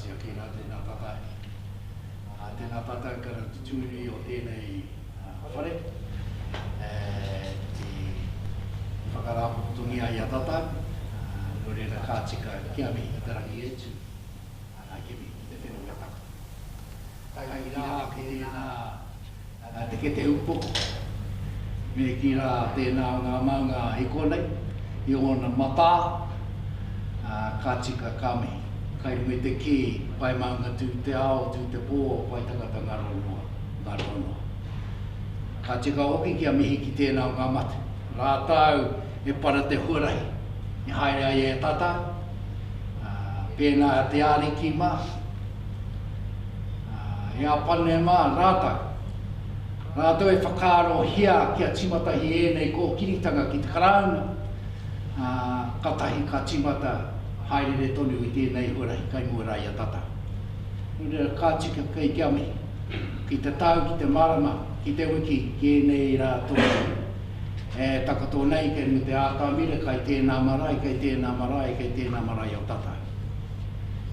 sia ki rā tēnā tatai. Tēnā tatai kara tutuni o tēnei whare. Ti whakaraputungi ai a tatai. No reira kātika kia mihi ka tarangi etu. Kia mihi te whenua taka. Tai rā ki tēnā te ke te upoko. Me ki rā tēnā ngā maunga i konei. I ona mata. Kātika kāmihi. Kai me te ki, pai maunga tū te ao, tū te pō, pai tangata ngā ronoa. Kātika hoki kia mihi ki tēnā ngā mate. Rātau e para te huarahi. I haere ai e tata. Pēnā te āriki mā. E apane mā rātau. Rātau e whakaro hia kia timatahi e nei ko kiritanga ki te karauna. Katahi ka timata haere re tonu i tēnei huarahi kai muarai a tata. Nura kātika kai kia mihi. Ki te tau, ki te marama, ki te wiki, ki nei rā tōna. Takato nei kei mu te ātamira kai tēnā marae, kai tēnā marae, kai tēnā marae o tata.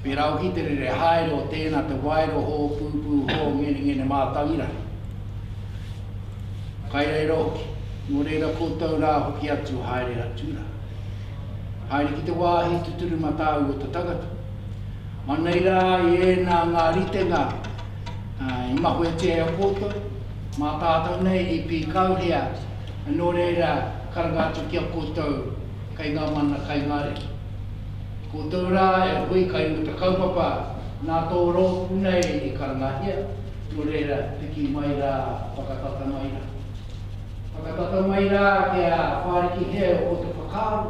Pērā o ki te rere haere o tēnā te Wairoa ho, pūpū ho, ngene mātangira. Kai reira hoki, no reira koutou rā hoki atu haere atura. Haere ki te wāhi tuturu matau o te tagata. Anei rā i ēnā ngā ritenga i mahu e te o koutou. Mā tātou nei i pi kauhia. Nō reira karangātu ki a koutou kai ngā mana kai ngā re. Koutou rā e hui kai mu te kaupapa nā tō rōku nei i karangāhia. Nō reira te ki mai rā whakatata mai rā. Whakatata mai rā kia whāriki hea o te whakaro.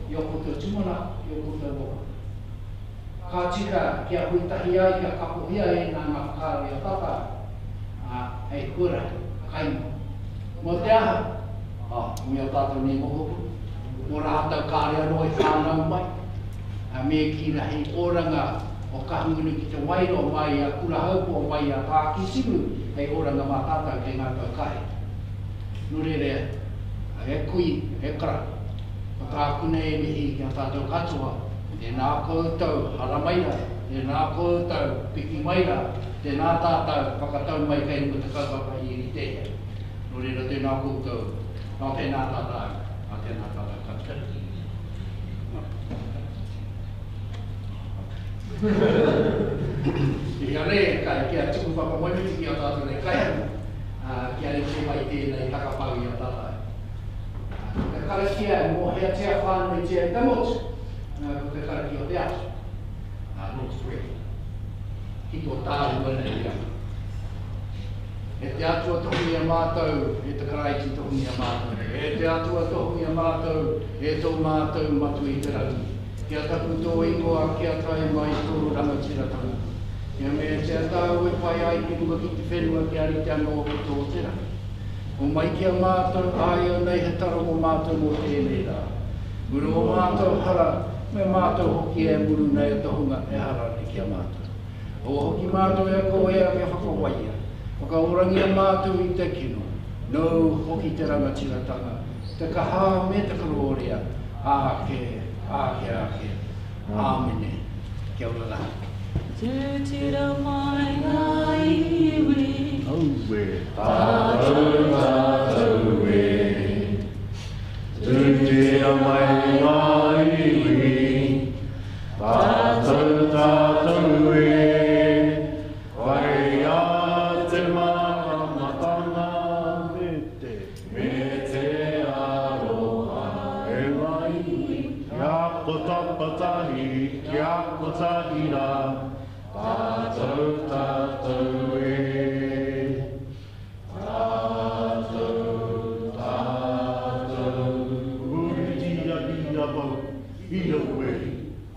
I o koutou tumana, i o koutou roa. Ka tika kia huitahi ai, kia kapuhia e nā ngā whakaro i a tata. Hei kura, kaimo. Mō te aha, mi o tātou ni mohopu. Mō rātau kāre anō i whānau mai. Me ki na hei oranga o kahungunu ki te Wairoa mai, a kura haupo mai, a Pākisimu, hei oranga mā tātou ki ngā tau kai. Nurere, e kui, e kara. O tākune e mihi ki a tātou katoa, e nā koutou haramaira, e nā koutou piki maira, te nā tātou whakatau mai kei mo te kaupapa i riteia. Nō reira tēnā koutou, nā tēnā tātou, a tēnā tātou katoa. I a re kai kia tuku whakamoimiti ki a tātou ne kai anu, kia re te mai tēnei takapau i a tātou. Te karakia mō hea tea whānui tea i tamotu, ko te karaki o te atu. Not free. Ki tō tāru wana i atu. E te atu a tohu i a mātou, e te karaiki tohu i a mātou. E te atu a tohu i a mātou, e tō mātou matu i te rau. Kia tapu tō ingoa, kia tai mai tō rangatira tanga. Kia mea te atau e pai ai ki runga ki te whenua ki ari te anō ki tō te rau. O mai ki a mātou, ai o nei he taro mo mātou mo tēnei rā. Muru o mātou hara, me mātou hoki e muru nei o tohunga e hara ni ki a mātou. O hoki mātou e ko ea me whakawaia. Whakaorangi a mātou i te kino. No hoki te rangatiratanga. Te kaha me te karoria. Āke. Āmene. Kia ora rā. Tūtira mai ngā iwi. Tātou e. Tūtira mai ngā iwi. Tātou e. Wai a te māmatanga me te aroha e mai. Kia kotapatahi, kia kotahira. Tātou e.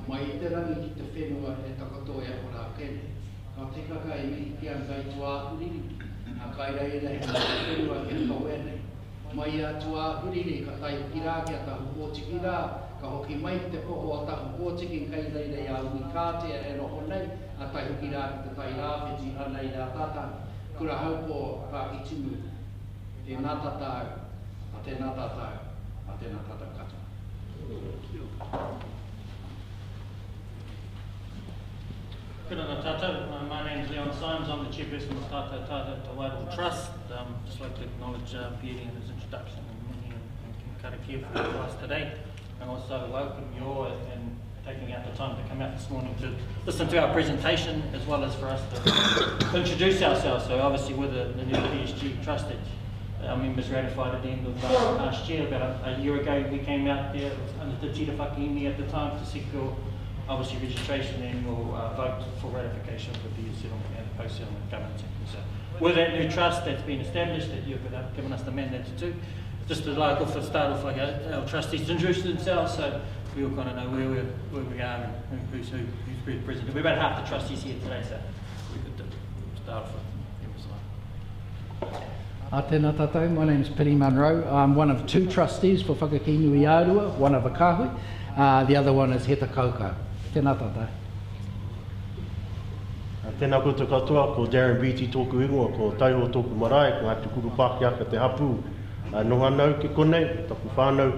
Mai te rangi ki te whenua e takatoa e ora kene. Ka te kaka i mihi ki an kai tua ahuriri. A kai rei rei te whenua ki a kau ene. Mai a tua ahuriri ka tai ki rā ki a tahu pōtiki rā. Ka hoki mai te poho a tahu pōtiki kai rei rei a ui kātea e roho nei. A tai hoki rā ki te tai rāwhiti anei rā tata. Kura haupo ka i timu. Tēnā tātou, a tēnā tātou, a tēnā tātou katoa. Kia ora tātou. My name is Leon Symes. I'm the chairperson of KOTAHITANGA Wairoa Trust. Just like to acknowledge Pierre in his introduction and karakia for us today, and also welcome you all and taking out the time to come out this morning to listen to our presentation, as well as for us to introduce ourselves. So obviously with the new PSG Trust that our members ratified at the end of last year, about a year ago, we came out there under the Tita Whakaimi at the time to seek your obviously registration and your vote for ratification of the settlement and the post-settlement governance. So with that new trust that's been established, that you've given us the mandate to do, just to like off the start off, like our trustees to introduce themselves, so we all kind of know where we are and who's present. We're about half the trustees here today, so we could start off with them. Tēnā tātou, my name is Penny Munro. I'm one of two trustees for Whakakinui Ārua, one of a kāhui, the other one is Heta Kaukau. Tēnā tātou. Tēnā koutou katoa, ko Darren Beattie tōku ingoa, ko Taiho tōku marae, ko Ngāti Kuru Pākiaka te hapu. Noha nau ke konei, taku whānau,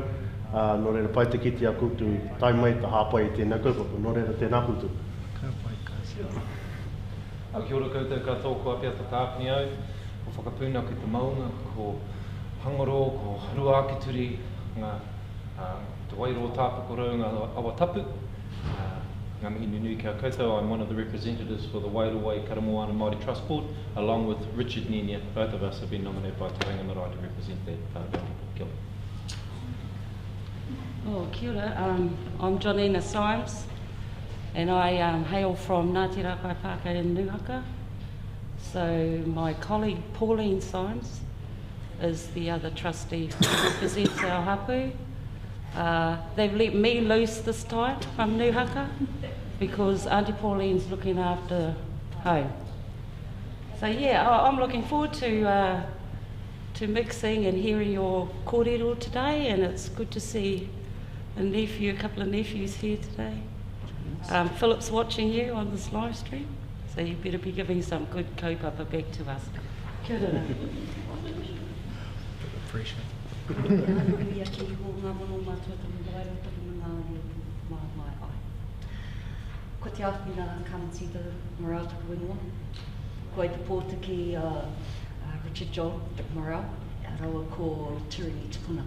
no reira pai te kiti a koutou, tai mai ta hāpai i tēnā kaupapa, no reira tēnā koutou. Kia ora koutou katoa, ko apia tāpini au, ko whakapuna ki te maunga, ko hangaro, ko harua ki turi, ngā te Wairoa tāpako rau ngā awa tapu. Ngā mihi nunui kia koutou, I'm one of the representatives for the Wairoa Karamoana Māori Trust Board, along with Richard Nenia. Both of us have been nominated by Te Ranga Marae to represent that part of our board. Kia ora. Oh, kia ora. I'm Johnina Symes, and I hail from Ngāti Rakaipaka in Nuhaka. So my colleague Pauline Symes is the other trustee who represents our hapu. They've let me loose this time from Nuhaka because Auntie Pauline's looking after home. So yeah, I'm looking forward to mixing and hearing your kōrero today, and it's good to see a couple of nephews here today. Philip's watching you on this live stream, so you better be giving some good kaupapa back to us. Kia ora. Appreciate it. Ko te awhina kamatita morale taku ingoa. Ko e te pōta ki Richard John Morale, rawa ko Turi Tukuna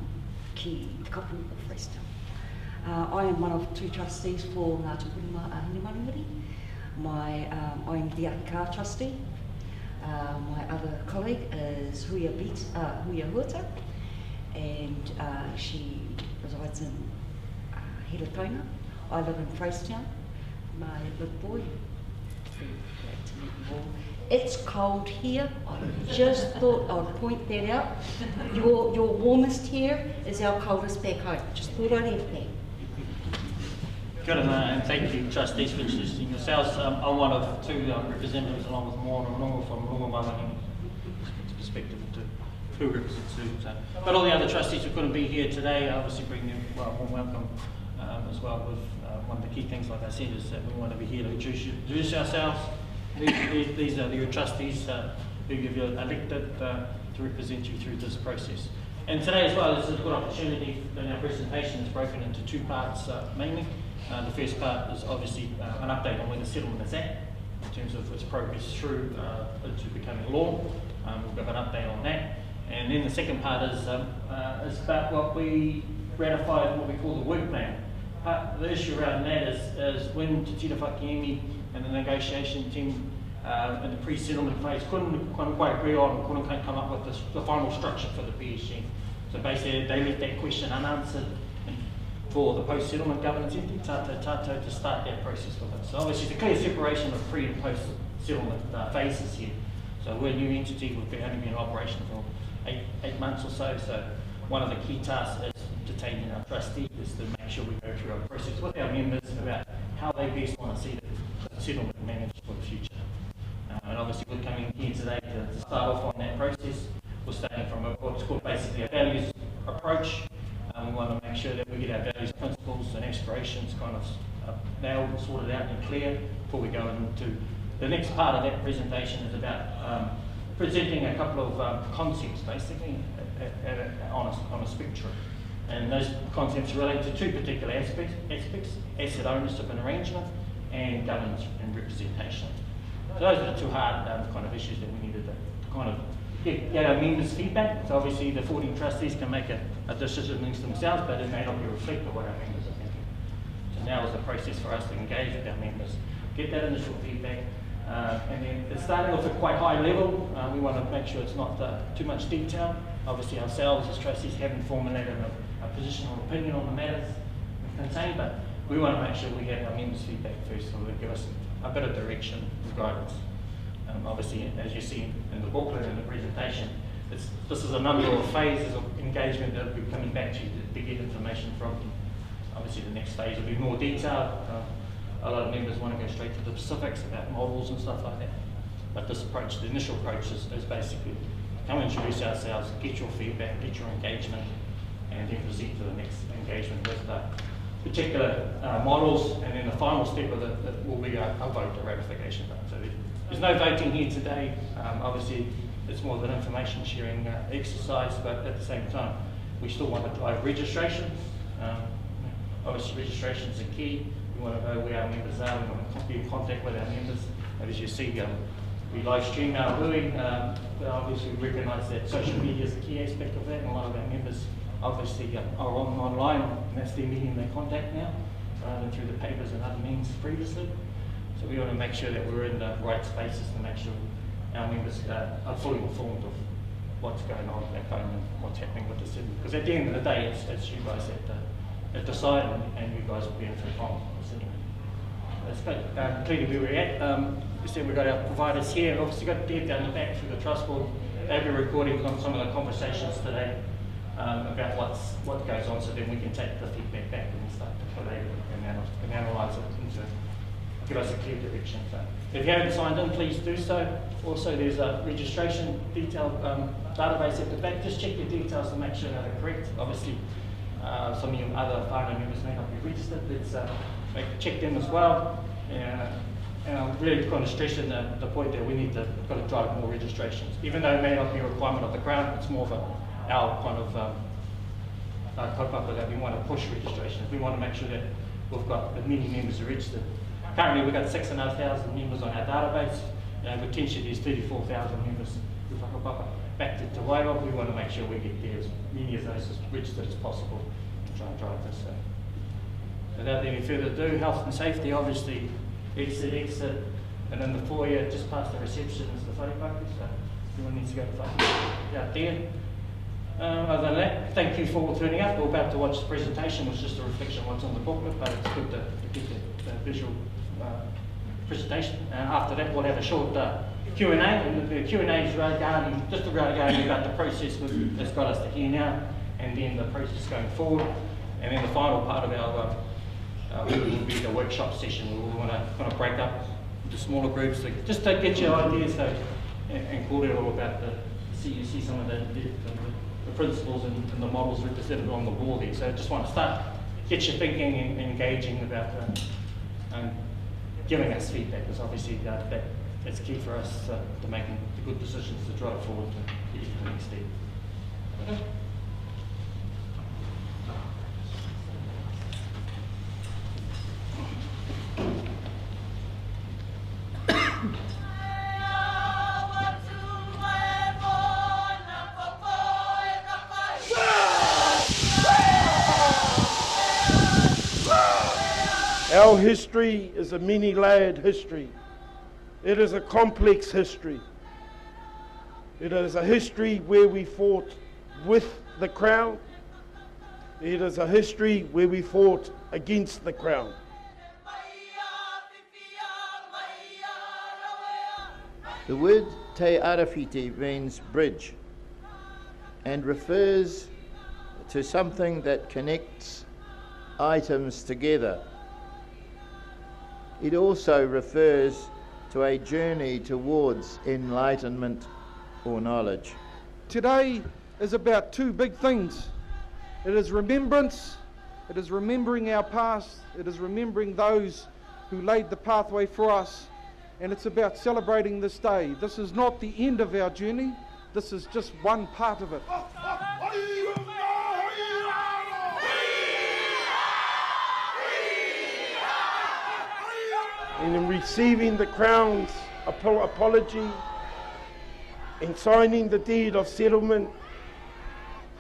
ki te kapu o Freestone. I am one of two trustees for Ngā Tukurima Ahinimarimiri. I am the Arika trustee. My other colleague is Hui Huata, and she resides in Hiratonga. I live in Freestone. My little boy, very glad to meet you all. It's cold here. I just thought I'd point that out. Your warmest here is our coldest back home. Just thought I'd add that. Kia ora, and thank you, trustees, for introducing yourselves. I'm one of two representatives, along with Mauri from Rongomarangi, perspective to who represents who. So. But all the other trustees who couldn't be here today, obviously bring them warm welcome as well. With one of the key things, like I said, is that we want to be here to introduce ourselves. These are your trustees who you've elected to represent you through this process. And today as well, this is a good opportunity, and our presentation is broken into two parts mainly. The first part is obviously an update on where the settlement is at, in terms of its progress through to becoming law. We'll give an update on that. And then the second part is about what we ratified, what we call the work plan. The issue around that is when Te Tita Whakiemi and the negotiation team in the pre-settlement phase couldn't quite agree on, couldn't come up with the final structure for the PSG. So basically they left that question unanswered for the post-settlement governance entity, Tato, to start that process with it. So obviously the clear separation of pre and post-settlement phases here. So we're a new entity, we've only been in operation for eight months or so. So one of the key tasks is detaining our trustees is to make sure we go through our process with our members about how they best want to see the settlement managed for the future. And obviously we're coming here today to start off on that process. We're starting from what's called basically a values approach. We want to make sure that we get our values, principles and aspirations kind of nailed, sorted out and clear before we go into the next part of that presentation is about presenting a couple of concepts basically on a spectrum. And those concepts relate to two particular aspects, asset ownership and arrangement, and governance and representation. So those are the two hard kind of issues that we needed to kind of get our members' feedback. So obviously the 14 trustees can make a decision amongst themselves, but it may not be reflective of what our members are thinking. So now is the process for us to engage with our members, get that initial feedback, and then it's starting off at quite high level. We want to make sure it's not too much detail. Obviously ourselves as trustees haven't formulated a position or opinion on the matters contained, but we want to make sure we get our members' feedback first, so they give us a bit of direction and guidance. Obviously, as you see in the booklet and the presentation, this is a number of phases of engagement that we're coming back to get information from you. Obviously, the next phase will be more detailed. A lot of members want to go straight to the specifics about models and stuff like that. But this approach, the initial approach is basically come introduce ourselves, get your feedback, get your engagement, and then proceed to the next engagement with the particular models, and then the final step of it will be a vote, a ratification vote. So there's no voting here today. Obviously, it's more of an information sharing exercise, but at the same time, we still want to drive registration. Obviously, registrations are key. We want to know where our members are. We want to be in contact with our members. And as you see, we live stream our Hui. But obviously, we recognise that social media is a key aspect of that, and a lot of our members obviously are online, and that's their medium they contact now, rather than through the papers and other means previously. So we want to make sure that we're in the right spaces to make sure our members are fully informed of what's going on back home and what's happening with the city. Because at the end of the day, it's you guys that decide, and you guys will be in control of the city. That's good. Clearly where we're at. We said we've got our providers here. Obviously got Deb down the back through the trust board. They'll be recording on some of the conversations today about what goes on, so then we can take the feedback back and start to collate it and analyse it into give us a clear direction. So if you haven't signed in, please do so. Also, there's a registration detail database at the back. Just check your details to make sure that they're correct. Obviously, some of your other whānau members may not be registered. Let's check them as well. And I'm really kind of stressing the point that we need to got to drive more registrations. Even though it may not be a requirement of the Crown, it's more of our kind of kaupapa that we want to push registrations. We want to make sure that we've got as many members registered. Currently, we've got 6,500 members on our database. Potentially, there's 34,000 members with whakapapa. Back to Wairoa, we want to make sure we get there as many of those as registered as possible to try and drive this. So, without any further ado, health and safety, obviously, exit, and in the foyer, just past the reception is the wharepaku, so everyone needs to go to wharepaku out there. Other than that, thank you for turning up. We're about to watch the presentation, which is just a reflection of what's on the booklet, but it's good to get the visual presentation. After that, we'll have a short Q&A, and the Q&A is regarding about the process that's got us to here now, and then the process going forward, and then the final part of our will be the workshop session, where we want to kind of break up into smaller groups, just to get your ideas, and call it all about you see some of the principles and the models represented on the wall there. So I just want to start, get you thinking and engaging about giving us feedback, because obviously that's key for us to making the good decisions to drive forward to get to the next step. Okay. Our history is a many-layered history. It is a complex history. It is a history where we fought with the Crown. It is a history where we fought against the Crown. The word te arawhiti means bridge and refers to something that connects items together. It also refers to a journey towards enlightenment or knowledge. Today is about two big things. It is remembrance, it is remembering our past, it is remembering those who laid the pathway for us, and it's about celebrating this day. This is not the end of our journey, this is just one part of it. And in receiving the Crown's apology, and signing the deed of settlement.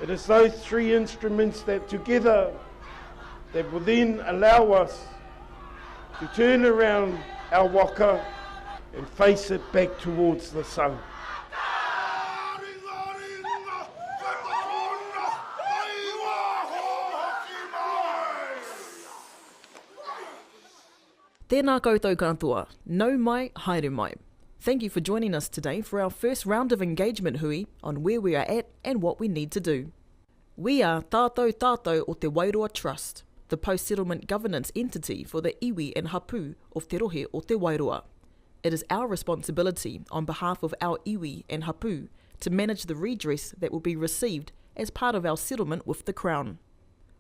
It is those three instruments that together that will then allow us to turn around our waka and face it back towards the sun. Tēnā koutou katoa, nau mai, haere mai. Thank you for joining us today for our first round of engagement hui on where we are at and what we need to do. We are Tātou Tātou o Te Wairoa Trust, the post-settlement governance entity for the iwi and hapu of Te Rohe o Te Wairoa. It is our responsibility on behalf of our iwi and hapu to manage the redress that will be received as part of our settlement with the Crown.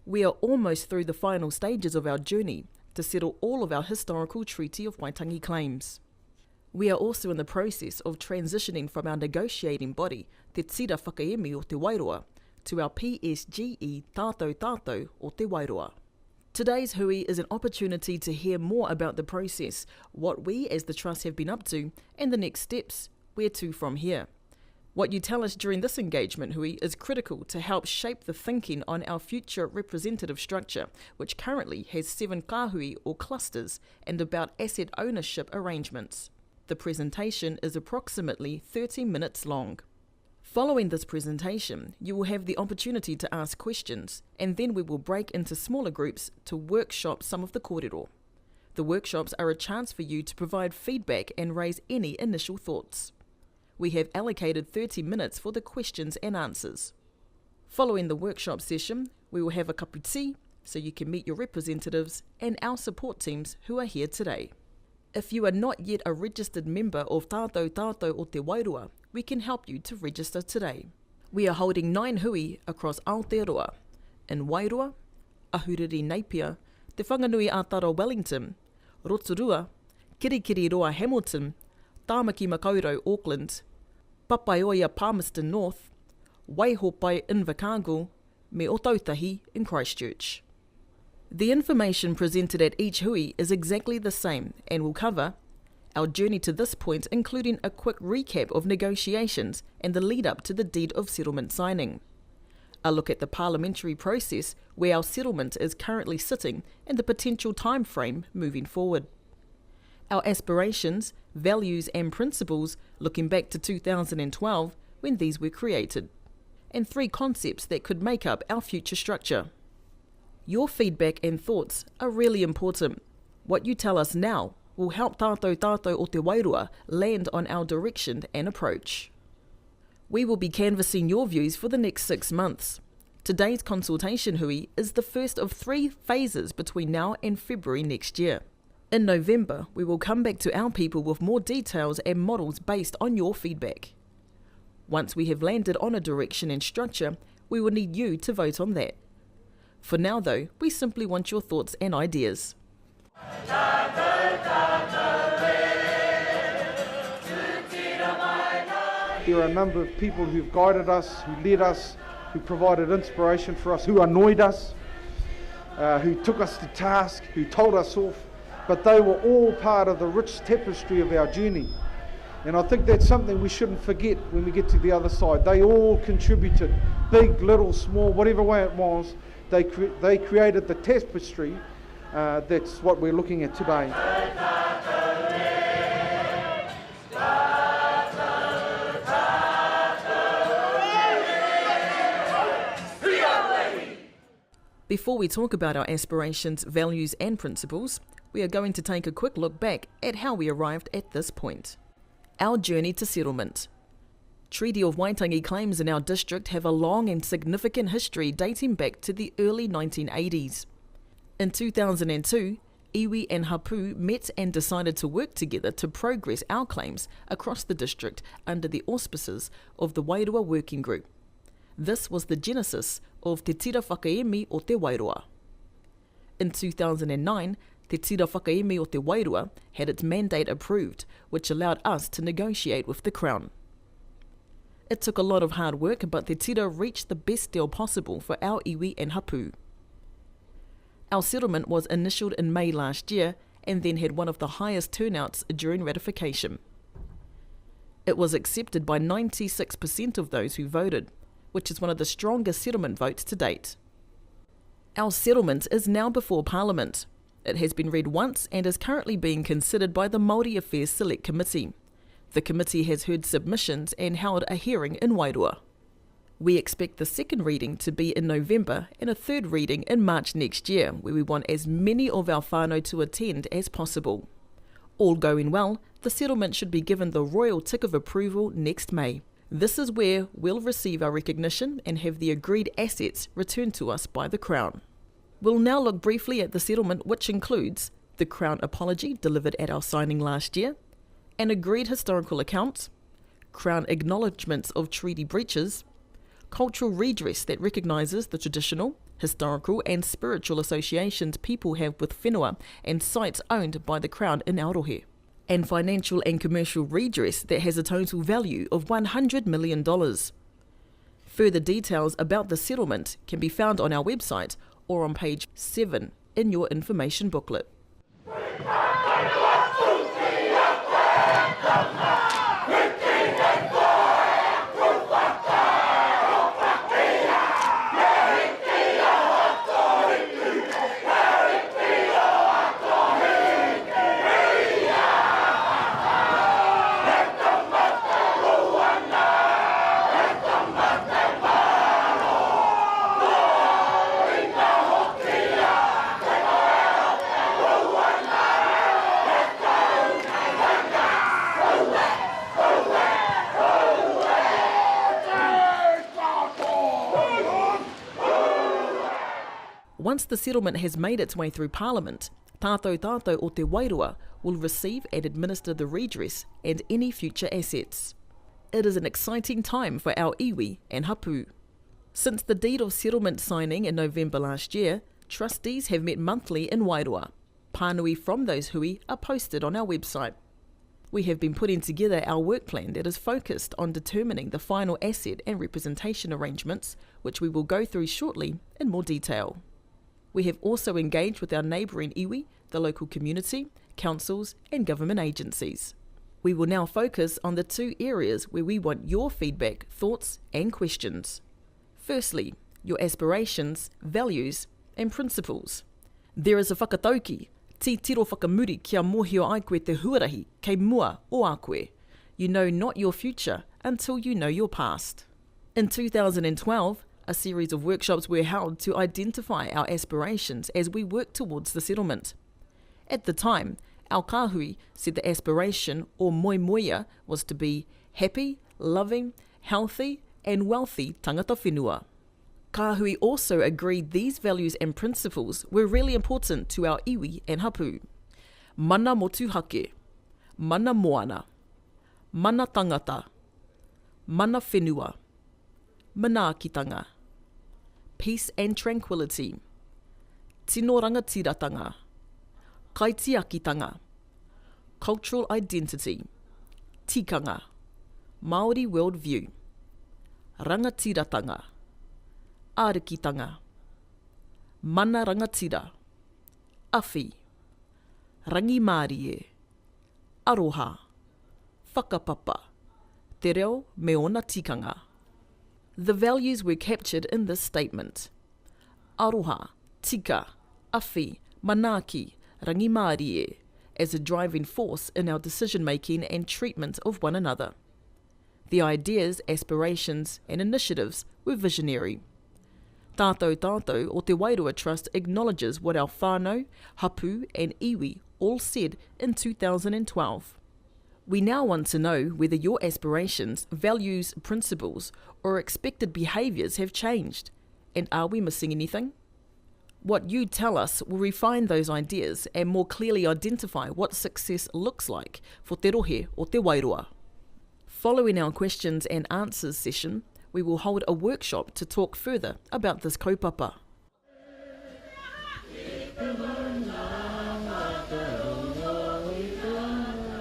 We are almost through the final stages of our journey to settle all of our historical Treaty of Waitangi claims. We are also in the process of transitioning from our negotiating body, Te Tira Whakaemi o Te Wairoa, to our PSGE Tātou Tātou o Te Wairoa. Today's hui is an opportunity to hear more about the process, what we as the Trust have been up to, and the next steps, where to from here. What you tell us during this engagement hui is critical to help shape the thinking on our future representative structure, which currently has 7 kāhui or clusters and about asset ownership arrangements. The presentation is approximately 30 minutes long. Following this presentation, you will have the opportunity to ask questions, and then we will break into smaller groups to workshop some of the kōrero. The workshops are a chance for you to provide feedback and raise any initial thoughts. We have allocated 30 minutes for the questions and answers. Following the workshop session, we will have a cup of tea so you can meet your representatives and our support teams who are here today. If you are not yet a registered member of Tātou Tātou o Te Wairoa, we can help you to register today. We are holding 9 hui across Aotearoa, in Wairoa, Ahuriri Napier, Te Whanganui Atara Wellington, Rotorua, Kirikiriroa Hamilton, Tāmaki Makaurau Auckland, Papaioia Palmerston North, Waihopai Invercargill, me Otautahi in Christchurch. The information presented at each hui is exactly the same and will cover our journey to this point, including a quick recap of negotiations and the lead up to the deed of settlement signing, a look at the parliamentary process where our settlement is currently sitting and the potential time frame moving forward, our aspirations, values and principles looking back to 2012 when these were created, and 3 concepts that could make up our future structure. Your feedback and thoughts are really important. What you tell us now will help Tātou Tātou o Te Wairoa land on our direction and approach. We will be canvassing your views for the next 6 months. Today's consultation hui is the first of 3 phases between now and February next year. In November, we will come back to our people with more details and models based on your feedback. Once we have landed on a direction and structure, we will need you to vote on that. For now though, we simply want your thoughts and ideas. There are a number of people who've guided us, who led us, who provided inspiration for us, who annoyed us, who took us to task, who told us off, but they were all part of the rich tapestry of our journey. And I think that's something we shouldn't forget when we get to the other side. They all contributed, big, little, small, whatever way it was. They created the tapestry. That's what we're looking at today. Before we talk about our aspirations, values and principles, we are going to take a quick look back at how we arrived at this point. Our journey to settlement. Treaty of Waitangi claims in our district have a long and significant history dating back to the early 1980s. In 2002, iwi and hapu met and decided to work together to progress our claims across the district under the auspices of the Wairoa Working Group. This was the genesis of Te Tira Whakaemi o Te Wairoa. In 2009, Te Tira Whakaemi o Te Wairoa had its mandate approved, which allowed us to negotiate with the Crown. It took a lot of hard work, but Te Tira reached the best deal possible for our iwi and hapu. Our settlement was initialed in May last year and then had one of the highest turnouts during ratification. It was accepted by 96% of those who voted, which is one of the strongest settlement votes to date. Our settlement is now before Parliament. It has been read once and is currently being considered by the Mauri Affairs Select Committee. The committee has heard submissions and held a hearing in Wairoa. We expect the second reading to be in November and a third reading in March next year, where we want as many of our whānau to attend as possible. All going well, the settlement should be given the royal tick of approval next May. This is where we'll receive our recognition and have the agreed assets returned to us by the Crown. We'll now look briefly at the settlement, which includes the Crown apology delivered at our signing last year, an agreed historical account, Crown acknowledgements of treaty breaches, cultural redress that recognises the traditional, historical and spiritual associations people have with whenua and sites owned by the Crown in Aotearoa, and financial and commercial redress that has a total value of $100 million. Further details about the settlement can be found on our website or on page 7 in your information booklet. Once the settlement has made its way through Parliament, tātou o te Wairoa will receive and administer the redress and any future assets. It is an exciting time for our iwi and hapu. Since the deed of settlement signing in November last year, trustees have met monthly in Wairoa. Pānui from those hui are posted on our website. We have been putting together our work plan that is focused on determining the final asset and representation arrangements, which we will go through shortly in more detail. We have also engaged with our neighbouring iwi, the local community, councils and government agencies. We will now focus on the two areas where we want your feedback, thoughts and questions. Firstly, your aspirations, values and principles. There is a whakatauki, ti tiro whakamuri kia mohio ai koe te huarahi kei mua o a koe. You know not your future until you know your past. In 2012, a series of workshops were held to identify our aspirations as we work towards the settlement. At the time, our kāhui said the aspiration, or moimoia, was to be happy, loving, healthy and wealthy tangata whenua. Kāhui also agreed these values and principles were really important to our iwi and hapu. Mana motu hake, mana moana, mana tangata, mana whenua, manaakitanga, peace and tranquility, tino rangatiratanga, kaitiakitanga, cultural identity, tikanga, Maori worldview, rangatiratanga, arikitanga, mana rangatira, awhi, rangi mārie, aroha, whakapapa, te reo me ona tikanga. The values were captured in this statement. Aroha, tika, awhi, manaki, rangi mārie, as a driving force in our decision-making and treatment of one another. The ideas, aspirations and initiatives were visionary. Tātou o te Wairoa Trust acknowledges what our whānau, hapu and iwi all said in 2012. We now want to know whether your aspirations, values, principles or expected behaviours have changed, and are we missing anything? What you tell us will refine those ideas and more clearly identify what success looks like for te rohe o te Wairoa. Following our questions and answers session, we will hold a workshop to talk further about this kaupapa.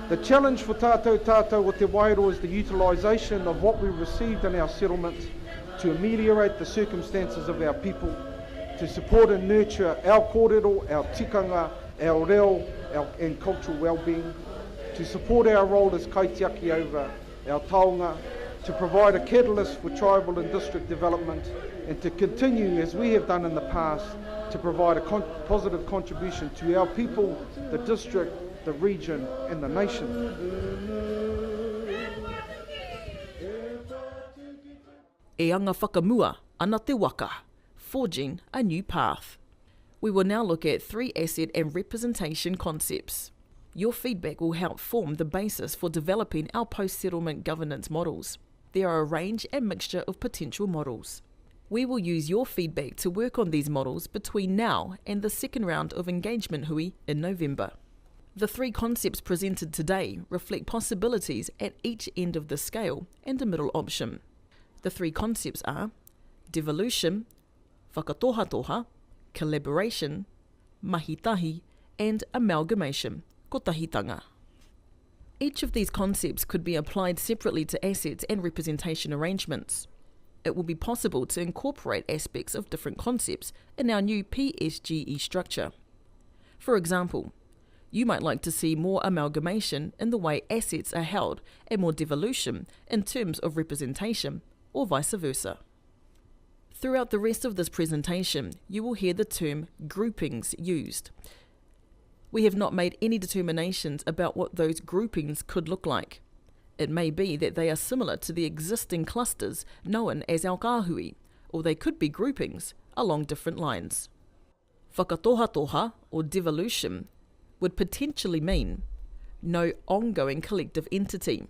The challenge for tātou o te Wairoa is the utilisation of what we received in our settlement to ameliorate the circumstances of our people, to support and nurture our kōrero, our tikanga, our reo and cultural well-being, to support our role as kaitiaki over our taonga, to provide a catalyst for tribal and district development, and to continue, as we have done in the past, to provide a positive contribution to our people, the district, the region and the nation. E anga whakamua ana te waka, forging a new path. We will now look at 3 asset and representation concepts. Your feedback will help form the basis for developing our post-settlement governance models. There are a range and mixture of potential models. We will use your feedback to work on these models between now and the second round of Engagement Hui in November. The 3 concepts presented today reflect possibilities at each end of the scale and a middle option. The 3 concepts are devolution, WHAKATOHATOHA, collaboration, MAHI TAHI, and amalgamation, KOTAHITANGA. Each of these concepts could be applied separately to assets and representation arrangements. It will be possible to incorporate aspects of different concepts in our new PSGE structure. For example, you might like to see more amalgamation in the way assets are held and more devolution in terms of representation, or vice versa. Throughout the rest of this presentation, you will hear the term groupings used. We have not made any determinations about what those groupings could look like. It may be that they are similar to the existing clusters known as our kāhui, or they could be groupings along different lines. WHAKATOHATOHA, or devolution, would potentially mean no ongoing collective entity.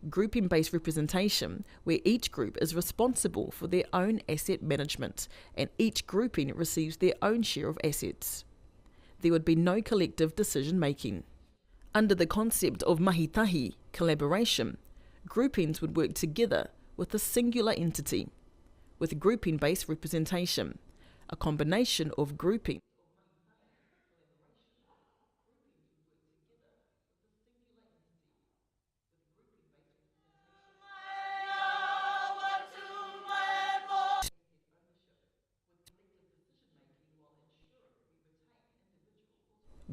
Grouping-based representation, where each group is responsible for their own asset management and each grouping receives their own share of assets. There would be no collective decision-making. Under the concept of MAHI TAHI, collaboration, groupings would work together with a singular entity. With grouping-based representation, a combination of grouping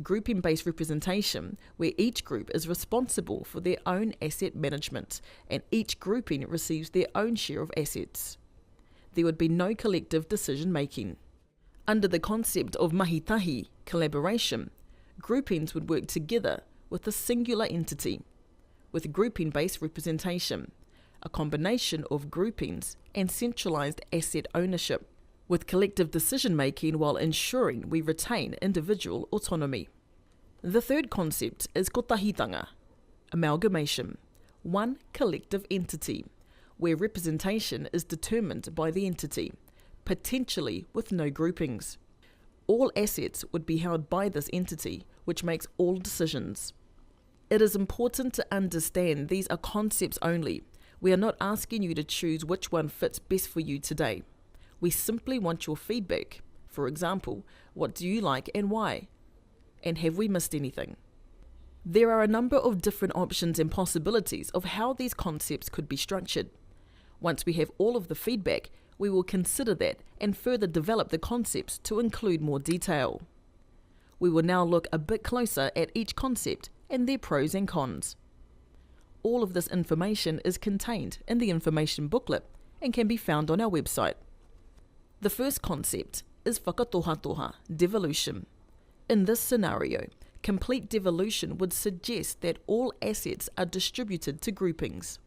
grouping-based representation, where each group is responsible for their own asset management and each grouping receives their own share of assets. There would be no collective decision-making. Under the concept of MAHI TAHI, collaboration, groupings would work together with a singular entity. With grouping-based representation, a combination of groupings and centralised asset ownership, with collective decision-making while ensuring we retain individual autonomy. The third concept is KOTAHITANGA, amalgamation, one collective entity, where representation is determined by the entity, potentially with no groupings. All assets would be held by this entity, which makes all decisions. It is important to understand these are concepts only. We are not asking you to choose which one fits best for you today. We simply want your feedback. For example, what do you like and why? And have we missed anything? There are a number of different options and possibilities of how these concepts could be structured. Once we have all of the feedback, we will consider that and further develop the concepts to include more detail. We will now look a bit closer at each concept and their pros and cons. All of this information is contained in the information booklet and can be found on our website. The first concept is WHAKATOHATOHA, devolution. In this scenario, complete devolution would suggest that all assets are distributed to groupings.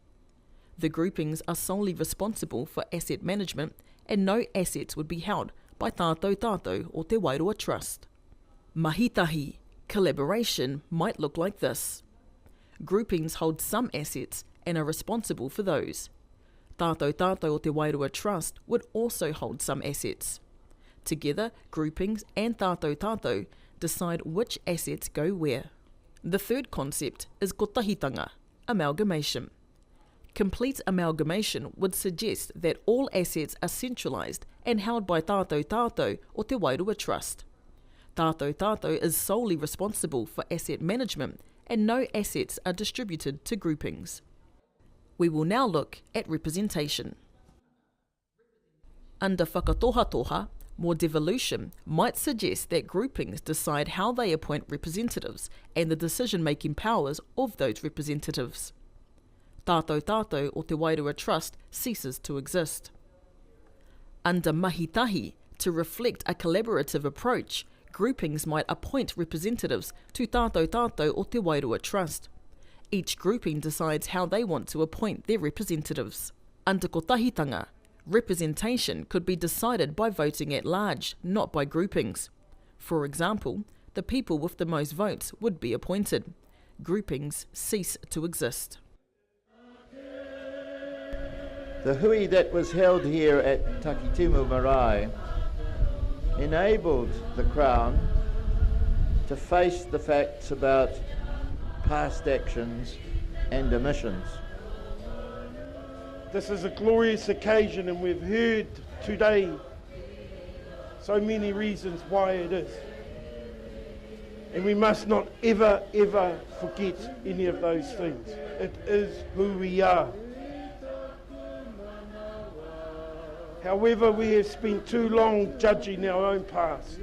The groupings are solely responsible for asset management and no assets would be held by tātou or te Wairoa Trust. MAHI TAHI, collaboration might look like this. Groupings hold some assets and are responsible for those. Tātou or te Wairoa Trust would also hold some assets. Together, groupings and tātou decide which assets go where. The third concept is KOTAHITANGA, amalgamation. Complete amalgamation would suggest that all assets are centralised and held by tātou or te Wairoa Trust. Tātou is solely responsible for asset management and no assets are distributed to groupings. We will now look at representation. Under WHAKATOHATOHA, more devolution might suggest that groupings decide how they appoint representatives and the decision-making powers of those representatives. Tātou o te Wairoa Trust ceases to exist. Under MAHI TAHI, to reflect a collaborative approach, groupings might appoint representatives to Tātou o te Wairoa Trust. Each grouping decides how they want to appoint their representatives. Under KOTAHITANGA, representation could be decided by voting at large, not by groupings. For example, the people with the most votes would be appointed. Groupings cease to exist. The hui that was held here at Takitimu Marae enabled the Crown to face the facts about past actions and omissions. This is a glorious occasion, and we've heard today so many reasons why it is. And we must not ever, ever forget any of those things. It is who we are. However, we have spent too long judging our own past,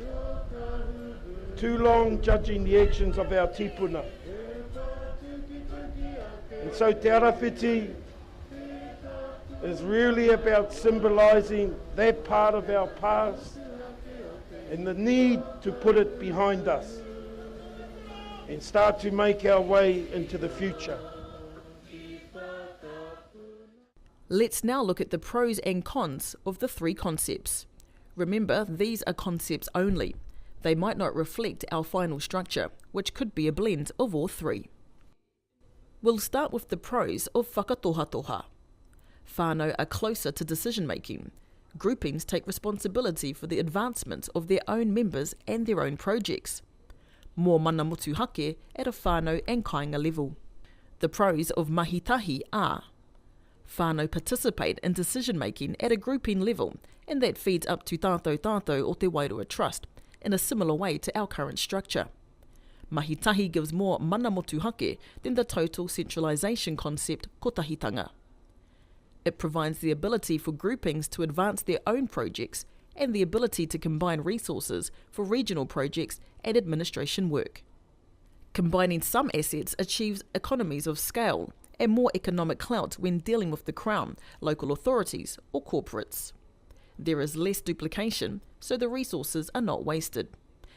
too long judging the actions of our tipuna. And so Te Arawhiti is really about symbolising that part of our past and the need to put it behind us and start to make our way into the future. Let's now look at the pros and cons of the three concepts. Remember, these are concepts only. They might not reflect our final structure, which could be a blend of all three. We'll start with the pros of WHAKATOHATOHA. Whānau are closer to decision-making. Groupings take responsibility for the advancement of their own members and their own projects. More mana motuhake at a whānau and kāinga level. The pros of MAHI TAHI are whānau participate in decision-making at a grouping level, and that feeds up to Tātou o te Wairoa Trust in a similar way to our current structure. MAHI TAHI gives more mana motuhake than the total centralisation concept KOTAHITANGA. It provides the ability for groupings to advance their own projects and the ability to combine resources for regional projects and administration work. Combining some assets achieves economies of scale and more economic clout when dealing with the Crown, local authorities or corporates. There is less duplication, so the resources are not wasted,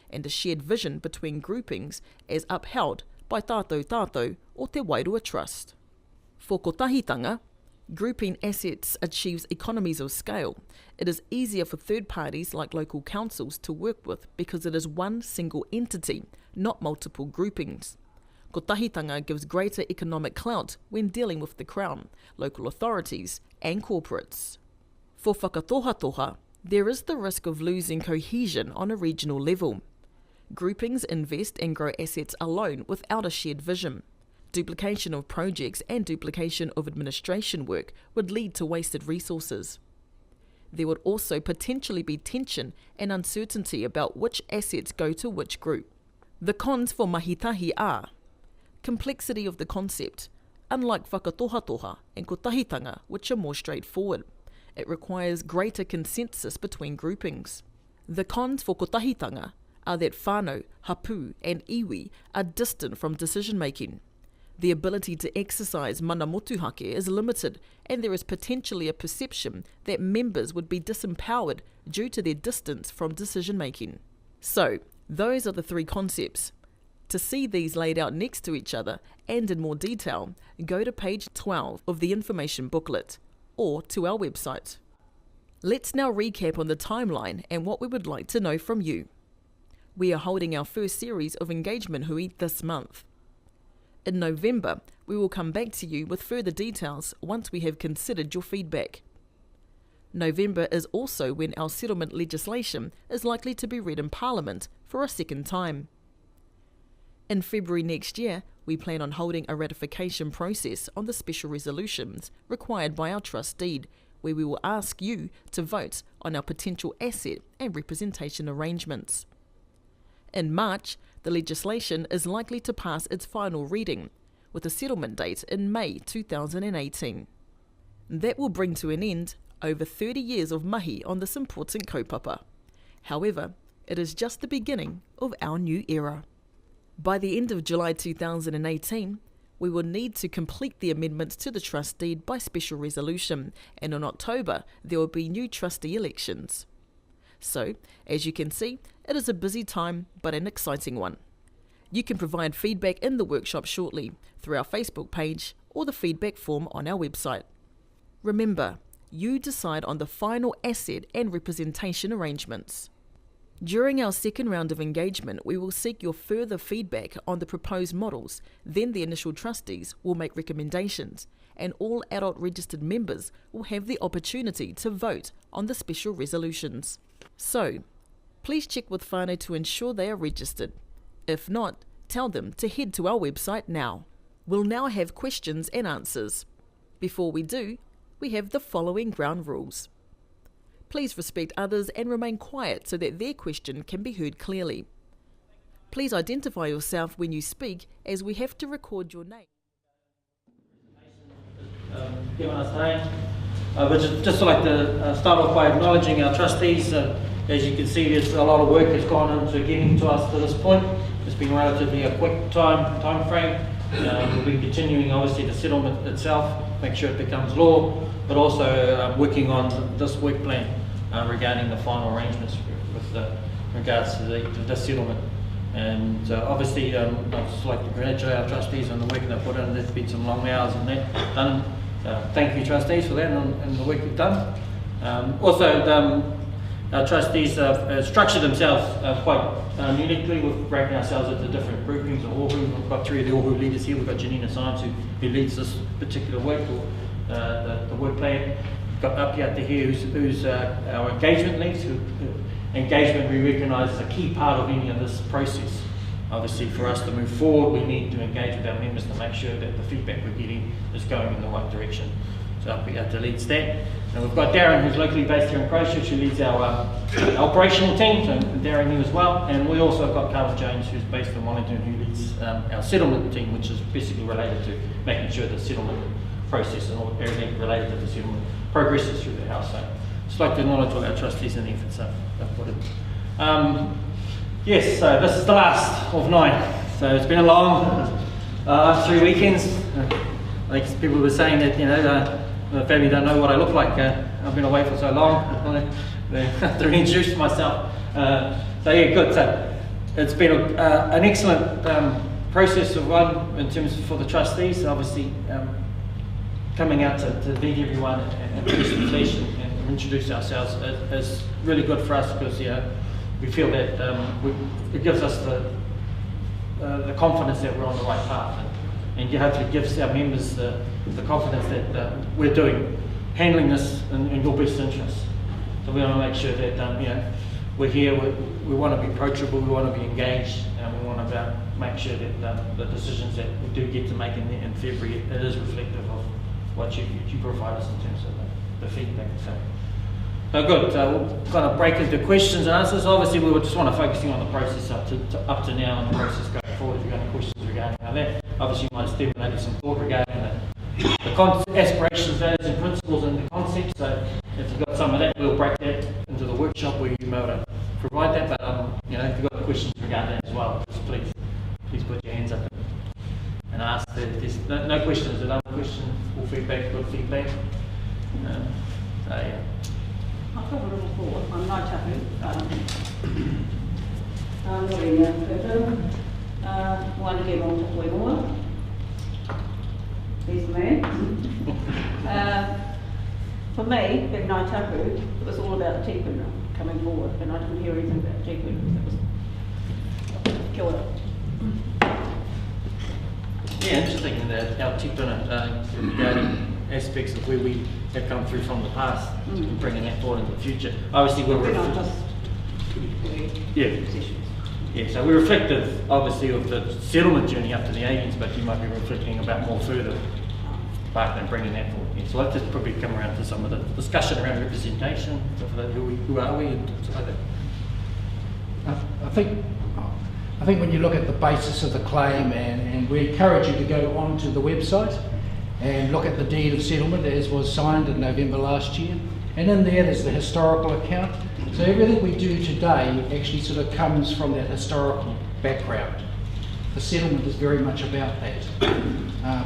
and a shared vision between groupings as upheld by Tātou o te Wairoa Trust. For KOTAHITANGA, grouping assets achieves economies of scale. It is easier for third parties like local councils to work with because it is one single entity, not multiple groupings. KOTAHITANGA gives greater economic clout when dealing with the Crown, local authorities and corporates. For WHAKATOHATOHA, there is the risk of losing cohesion on a regional level. Groupings invest and grow assets alone without a shared vision. Duplication of projects and duplication of administration work would lead to wasted resources. There would also potentially be tension and uncertainty about which assets go to which group. The cons for MAHI TAHI are complexity of the concept. Unlike WHAKATOHATOHA and KOTAHITANGA, which are more straightforward, it requires greater consensus between groupings. The cons for KOTAHITANGA are that whānau, hapu and iwi are distant from decision-making. The ability to exercise mana motuhake is limited, and there is potentially a perception that members would be disempowered due to their distance from decision-making. So, those are the three concepts. To see these laid out next to each other and in more detail, go to page 12 of the information booklet or to our website. Let's now recap on the timeline and what we would like to know from you. We are holding our first series of Engagement Hui this month. In November, we will come back to you with further details once we have considered your feedback. November is also when our settlement legislation is likely to be read in Parliament for a second time. In February next year, we plan on holding a ratification process on the special resolutions required by our trust deed, where we will ask you to vote on our potential asset and representation arrangements. In March, the legislation is likely to pass its final reading, with a settlement date in May 2018. That will bring to an end over 30 years of mahi on this important kaupapa. However, it is just the beginning of our new era. By the end of July 2018, we will need to complete the amendments to the trust deed by special resolution, and in October there will be new trustee elections. So, as you can see, it is a busy time but an exciting one. You can provide feedback in the workshop shortly through our Facebook page or the feedback form on our website. Remember, you decide on the final asset and representation arrangements. During our second round of engagement, we will seek your further feedback on the proposed models, then the initial trustees will make recommendations, and all adult registered members will have the opportunity to vote on the special resolutions. So, please check with whānau to ensure they are registered. If not, tell them to head to our website now. We'll now have questions and answers. Before we do, we have the following ground rules. Please respect others and remain quiet so that their question can be heard clearly. Please identify yourself when you speak, as we have to record your name. Given us today, but just like to start off by acknowledging our trustees. As you can see, there's a lot of work that's gone into getting to us to this point. It's been relatively a quick time frame. We'll be continuing, obviously, the settlement itself, make sure it becomes law, but also working on this work plan regarding the final arrangements with regards to the settlement. And obviously, I'd just like to congratulate our trustees on the work they've put in. There's been some long hours in that done. Thank you, trustees, for that and the work you've done. Our trustees have structured themselves quite uniquely. We've broken ourselves into different groupings of Ohu. We've got 3 of the Ohu leaders here. We've got Janina Symes, who leads this particular work, or the work plan. We've got Apiata here, who's our engagement lead. Engagement we recognise as a key part of any of this process. Obviously, for us to move forward, we need to engage with our members to make sure that the feedback we're getting is going in the right direction. So Apiata leads that. And we've got Darren, who's locally based here in Christchurch, who leads our operational team, so Darren here as well. And we also got Carl Jones, who's based in Wellington, who leads our settlement team, which is basically related to making sure the settlement process and all everything related to the settlement progresses through the house. So just like to acknowledge all our trustees and the efforts they've put in. Yes, so this is the last of 9. So it's been a long 3 weekends. I think people were saying that, the family don't know what I look like. I've been away for so long. I have to reintroduce myself. So yeah, good. So it's been an excellent process of one in terms for the trustees. Obviously, coming out to meet everyone and face to face and introduce ourselves is really good for us, because we feel that it gives us the confidence that we're on the right path. And you hopefully gives our members the confidence that we're handling this in your best interest. So we want to make sure that we're here. We want to be approachable. We want to be engaged, and we want to make sure that the decisions that we do get to make in February, it is reflective of what you provide us in terms of the feedback. So good. We'll kind of break into questions and answers. Obviously, we just want to focusing on the process up to now and the process going forward. If you've got any questions regarding that, obviously you might have stimulated some thought regarding the aspirations, values and principles and the concepts. So if you've got some of that, we'll break that into the workshop where you may be able to provide that. But if you've got questions regarding that as well, just please put your hands up and ask. If there's no questions, another question or feedback, good feedback. Yeah. I'll cover a little forward. I'm Ngāi Tahu. Mauri one again on to Wairoa. He's the man. For me, being Ngāi Tahu, it was all about tēpuna coming forward, and I didn't hear anything about tēpuna. It was kia ora. Yeah, interesting that our tēpuna regarding aspects of where we have come through from the past, and bringing that forward into the future. Obviously, so we're reflective, obviously, of the settlement journey up to the 80s, but you might be reflecting about more further back and bringing that forward. Yeah, so let's just probably come around to some of the discussion around representation, who are we, and stuff like that. I think when you look at the basis of the claim, and we encourage you to go onto the website and look at the deed of settlement as was signed in November last year, and in there's the historical account. So everything we do today actually sort of comes from that historical background. the settlement is very much about that.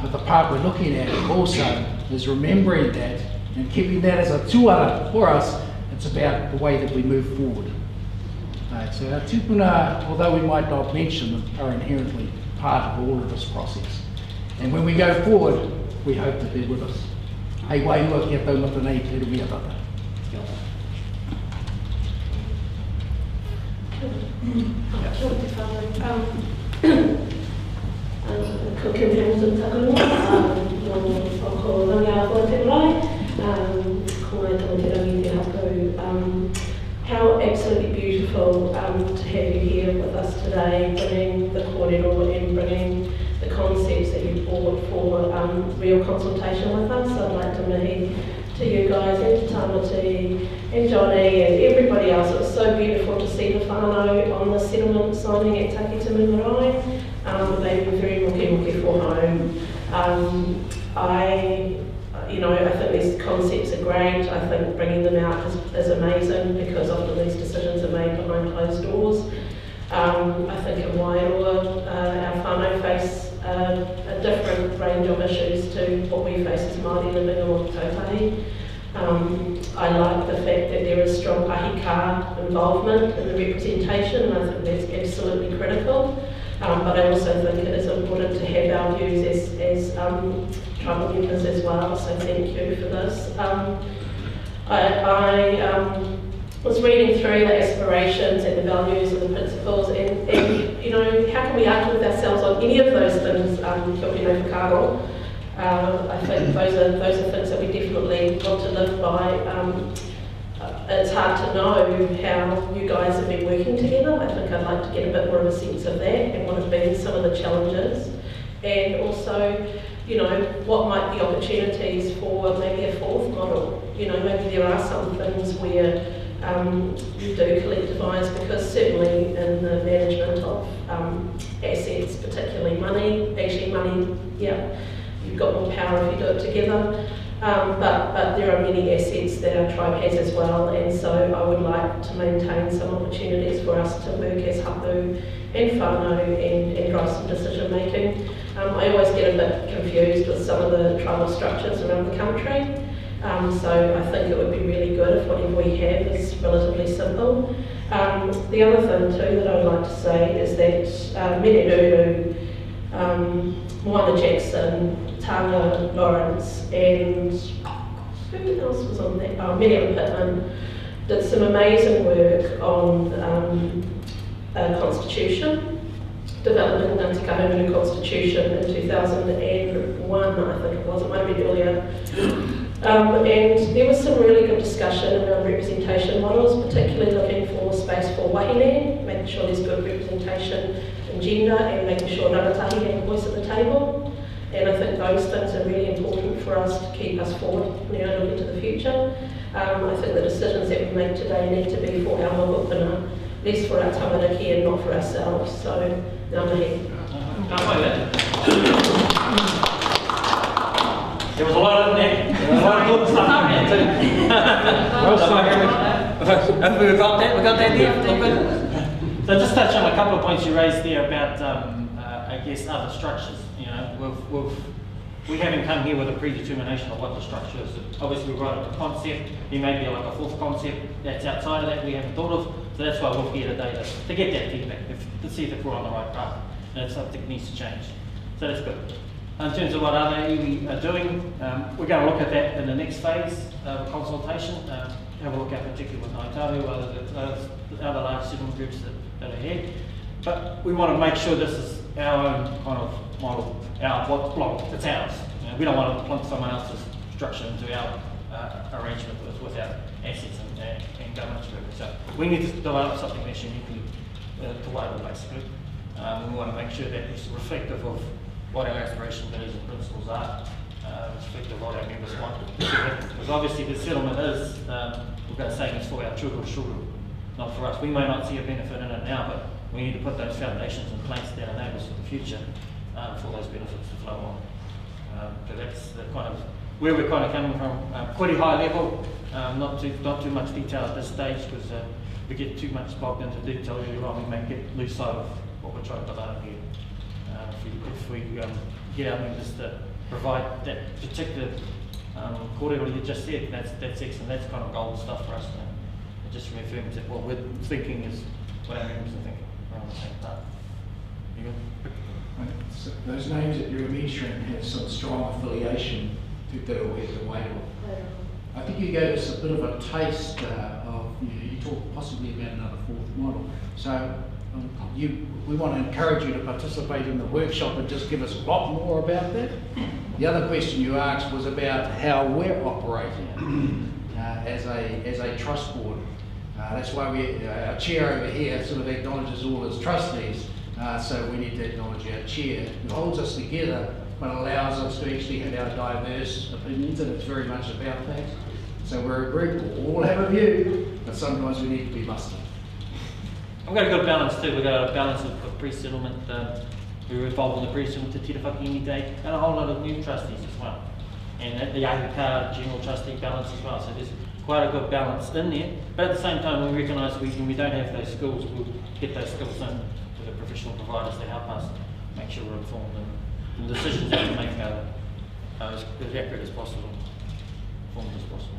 But the part we're looking at also is remembering that and keeping that as a tuara for us. It's about the way that we move forward. So our tupuna, although we might not mention them, are inherently part of all of this process. And when we go forward, we hope that they're with us. Hei Wairoa kia taumata nei te rumia tata. Ko Kim Hamilton takanua, o ko rangi a koe te rai, ko mai tamo te rangi te hako. How absolutely beautiful to have you here with us today, bringing the kōrero and bringing the concepts that you brought for real consultation with us. I'd like to mahi to you guys and to Tamati and Johnny and everybody else. It was so beautiful to see the whānau on the settlement signing at Tahi Marae. They've been very muki for home. I think these concepts are great. I think bringing them out is amazing because often these decisions are made behind closed doors. I think in Wairoa, our whānau face a different range of issues to what we face as Māori living along Kotahi. I like the fact that there is strong AHI involvement in the representation, and I think that's absolutely critical. But I also think it is important to have our views as tribal members as well, so thank you for this. I was reading through the aspirations and the values and the principles, and you know, how can we argue with ourselves on any of those things? Kia ora whakaaro. I think those are things that we definitely want to live by. It's hard to know how you guys have been working together. I think I'd like to get a bit more of a sense of that and what have been some of the challenges, and also, you know, what might be opportunities for maybe a fourth model. You know, maybe there are some things where you do collectivise, because certainly in the management of assets, particularly money, yeah, you've got more power if you do it together. But there are many assets that our tribe has as well, and so I would like to maintain some opportunities for us to work as hapu and whānau and drive some decision making. I always get a bit confused with some of the tribal structures around the country, so I think it would be really good if whatever we have is relatively simple. The other thing too that I'd like to say is that Menenuru, Moana Jackson, Tanga Lawrence, and who else was on that? Miriam Pittman did some amazing work on a constitution, developing the Ngāti Kahungunu constitution in 2001, I think it was, it might have been earlier. And there was some really good discussion around representation models, particularly looking for space for wahine, making sure there's good representation in gender and making sure rangatahi have a voice at the table. And I think those things are really important for us to keep us forward, you know, looking to the future. I think the decisions that we make today need to be for our mokopuna, less for our tamariki and not for ourselves. So, ngā mihi. There was a lot in there. There was a lot of good stuff in there too. If we got that there. So just touch on a couple of points you raised there about, I guess, other structures. You know, we haven't come here with a predetermination of what the structure is. Obviously, we've got a concept. There may be like a fourth concept that's outside of that we haven't thought of. So that's why we're here today, to get that feedback, to see if we're on the right path and if something needs to change. So that's good. In terms of what other iwi are doing, we're going to look at that in the next phase of consultation. Have a look at particularly with Ngāi Tahu, other large settlement groups that are here. But we want to make sure this is our own kind of model, what block, it's ours. You know, we don't want to plunk someone else's structure into our arrangement with our assets and governance group. So we need to develop something that's uniquely to Wairoa, basically. We want to make sure that it's reflective of what our aspiration values and principles are, reflective of what our members want. Because obviously the settlement is, we've got a saying, it's for our children, not for us. We may not see a benefit in it now, but we need to put those foundations in place that enable us for the future for those benefits to flow on. So that's the kind of where we're kind of coming from. Pretty high level, not too much detail at this stage, because we get too much bogged into detail earlier on. We may lose sight of what we're trying to develop here. if we get our members to provide that particular kōrero you just said, that's excellent. That's kind of gold stuff for us. It just reaffirms that what we're thinking is what our members are thinking. We're on the same path. You good? So those names that you're mentioning have some strong affiliation to Te Rohe Te Wairoa. I think you gave us a bit of a taste of, you talked possibly about another fourth model. So we want to encourage you to participate in the workshop and just give us a lot more about that. The other question you asked was about how we're operating as a trust board. That's why our chair over here sort of acknowledges all as trustees. So we need to acknowledge our chair, who holds us together but allows us to actually have our diverse opinions, and it's very much about that. So we're a group, we all have a view, but sometimes we need to be mustered. We've got a good balance too. We've got a balance of pre-settlement, who are involved in the pre-settlement to Te Whaki Day, and a whole lot of new trustees as well. And the Ahika general trustee balance as well. So there's quite a good balance in there. But at the same time, we recognise when we don't have those skills, we'll get those skills in to the professional providers to help us make sure we're informed and the decisions that we make are as accurate as possible, informed as possible.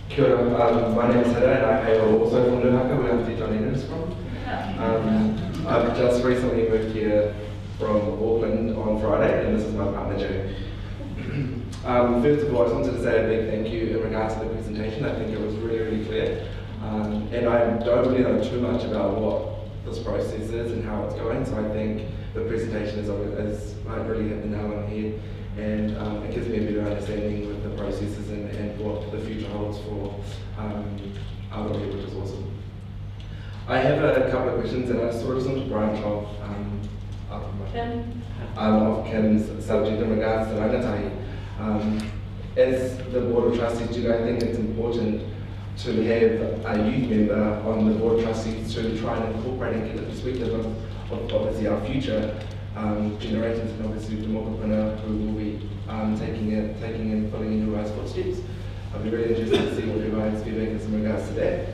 Kia ora, my name is Hida and I hail also from Nuhaka, where Auntie Janina is from. I've just recently moved here from Auckland on Friday, and this is my partner Joe. First of all, I just wanted to say a big thank you in regards to the presentation. I think it was really, really clear. And I don't really know too much about what this process is and how it's going, so I think the presentation is really hit the nail on the head, and it gives me a better understanding with the processes and what the future holds for Aotearoa, which is awesome. I have a couple of questions, and I sort of want to branch off of Kim's subject in regards to rangatahi. As the Board of Trustees, do you guys think it's important to have a youth member on the Board of Trustees to try and incorporate and get the perspective of obviously our future generations, and obviously the mokopuna who will be taking and filling in your guys' footsteps? I'd be really interested to see what your guys' feedback is in regards to that.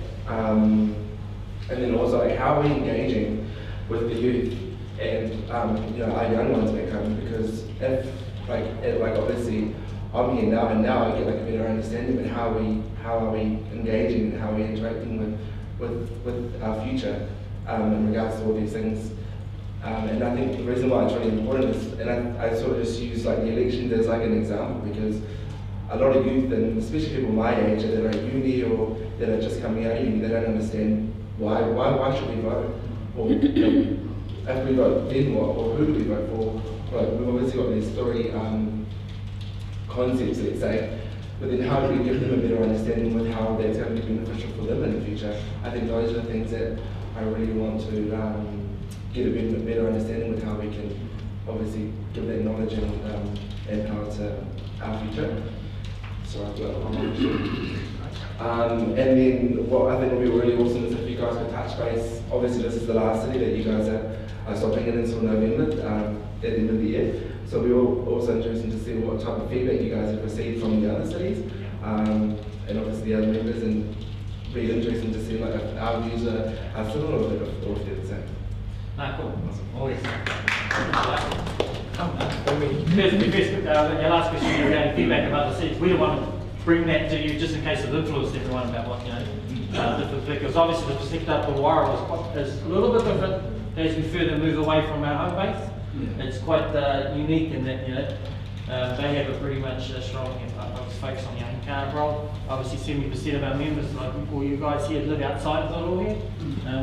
And then also, like, how are we engaging with the youth and our young ones back home? Because if like obviously I'm here now, and now I get like a better understanding, but how are we engaging and how are we interacting with our future in regards to all these things? And I think the reason why it's really important is, and I sort of just use like the elections as like an example, because a lot of youth, and especially people my age that are at uni or that are just coming out of uni, they don't understand why should we vote? Or if we vote, then what? Or who do we vote for? Like, we've obviously got these three concepts, let's say, but then how do we give them a better understanding with how that's going to be beneficial for them in the future? I think those are the things that I really want to get a better understanding with how we can obviously give that knowledge and power to our future. So I've got one more. And then what I think will be really awesome is if you guys could touch base. Obviously this is the last city that you guys are stopping in until November at the end of the year. So we were also interested to see what type of feedback you guys have received from the other cities, and obviously the other members, and really interesting to see like if our views are similar or if they're the same. Cool. Always. Your last question regarding feedback about the cities, we don't want to bring that to you just in case it influenced everyone about what, because obviously the perspective of Wairoa is a little bit different as we further move away from our home base. It's quite unique in that, they have a pretty much strong focus on the Ahika role. Obviously 70% of our members, like all you guys here, live outside of the law here,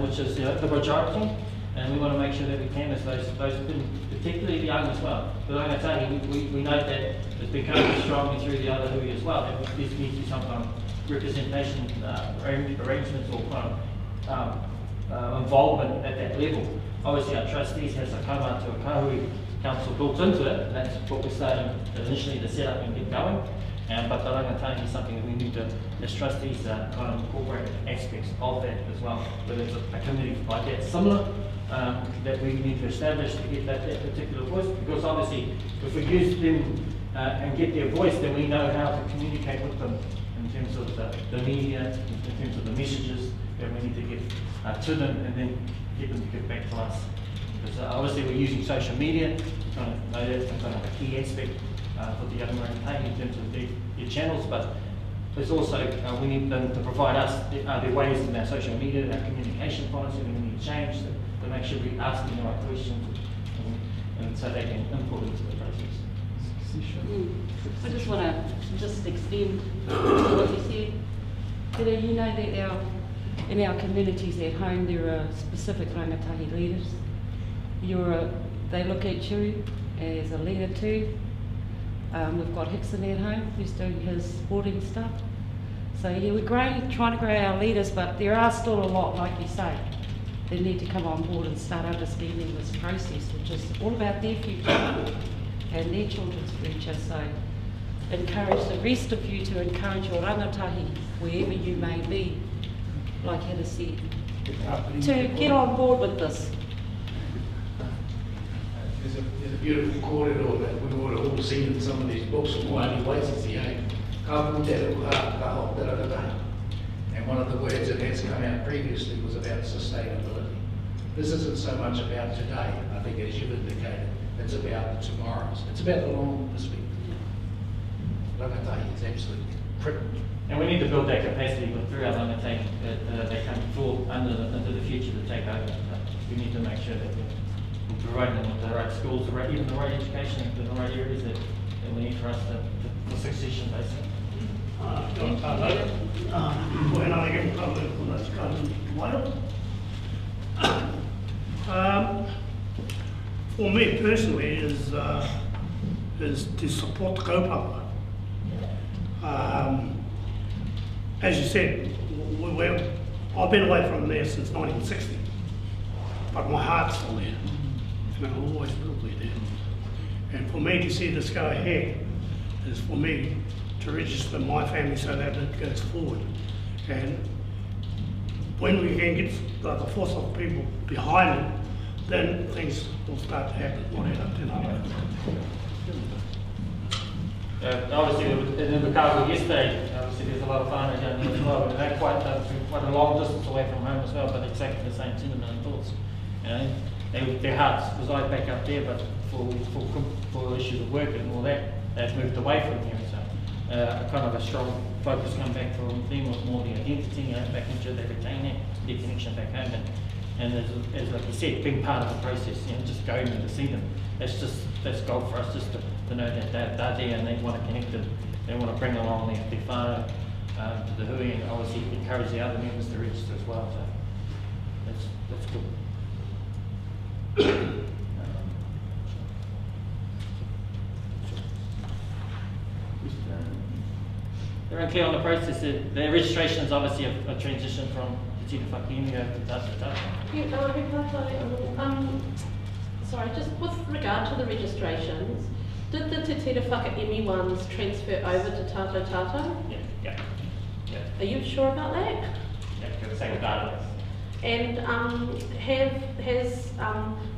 which is the majority. And we want to make sure that we canvass those particularly the young as well. But like I say, we note that it's becoming strongly through the other hui as well. That there needs to be some kind of representation arrangements or kind of involvement at that level. Obviously our trustees has a kaumā to a kahui council built into it, and that's what we're starting initially to set up and get going. But the rangatahi is something that we need to, as trustees, kind of incorporate aspects of that as well. Whether it's a committee like that similar, that we need to establish to get that particular voice, because obviously if we use them and get their voice, then we know how to communicate with them in terms of the media, in terms of the messages and we need to get to them and then get them to get back to us. Because obviously we're using social media, kind of know that's kind of a key aspect for the young TAHI in terms of their channels, but there's also, we need them to provide us their ways in our social media, our communication policy, we need to change to make sure we ask them the right questions and so they can input into the process. I just want to extend what you said. You know that in our communities at home there are specific rangatahi leaders. They look at you as a leader too. We've got Hickson at home who's doing his sporting stuff. So yeah, we're trying to grow our leaders, but there are still a lot, like you say, that need to come on board and start understanding this process, which is all about their future and their children's future. So encourage the rest of you to encourage your rangatahi, wherever you may be, like Hannah said, to get on board with this. There's a beautiful corridor that we would have all seen in some of these books of Mauri Waisisi, and one of the words that has come out previously was about sustainability. This isn't so much about today, I think, as you've indicated, it's about tomorrow's. It's about the long perspective. Rangatahi is absolutely critical. And we need to build that capacity through our rangatahi that they come forward into the future to take over. We need to make sure that we're providing them with the right schools, even the right education in the right areas that we need for us for succession, basically. For me personally is to support the kaupapa. As you said, I've been away from there since 1960, but my heart's still there. And always will be there. And for me to see this go ahead is for me to register my family so that it goes forward. And when we can get the force of people behind it, then things will start to happen. Obviously, in the car yesterday, obviously there's a lot of whānau down here as well, and they're quite a long distance away from home as well, but exactly the same sentiment and thoughts. You know, their hearts reside back up there, but for issues of work and all that, they've moved away from here. So kind of a strong focus come back from them was more the identity, you know, making sure they retain their connection back home. And as like you said, being part of the process, you know, just going to see them. That's gold for us, just to know that they're there and they want to connect them. They want to bring along their whānau to the hui, and obviously encourage the other members to register as well. So that's good. They're unclear on the process. The registration is obviously a transition from Te Tira Whakiinga to TAHI. Sorry, just with regard to the registrations, did the Te Tira Whakaimi ones transfer over to TAHI? Yeah. Are you sure about that? Yeah, got the same database. And has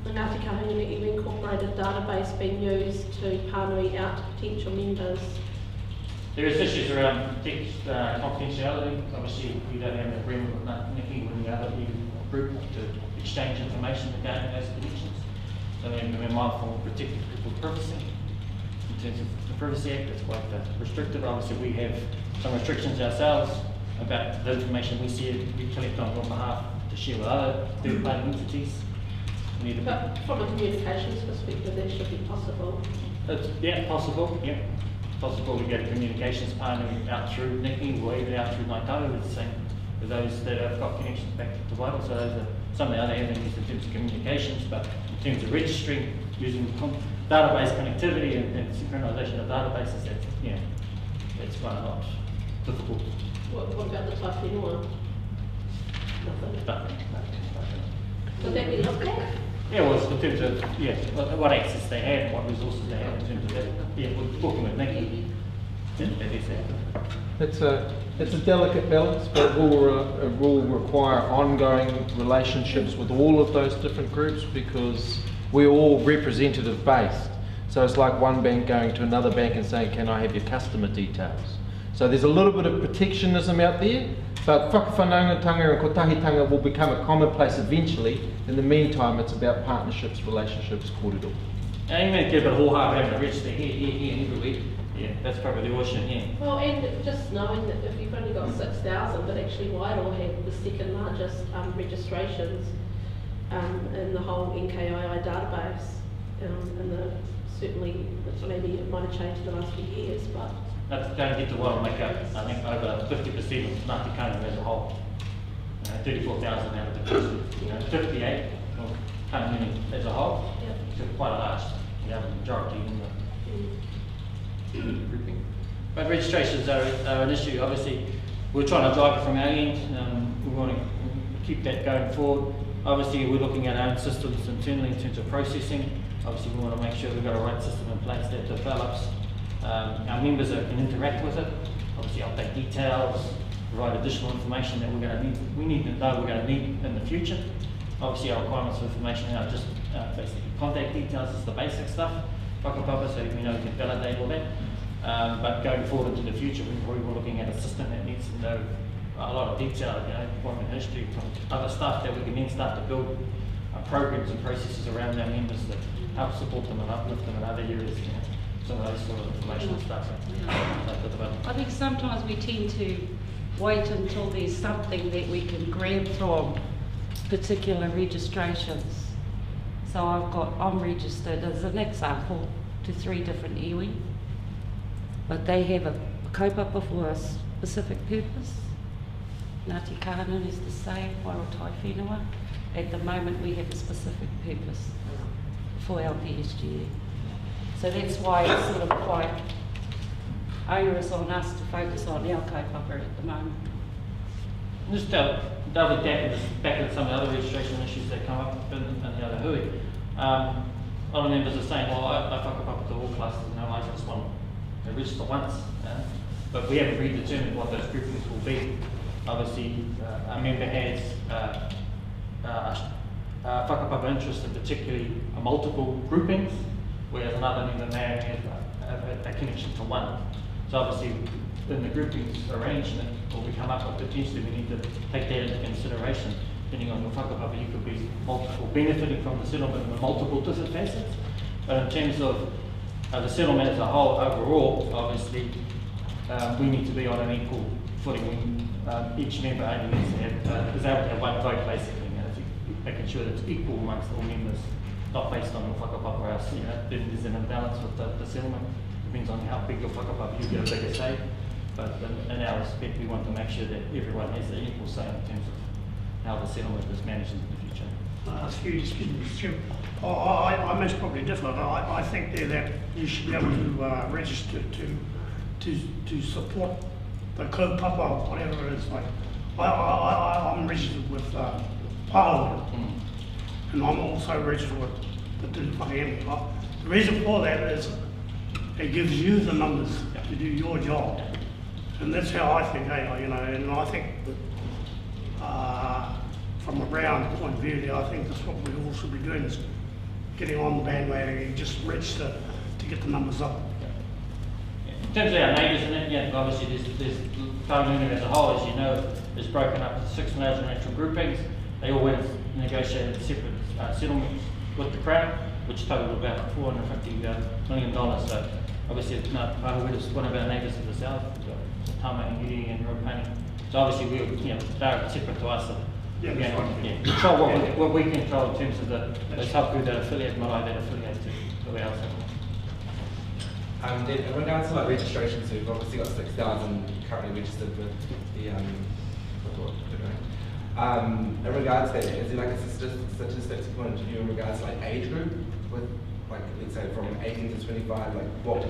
the Ngāti Kahunguna iwi incorporated database been used to pānui out to potential members? There is issues around confidentiality. Obviously, we don't have an agreement with Ngāti with the other group to exchange information regarding those connections. So we're mindful of protecting people's privacy. In terms of the Privacy Act, it's quite restrictive. Obviously, we have some restrictions ourselves about the information we collect on your behalf to share with other third-party entities. But from a communications perspective, that should be possible. Yeah, possible. Yeah, possible to get a communications partner out through Niki or even out through Naitaru. It's the same with those that have got connections back to Wairoa. So those are some of the other avenues in terms of communications, but in terms of registering, using database connectivity and synchronization of databases, that's quite a lot difficult. What about the Tai Whenua? Nothing. Would that be looked at? Yeah, well, in terms of what access they have, what resources they have in terms of that. Yeah, we're talking with Niki. It's a delicate balance, but it will require ongoing relationships with all of those different groups because we're all representative based. So it's like one bank going to another bank and saying, "Can I have your customer details?" So there's a little bit of protectionism out there, But whakawhanaungatanga and kotahitanga will become a commonplace eventually. In the meantime, it's about partnerships, relationships, kōrero. And you may get a bit hard having to register here and everywhere. Yeah, that's probably the ocean, yeah. Well, and just knowing that if you've only got 6,000, but actually Wairoa had the second largest registrations in the whole NKII database, and certainly maybe it might have changed in the last few years, but That's going to get to well make up, I think, over 50% of Ngāti Kainga as a whole. 34,000 out of the country, 58 of Kainga as a whole. Yep. So quite a large majority in the grouping. But registrations are an issue. Obviously, we're trying to drive it from our end. We want to keep that going forward. Obviously, we're looking at our own systems internally in terms of processing. Obviously, we want to make sure we've got a right system in place that develops. Our members can interact with it. Obviously, update details, provide additional information that we're going to need. We need to know we're going to need in the future. Obviously, our requirements for information are just basically contact details is the basic stuff. Whakapapa, so we know we can validate all that. But going forward into the future, we're looking at a system that needs to know a lot of detail, employment history from other stuff that we can then start to build programs and processes around our members that help support them and uplift them in other areas. Some of those sort of information stuff. I think sometimes we tend to wait until there's something that we can grab from particular registrations. So I'm registered as an example to 3 different iwi, but they have a kaupapa for a specific purpose. Ngāti Kahana is the same, Wairoa whenua. At the moment we have a specific purpose for our DSGE. So that's why it's sort of quite onerous on us to focus on our kaupapa at the moment. Just double back into some of the other registration issues that come up in the other hui. A lot of members are saying, well, I whakapapa to all classes, I just want to register once. But we haven't really determined what those groupings will be. Obviously, a member has whakapapa interest in particularly multiple groupings, whereas another member may have a connection to one. So obviously, in the groupings arrangement, or we come up with potentially, we need to take that into consideration. Depending on your whakapapa, you could be benefiting from the settlement in multiple different facets. But in terms of the settlement as a whole, overall, obviously, we need to be on an equal footing. Each member only needs to have, is able to have one vote, basically, making sure that it's equal amongst all members, not based on your whakapapa else. Then there's an imbalance with the settlement. Depends on how big your whakapapa, you get a bigger say. But in our respect, we want to make sure that everyone has an equal say in terms of how the settlement is managed in the future. Excuse me, Mr. Chairman. I most probably differ. I think there that you should be able to register to support the kaupapa, whatever it is. Like, I'm registered with Pāhora, and I'm also registered with the Whakaemi. The reason for that is it gives you the numbers to do your job. And that's how I think, and I think that, from a Brown point of view, I think that's what we all should be doing, is getting on the bandwagon and just register to get the numbers up. In terms of our neighbours in it, obviously there's Kainga as a whole, as you know, is broken up into 6 major natural groupings. They all went and negotiated separate settlements with the Crown, which totaled about $450 million. So obviously, Pāhora is one of our neighbours to the south. Tamahiri and Ropani. So obviously they're separate to us. Control what we control in terms of those subgroups that affiliate Marai, that affiliate to our settlement. In regards to registrations, we've obviously got 6,000 currently registered with the in regards to that, is there a statistics point of view in regards to age group, with let's say from 18 to 25, what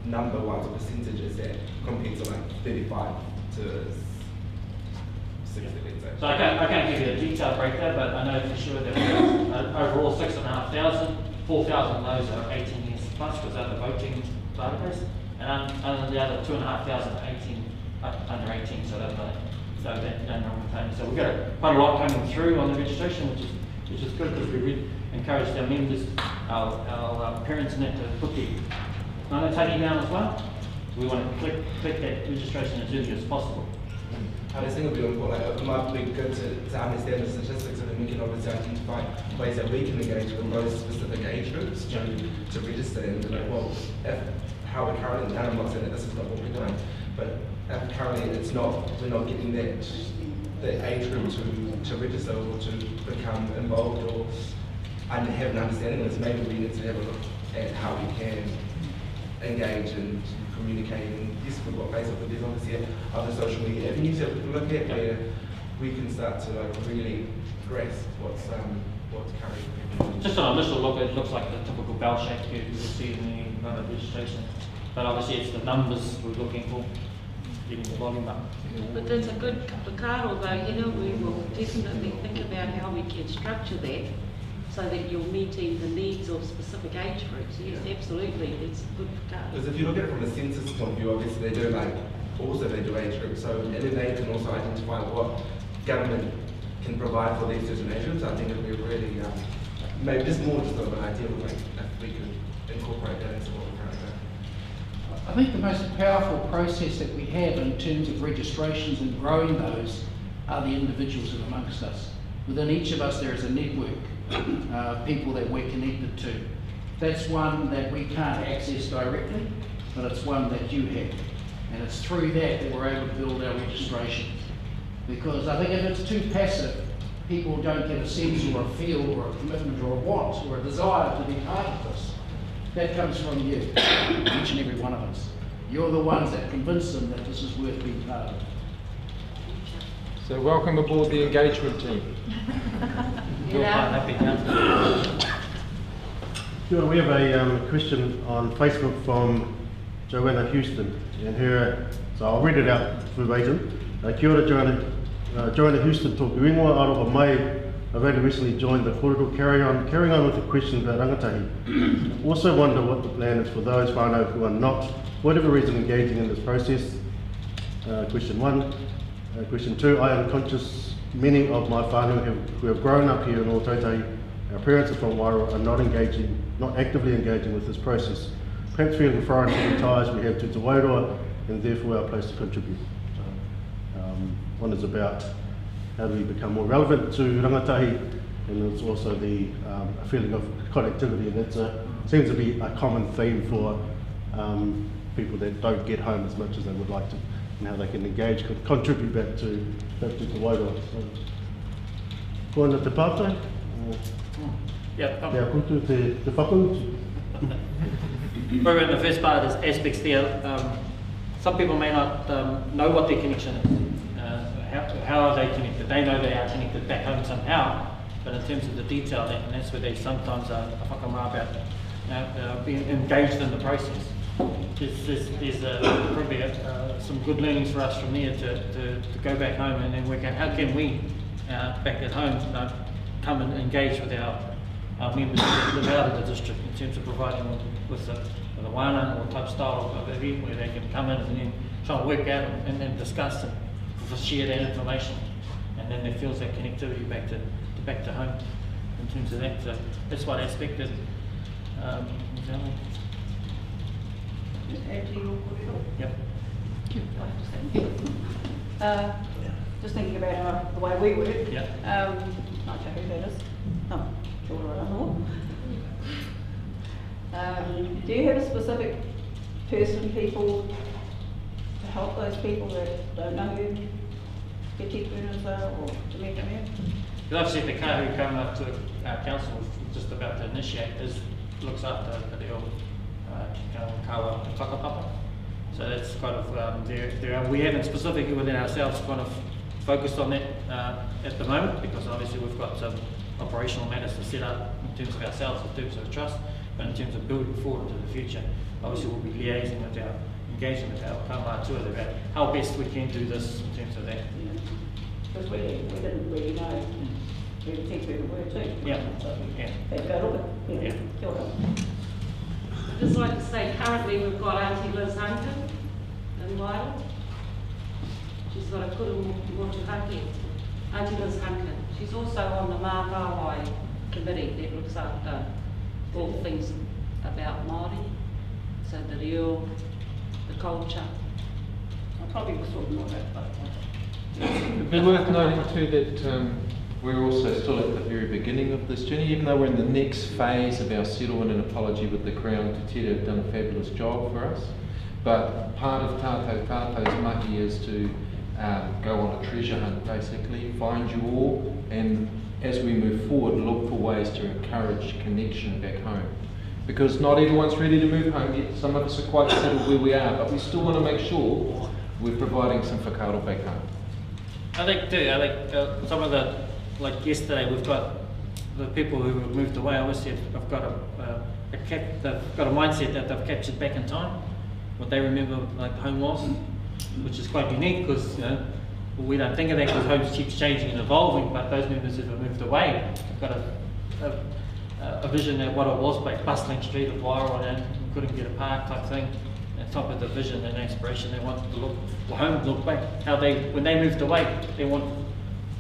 number-wise or percentage is that compared to 35 to 60, let's say? So I can't give you a detailed breakdown, but I know for sure that overall 6,500, 4,000 of those are 18 years plus because they're the voting database, and the other 2,500 are under 18, so that's so we've got quite a lot coming through on the registration, which is good because we encouraged our members, our parents in it to put the TAHI down as well. So we want to click that registration as early as possible. I think it might be good to understand the statistics, and then we can obviously identify ways that we can engage with those specific age groups to register. And how we're currently, and I'm not saying that this is not what we're doing, but currently we're not getting the age group to register or to become involved or have an understanding of this. Maybe we need to have a look at how we can engage and communicate. And yes, we've got Facebook, but there's obviously other social media avenues that we can look at where we can start to really grasp what's currently. Just an initial look, it looks like the typical bell shape curve you will see in the registration. But obviously it's the numbers we're looking for, getting the volume up. But that's a good whakaaro though, we will definitely think about how we can structure that so that you're meeting the needs of specific age groups. Yes, absolutely, it's a good whakaaro. Because if you look at it from the census point of view, obviously they do age groups, so and then they can also identify what government can provide for these certain age groups. I think it would be really, maybe just of an idea of if we could incorporate that into what we're currently doing. I think the most powerful process that we have in terms of registrations and growing those are the individuals in amongst us. Within each of us there is a network of people that we're connected to. That's one that we can't access directly, but it's one that you have. And it's through that we're able to build our registration. Because I think if it's too passive, people don't get a sense or a feel or a commitment or a want or a desire to be part of this. That comes from you, each and every one of us. You're the ones that convince them that this is worth being part of. So welcome aboard the engagement team. Sure, we have a question on Facebook from Joanna Houston, and so I'll read it out verbatim. Kia ora, Joanna Houston tōku ingoa, aroha mai. I've only recently joined the kōrero, carrying on with the question about rangatahi. Also wonder what the plan is for those whānau who are not, for whatever reason, engaging in this process. Question 1. Question 2, I am conscious many of my whānau who have grown up here in Ōtautahi, our parents are from Wairoa, are not actively engaging with this process. Perhaps feeling foreign to the ties we have to Wairoa, and therefore our place to contribute. One is about how do we become more relevant to rangatahi, and it's also the feeling of connectivity, and that seems to be a common theme for people that don't get home as much as they would like to, and how they can engage, contribute back to the Wairoa. Koina te pātai? Yeah, kutu te whakautu. Remember, in the first part is aspects there. Some people may not know what their connection is. How are they connected? They know they are connected back home somehow, but in terms of the detail, and that's where they sometimes are whakamā about being engaged in the process. There's probably some good learnings for us from there to go back home and then work out how can we back at home come and engage with our members that live out of the district in terms of providing them with a wāna or type style of event where they can come in and then try and work out and then discuss and share that information, and then there feels that connectivity back to home in terms of that. So that's one aspect that Just add to your kōrero. Yep. Just thinking about the way we work. Yeah. Not sure who that is. Oh, kia ora anō. Do you have a specific people to help those people that don't know who Te Tipunas are or to meet them here? Because I've said the ka who came up to our council just about to initiate looks after the reo kawa whakapapa. So that's kind of, we haven't specifically within ourselves kind of focused on that at the moment, because obviously we've got some operational matters to set up in terms of ourselves, in terms of trust, but in terms of building forward into the future, obviously we'll be liaising with our engagement with our kaumātua about how best we can do this in terms of that. Because we didn't really know who the people were too. Yeah. So yeah. They go look at yeah. Kia ora. I'd just like to say currently we've got Auntie Liz Hunter in Wairoa. She's got a kuru motuhake. Auntie Liz Hunter. She's also on the Mahi committee that looks after all things about Mauri. So the reo, the culture. I probably was talking more about both. It'd be worth noting too that we're also still at the very beginning of this journey, even though we're in the next phase of our settlement and apology with the Crown. Te Tere have done a fabulous job for us. But part of Tātou Tātou's mahi is to go on a treasure hunt, basically, find you all, and as we move forward, look for ways to encourage connection back home. Because not everyone's ready to move home yet. Some of us are quite settled where we are, but we still want to make sure we're providing some whakaaro back home. I think some of the, like yesterday, we've got the people who have moved away, obviously have got they've got a mindset that they've captured back in time, what they remember like home was, which is quite unique because we don't think of that because home keeps changing and evolving, but those members who have moved away have got a vision of what it was back, bustling street of Wairoa and couldn't get a park type thing. On top of the vision and aspiration, they want to look home, look back. How when they moved away, they want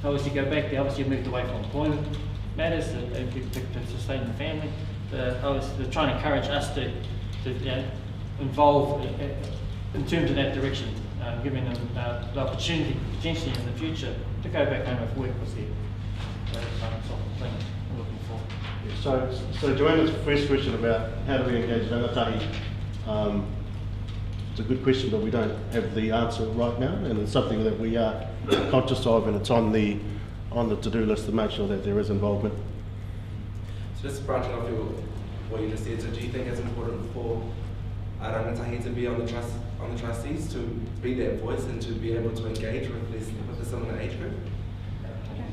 to obviously go back. They obviously moved away from employment matters to sustain the family. Obviously, they're trying to encourage us to involve in terms of that direction, giving them the opportunity potentially in the future to go back home if work was there. That's sort of thing we're looking for. So Joanna's first question about how do we engage rangatahi, it's a good question, but we don't have the answer right now, and it's something that we are conscious of, and it's on the to-do list to make sure that there is involvement. So just branching off what you just said, so do you think it's important for rangatahi to be on the trustees to be that voice and to be able to engage with the similar age group?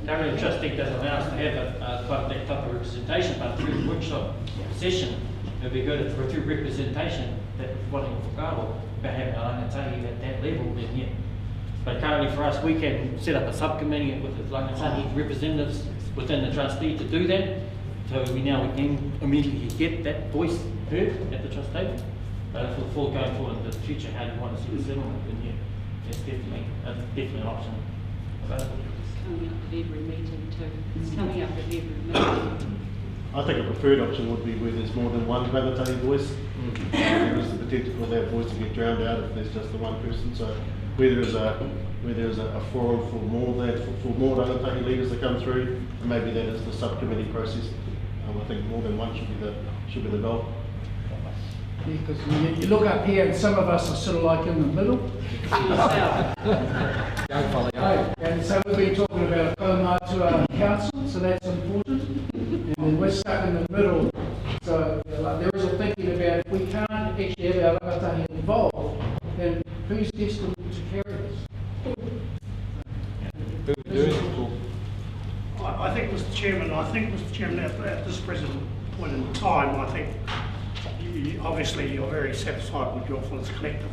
Currently, the trustee doesn't allow us to have that type of representation, but through the workshop session, it would be good for through representation that wanting whakaaro about having a rangatahi at that level, then yeah. But currently for us, we can set up a subcommittee with the rangatahi representatives within the trustee to do that. So we can immediately get that voice heard at the trust table. But if we're going forward into the future, how do you want to see the settlement, then yeah, that's definitely an option available. Coming up at every meeting too. It's coming up at every meeting. I think a preferred option would be where there's more than one rangatahi voice. There is the potential for that voice to get drowned out if there's just the one person. So where there is a forum for more rangatahi leaders to come through, and maybe that is the subcommittee process. I think more than one should be the goal. Because you look up here and some of us are sort of like in the middle. And so we've been talking about a kaumātua council, so that's important. And then we're stuck in the middle. So there is a thinking about if we can't actually have our rangatahi involved, then who's destined to carry this? I think, Mr. Chairman, at this present point in time, I think obviously you're very satisfied with your fellows collective.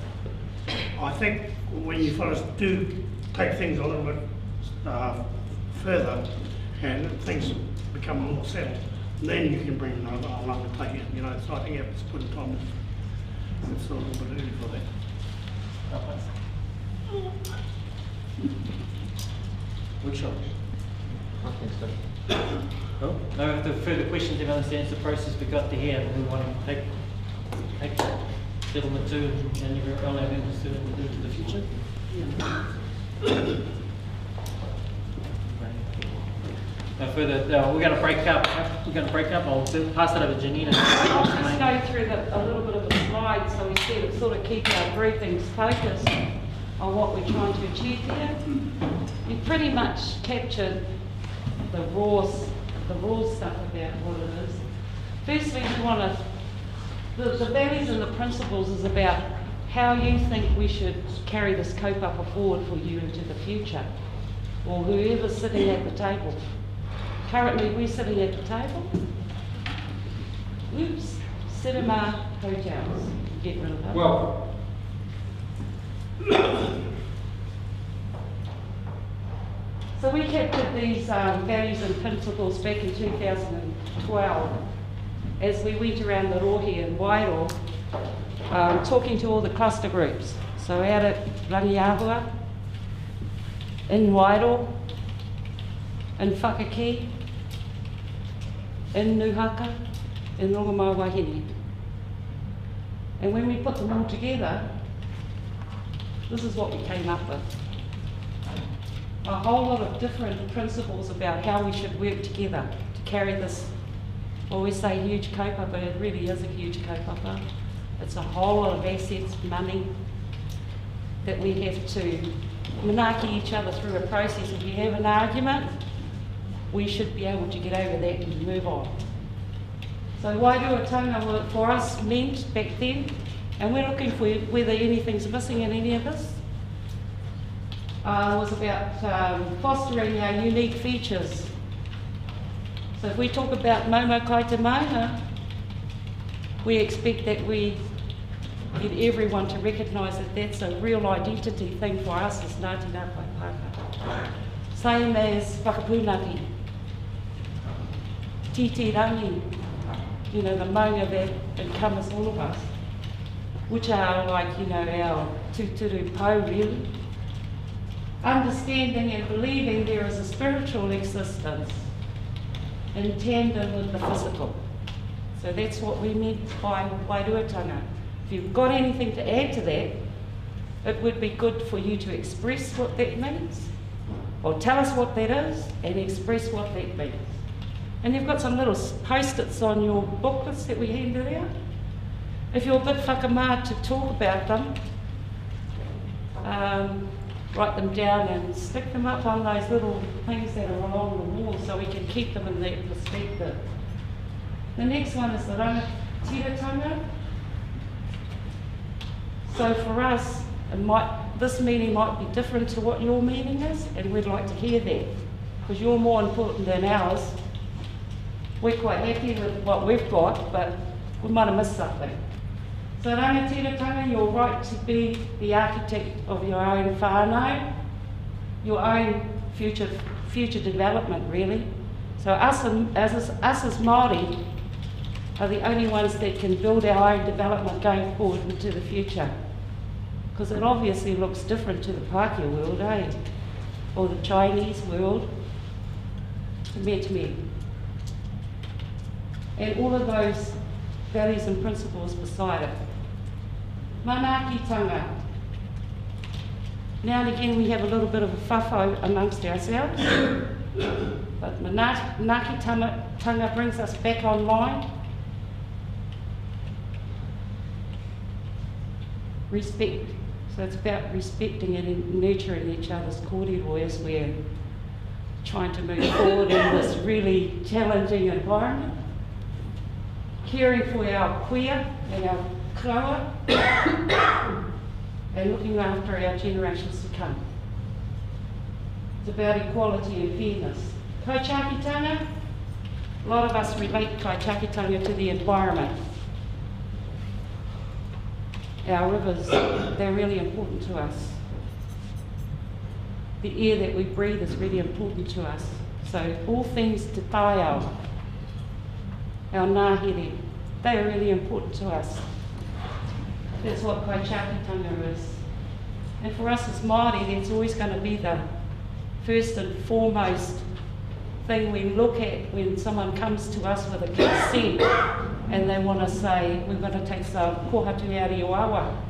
I think when you fellows do take things a little bit further and things become more settled, then you can bring another rangatahi in, so I think at this point in time it's a little bit early for that. Workshop. I think so. Cool. No further questions. Everyone understands the process we got to here, and we want to take settlement to and everyone our members to do it in the future. No further. We're going to break up. I'll pass it over to Janina. I'll just go through a little bit of a slide so we see it sort of keep our briefings focused on what we're trying to achieve here. You pretty much captured the raw stuff about what it is. Firstly, we want to, the values and the principles is about how you think we should carry this kaupapa forward for you into the future, or whoever's sitting at the table. Currently, we're sitting at the table. Oops, cinema hotels. Get rid of that. Well, so we captured these values and principles back in 2012 as we went around the rohi in Wairoa, talking to all the cluster groups. So out at Rangiahua, in Wairoa, in Whakaki, in Nuhaka, in Rongomawa-Wahine. And when we put them all together, this is what we came up with. a whole lot of different principles about how we should work together to carry this, well, we say huge kaupapa, it really is a huge kaupapa. It's a whole lot of assets, money, that we have to manaki each other through a process. If you have an argument, we should be able to get over that and move on. So Wairoa for us meant back then, and we're looking for whether anything's missing in any of this, was about fostering our unique features. So if we talk about Momo Kaita Maha, we expect that we get everyone to recognise that that's a real identity thing for us as Ngāti Ngāpai Pākehā. Same as whakapūnaki, titirangi, you know, the maunga that encompass all of us, which are like, you know, our tūturu pou really. Understanding and believing there is a spiritual existence in tandem with the physical. So that's what we meant by wairuatanga. If you've got anything to add to that, it would be good for you to express what that means, or tell us what that is, and express what that means. And you've got some little post-its on your booklets that we handed out. If you're a bit whakamā to talk about them, write them down and stick them up on those little things that are along the wall so we can keep them in that perspective. The next one is the rangatiratanga. So for us, this meaning might be different to what your meaning is, and we'd like to hear that, because you're more important than ours. We're quite happy with what we've got, but we might have missed something. So rangatiratanga, you're right to be the architect of your own whānau, your own future development, really. So us as Māori are the only ones that can build our own development going forward into the future. Because it obviously looks different to the Pākehā world, eh? Or the Chinese world, me. And all of those values and principles beside it. Manaakitanga. Now and again we have a little bit of a whawhau amongst ourselves, but manaakitanga brings us back online. Respect. So it's about respecting and nurturing each other's kōrero as we're trying to move forward in this really challenging environment. Caring for our kuia and our kraua and looking after our generations to come. It's about equality and fairness. Kaitangitanga, a lot of us relate kaitangitanga to the environment. Our rivers, they're really important to us. The air that we breathe is really important to us. So all things te taiao, our ngāhere, they are really important to us. That's what kaitangitanga is. And for us as Māori, that's always going to be the first and foremost thing we look at when someone comes to us with a consent and they want to say, we're going to take some kohatu out of your awa.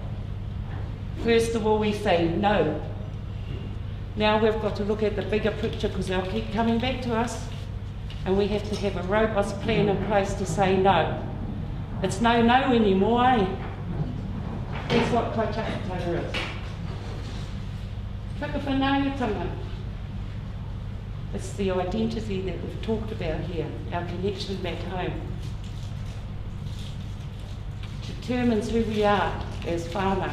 First of all, we say no. Now we've got to look at the bigger picture because they'll keep coming back to us, and we have to have a robust plan in place to say no. It's no anymore, eh? That's what kaitangitanga is. Whakawhanaungatanga. It's the identity that we've talked about here, our connection back home. Determines who we are as whānau.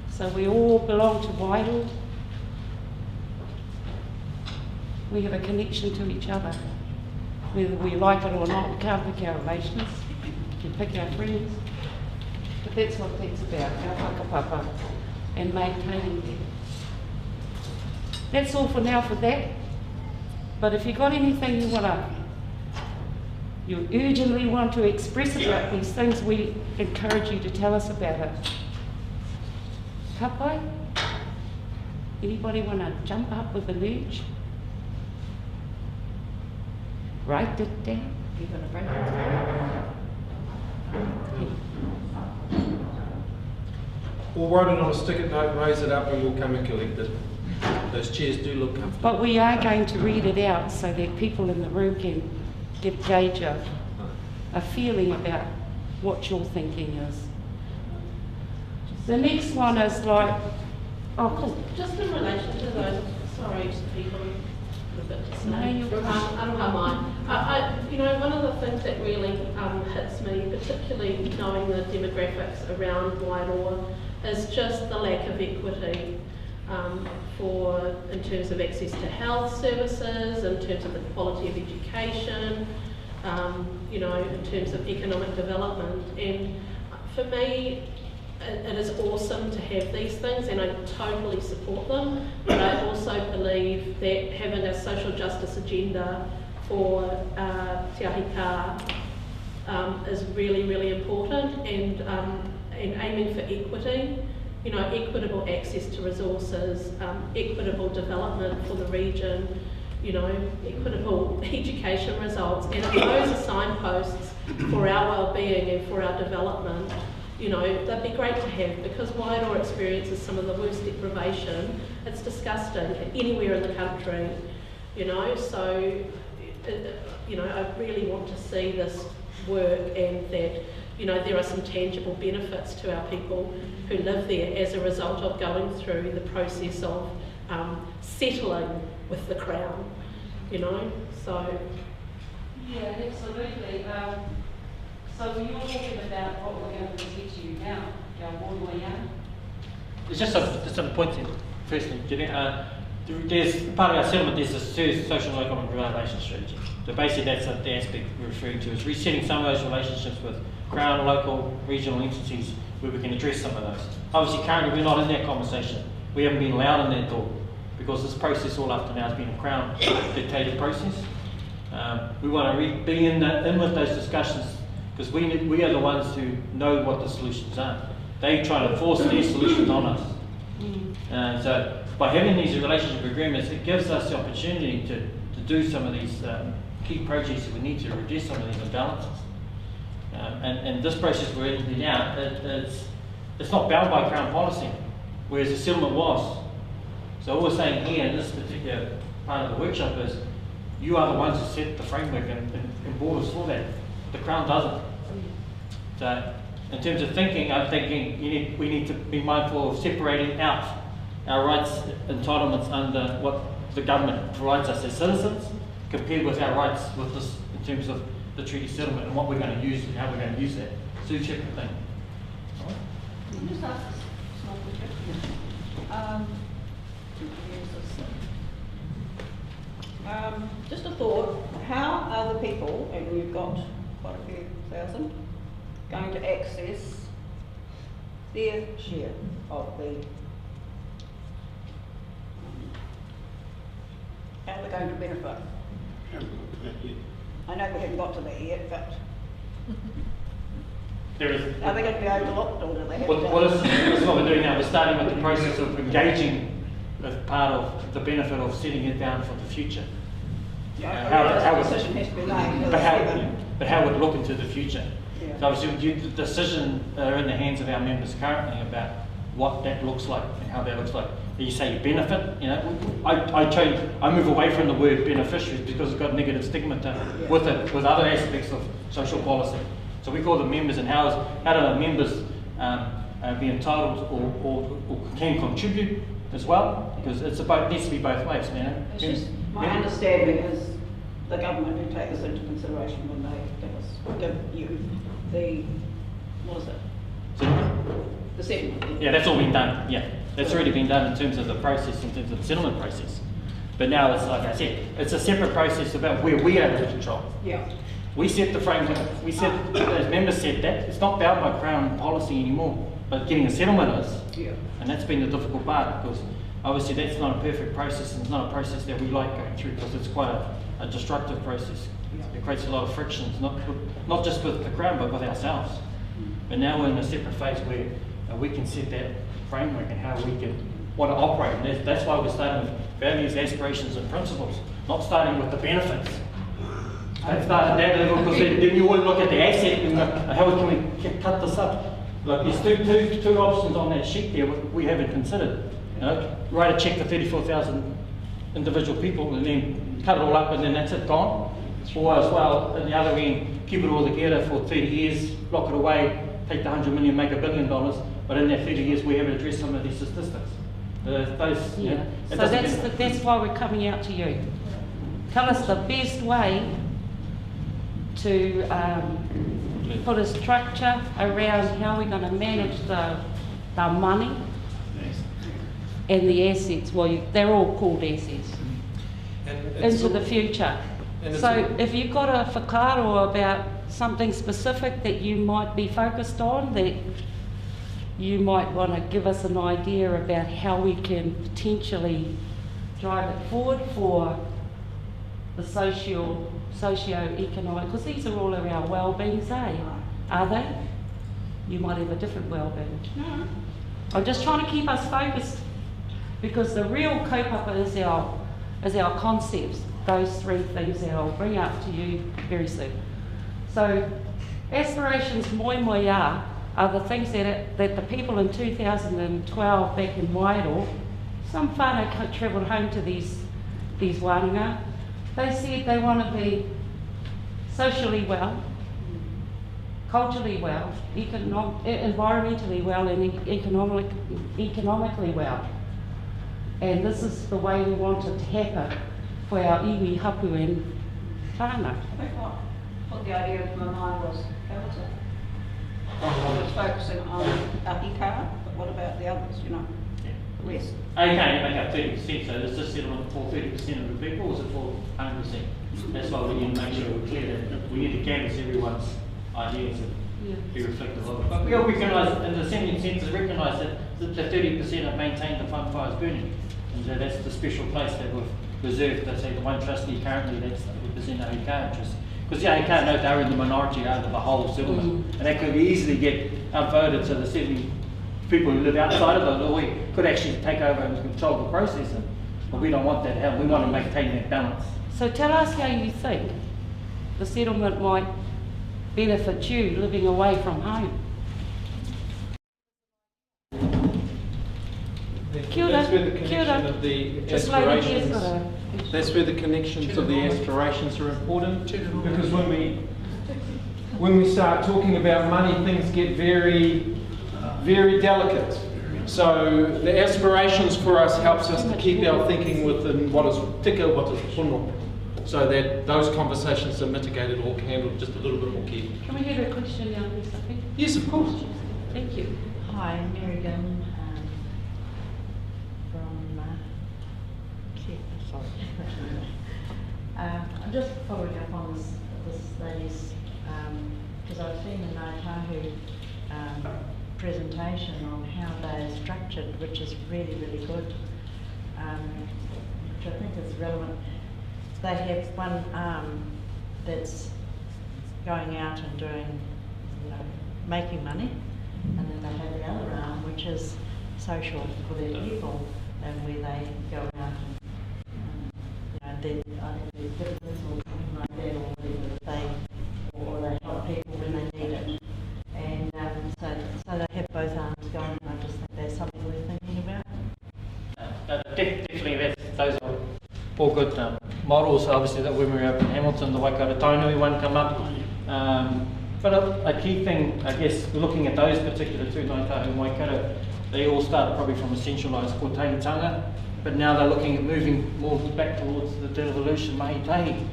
So we all belong to Wairoa. We have a connection to each other. Whether we like it or not, we can't pick our relations, we can pick our friends. But that's what that's about, our whakapapa, and maintaining them. That's all for now for that. But if you've got anything you urgently want to express about these things, we encourage you to tell us about it. Kapai? Anybody want to jump up with an urge? Write it down. You're going to write it down. Or write it on a stick-it note, raise it up and we'll come and collect it. Those chairs do look comfortable. But we are going to read it out so that people in the room can gauge a feeling about what your thinking is. The next one is like, oh, cool. Just in relation to those, sorry, people a bit to say. I don't mind. You know, one of the things that really hits me, particularly knowing the demographics around Wairoa, is just the lack of equity in terms of access to health services, in terms of the quality of education, you know, in terms of economic development. And for me, it is awesome to have these things, and I totally support them, but I also believe that having a social justice agenda for Te Ahi Ka is really, really important, and aiming for equity, you know, equitable access to resources, equitable development for the region, you know, equitable education results, and if those are signposts for our well-being and for our development, you know, they'd be great to have, because Wairoa experiences some of the worst deprivation. It's disgusting anywhere in the country, you know, so, you know, I really want to see this work, and that, you know, there are some tangible benefits to our people who live there as a result of going through the process of settling with the Crown, you know, so. Yeah, absolutely. So you're talking about what we're going to present to you now, our Wairoa. There's just some points in. Firstly, there's part of our settlement. There's a social and economic relations strategy. So basically, that's the aspect we're referring to, is resetting some of those relationships with Crown, local, regional entities, where we can address some of those. Obviously, currently we're not in that conversation. We haven't been allowed in that door, because this process all up to now has been a Crown dictated process. We want to be in with those discussions, because we are the ones who know what the solutions are. They try to force their solutions on us. So by having these relationship agreements, it gives us the opportunity to do some of these key projects that we need to reduce some of these imbalances. And this process we're in now, it's not bound by Crown policy, whereas the settlement was. So all we're saying here in this particular part of the workshop is, you are the ones who set the framework and borders for that. The Crown doesn't. So in terms of thinking, I'm thinking we need to be mindful of separating out our rights, entitlements under what the government provides us as citizens, compared with our rights with this, in terms of the treaty settlement and what we're going to use and how we're going to use that. It's two separate things. Can I just ask a small question? Just a thought, how are the people, and you've got quite a few thousand, going to access their share of the, how are they going to benefit? I know we haven't got to that yet, but are they going to be overlooked, or do they have this is what we're doing now. We're starting with the process of engaging with part of the benefit of setting it down for the future. How decision has to be made. But how would it look into the future? Yeah. So obviously the decisions are in the hands of our members currently about what that looks like and how that looks like. You say you benefit, you know, I move away from the word beneficiaries because it's got a negative stigma with it, with other aspects of social policy. So we call them members, and how do the members be entitled or can contribute as well? Because it needs to be both ways, you know. It's just my understanding is the government will take this into consideration when they give you the, what is it? The settlement. Yeah, that's all been done, yeah. That's already been done in terms of the process, in terms of the settlement process. But now it's, like I said, it's a separate process about where we are in control. Yeah. We set the framework, as members said that, it's not bound by Crown policy anymore, but getting a settlement is. Yeah. And that's been the difficult part, because obviously that's not a perfect process, and it's not a process that we like going through, because it's quite a destructive process. It creates a lot of frictions, not just with the Crown, but with ourselves. But now we're in a separate phase where we can set that framework and how we can want to operate. And that's why we're starting with values, aspirations and principles, not starting with the benefits. Don't start at that level, because then you always look at the asset and how can we cut this up. Like there's two options on that sheet there we haven't considered. You know, write a cheque for 34,000 individual people and then cut it all up and then that's it, gone. Or as well, at the other end, keep it all together for 30 years, lock it away, take the 100 million, make $1 billion, but in that 30 years we haven't addressed some of these statistics. Yeah. So that's why we're coming out to you. Tell us the best way to put a structure around how we're going to manage the money and the assets. Well, they're all called assets into the future. So if you've got a whakaaro about something specific that you might be focused on, that you might want to give us an idea about how we can potentially drive it forward for the socio-economic, because these are all of our well-beings, eh? Are they? You might have a different well-being. No. I'm just trying to keep us focused, because the real kaupapa is our concepts, those three things that I'll bring up to you very soon. So, aspirations moi are the things that the people in 2012 back in Wairoa, some whānau travelled home to these wānanga. They said they want to be socially well, culturally well, environmentally well, and economically well. And this is the way we want it to happen for our iwi, hapu and tāna. What the idea of my mind was, I was focusing on Ahika, but what about the others, you know? The rest. Okay, you make up 30%, so is this settlement for 30% of the people, or is it for 100%? That's why we need to make sure we're clear that we need to canvass everyone's ideas and be reflective of it. But we all recognise, in the same sense, recognise that the 30% have maintained the fund fires burning. And so that's the special place that we've reserved, let's say, the one trustee currently that's represent Ahika interest. Because the Ahika know they're in the minority out of the whole settlement. And that could easily get outvoted, so the 70 people who live outside of the Hui could actually take over and control the process. But we don't want that to happen. We want to maintain that balance. So tell us how you think the settlement might benefit you living away from home. That's where the connection of the aspirations. That's where the connections of the aspirations are important. Because when we start talking about money, things get very, very delicate. So the aspirations for us helps us to keep our thinking within what is tika, what is pono, so that those conversations are mitigated or handled just a little bit more carefully. Can we have a question now, Lisa? Yes, of course. Thank you. Hi, Mary Gunn from sorry. I'm just following up on this lady's, because I've seen the Tahi presentation on how they're structured, which is really, really good, which I think is relevant. They have one arm that's going out and doing, making money, and then they have the other arm which is social for their people, and where they go out and, I think there's dividends or something like that, or whatever or they help people when they need it. And so they have both arms going, and I just think that's something we're thinking about. Definitely, those are all good models. Obviously, that when we were up in Hamilton, the WHAKATOHATOHA one come up. But a key thing, I guess, looking at those particular two, Ngāi Tahu and Waikato, they all started probably from a centralised KOTAHITANGA, but now they're looking at moving more back towards the devolution, MAHI, TAHI.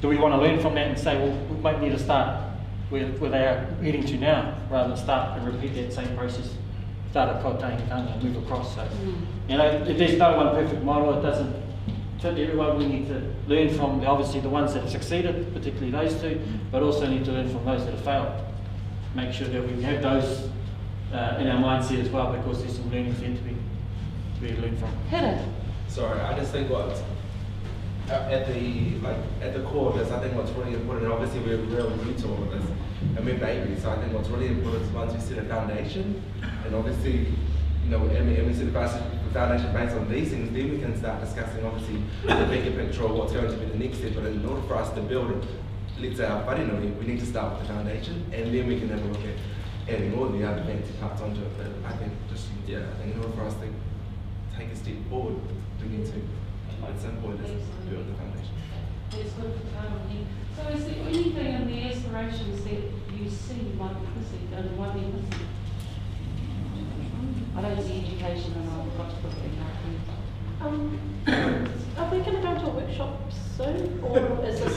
Do we want to learn from that and say, well, we might need to start where they are heading to now, rather than start and repeat that same process? Start at KOTAHITANGA and move across. So, there's no one perfect model. It doesn't fit everyone. We need to learn from obviously the ones that have succeeded, particularly those two, but also need to learn from those that have failed. Make sure that we have those in our mindset as well, because there's some learning there to be learned from. Sorry, I just think what at the core of this, I think what's really important, and obviously we're real new to all of this, and we're babies, so I think what's really important is once we set a foundation, and obviously, and we set a foundation based on these things, then we can start discussing obviously the bigger picture of what's going to be the next step. But in order for us to build, let's say our wharenui, we need to start with the foundation, and then we can have a look at adding all the other bank parts onto it, but I think just, yeah, I think in order for us to take a step forward, we need to, at some point, do it on the foundation. That's good for Karoni. So is there anything in the aspirations that you see might be missing, might be missing? I don't see education and I've got to put it in Are we going to go to a workshop soon, or is this?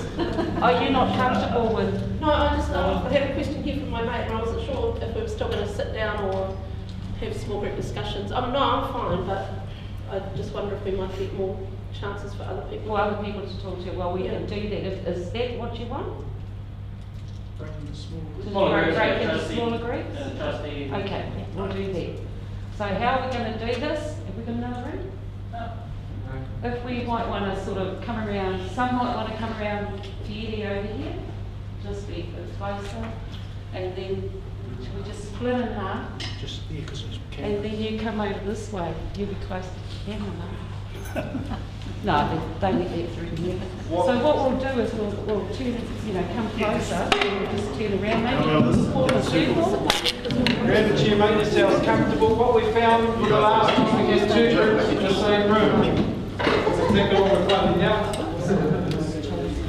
Are you not comfortable with? No, I just I had a question here from my mate, and I wasn't sure if we were still going to sit down or have small group discussions. No, I'm fine, but I just wonder if we might get more chances for other people. For other people to talk to. Well, we can do that. Is that what you want? Break into smaller groups? Okay, we'll do that. So how are we going to do this? Have we got another room? If we might want to sort of come around, some might want to come around Fieri over here, just be a bit closer, and then should we just split in half? Just here because it's camera. And then you come over this way, you'll be close to the camera. No, don't get that through here. So what we'll do is we'll turn, come closer, we'll just turn around, maybe form a circle. Grab a chair, make yourselves comfortable. What we found for the last time, we get two groups in the same room. That's exactly what we're finding now.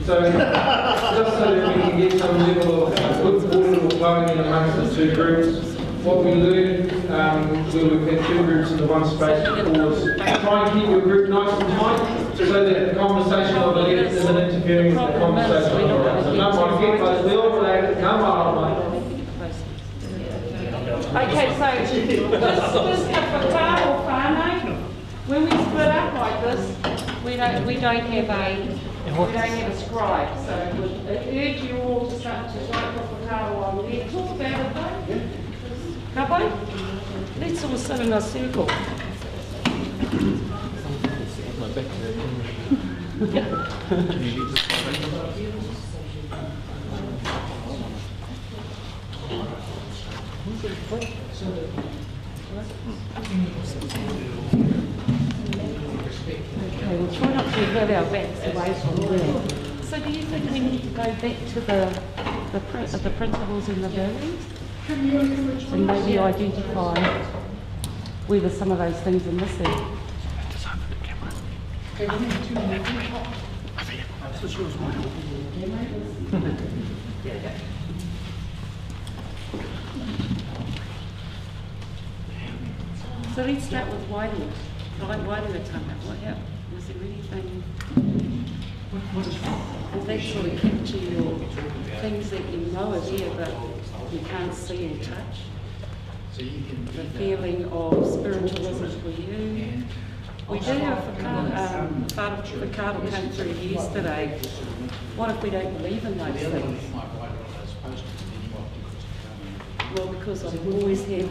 So, just so that we can get some level of good order flowing in amongst the two groups, what we learned when we've had two groups in the one space was try and keep your group nice and tight so that the conversation on the left isn't interfering with the conversation on the right. So no one get close, we all related, come on. Okay, so this whakatāa or whānau, when we split up like this, we don't have a scribe. So I urge you all to start to write whakatāa on there. Talk about it though. Ka pai? Let's all sit in a circle. Okay, we'll try not to have our backs away from there. So do you think we need to go back to the principles and the values? And maybe identify whether some of those things are missing? So let's start with Wairoa. Wairoa. Was there anything? Does that sort of capture your things that you know are there but you can't see and touch? The feeling of spiritualism for you. We do have whakaaro came through yesterday. What if we don't believe in those things? Well, because I've always had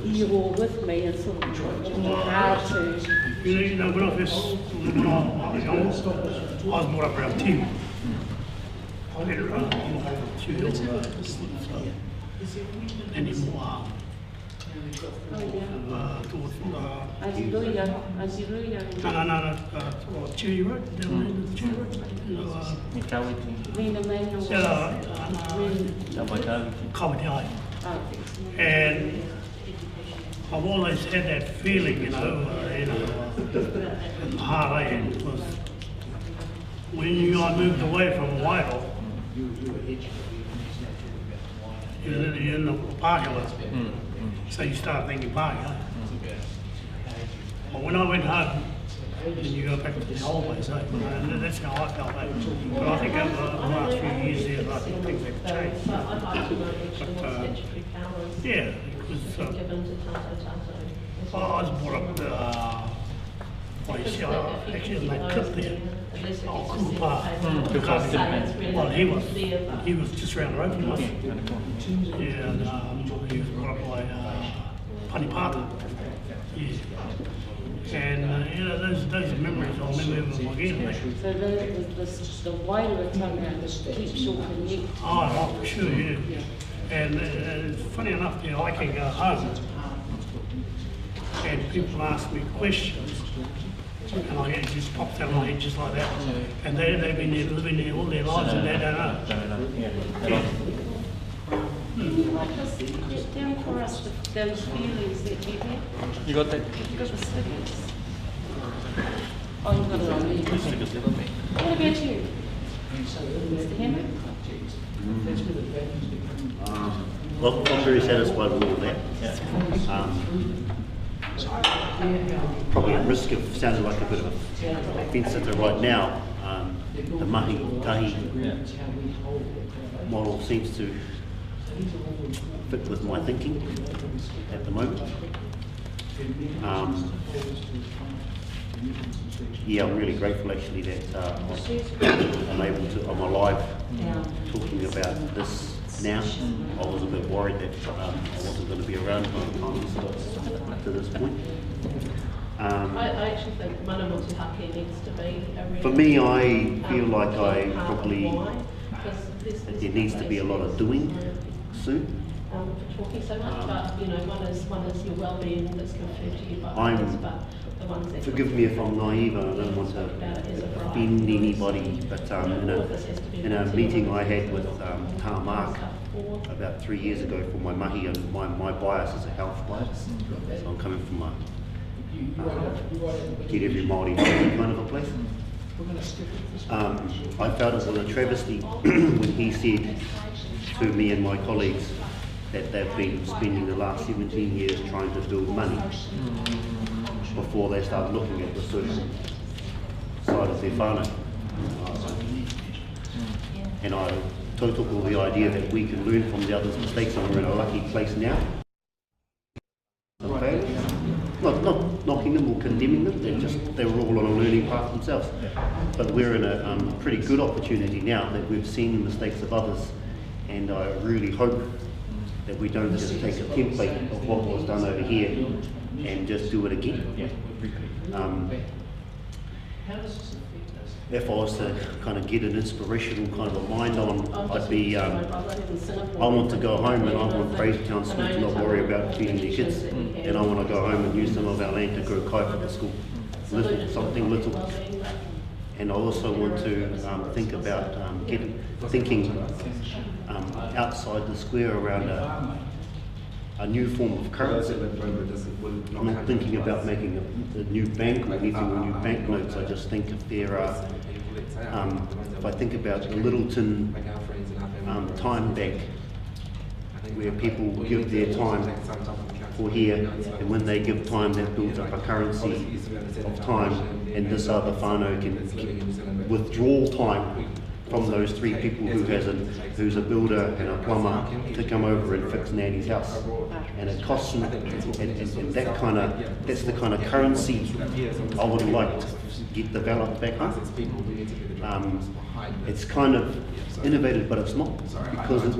you all with me and sort of hard to... You know, when I was young, I was brought up around 10. I didn't run anymore. Chewy Road, down the Chewy Road. And I've always had that feeling, in my heart, was when I moved away from Wairoa, you're in the parking lot. So you start thinking parking. But when I went home, then you go back to the old ways, and that's how I felt. But I think over the last few years there, I think things have changed. But, yeah, because I was brought up actually my trip there. Well, he was just around the road from us. Yeah, and he was brought up by Panipata. Yeah. And those are memories I'll never ever forget. So the Wairoa keeps you connected. Oh, for sure, yeah. And funny enough, I can go home and people ask me questions. And I just popped out of my head just like that. And they've been there living there all their lives and they don't know. just get down for us those feelings that you have? You got that? You got the stickers. Oh, you got it on me. What about you? Mr. Hammond? Well, I'm very satisfied with all that. Probably at risk of sounding like a bit of a fence-sitter right now, the MAHI TAHI model seems to fit with my thinking at the moment. Yeah, I'm really grateful actually that I'm alive talking about this now. I was a bit worried that I wasn't going to be around by the time we got to this point. I actually think mana motuhake needs to be a really... For me, I feel like I probably, there needs to be a lot of doing soon. For talking so much, but you know, one is your well-being that's conferred to you by others, but the ones that... Forgive me if I'm naive, and I don't want to offend anybody, but in a meeting I had with Mark about 3 years ago for my mahi, and my bias is a health bias, so I'm coming from a get every Mauri kind of a place. I felt it was a travesty when he said to me and my colleagues that they've been spending the last 17 years trying to build money before they start looking at the social side of their whānau. And I took all the idea that we can learn from the others' mistakes, and we're in a lucky place now. Okay. Not knocking them or condemning them, they were all on a learning path themselves. But we're in a pretty good opportunity now that we've seen the mistakes of others, and I really hope that we don't just take a template of what was done over here and just do it again. If I was to kind of get an inspirational kind of a mind on, I'd be, I want to go home and I want Frasertown School to not worry about feeding their kids, and I want to go home and use some of our land to grow kai for the school, something little. And I also want to think about thinking outside the square around a new form of currency. I'm not thinking about making a new bank or anything or new banknotes. I just think if there are, if I think about the Littleton time bank, where people give their time for here, and when they give time, that builds up a currency of time, and this other whānau can withdraw time from those three people who's a builder and a plumber to come over and fix Nanny's house, and it costs them, and that's the kind of currency I would like to get developed back home. It's kind of innovative, but it's not, because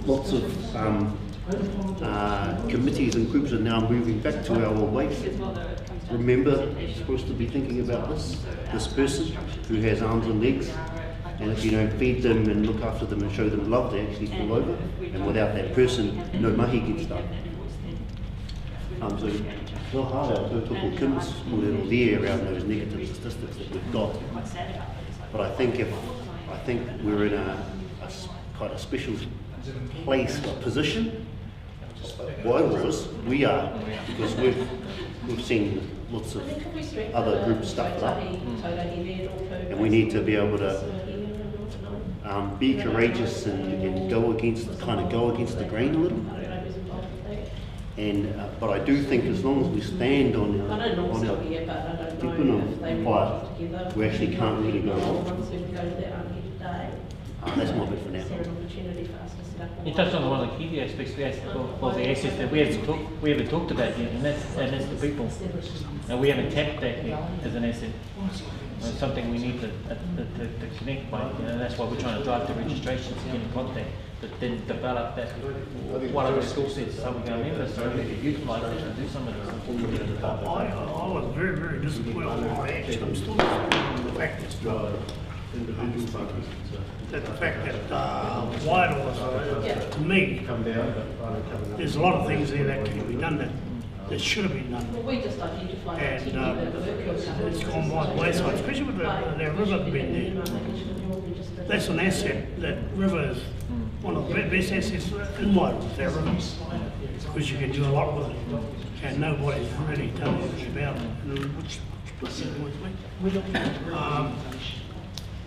lots of committees and groups are now moving back to our old ways. Remember, you're supposed to be thinking about this person who has arms and legs, and if you don't feed them and look after them and show them love, they actually fall over, and without that person, no mahi gets done. So, well, hard to Kim's put it all there around those negative statistics that we've got. But I think we're in quite a special place or position. Wairoas, we are, because we've seen lots of other groups stuff up, and we need to be able to be courageous and go against the grain a little. And but I do think as long as we stand on our tipuna fight, we actually can't really go wrong. That's my bit for now. You touched on one of the key aspects of the assets that we haven't talked about yet, and that's the people. And we haven't tapped that yet as an asset. It's something we need to connect by, and that's why we're trying to drive to registrations to get in contact, but then develop that one of the skill sets so we can remember, so we can utilise it and do some of this. I was very, very disappointed on my action. I'm still disappointed on the fact that Wairoa, to me, there's a lot of things there that can be done that should have been done. Well, we just identified and it's gone by the wayside, especially with the river being there. That's an asset, that river is one of the best assets in Wairoa, that river, because you can do a lot with it, and nobody's really done anything about it, which annoys me.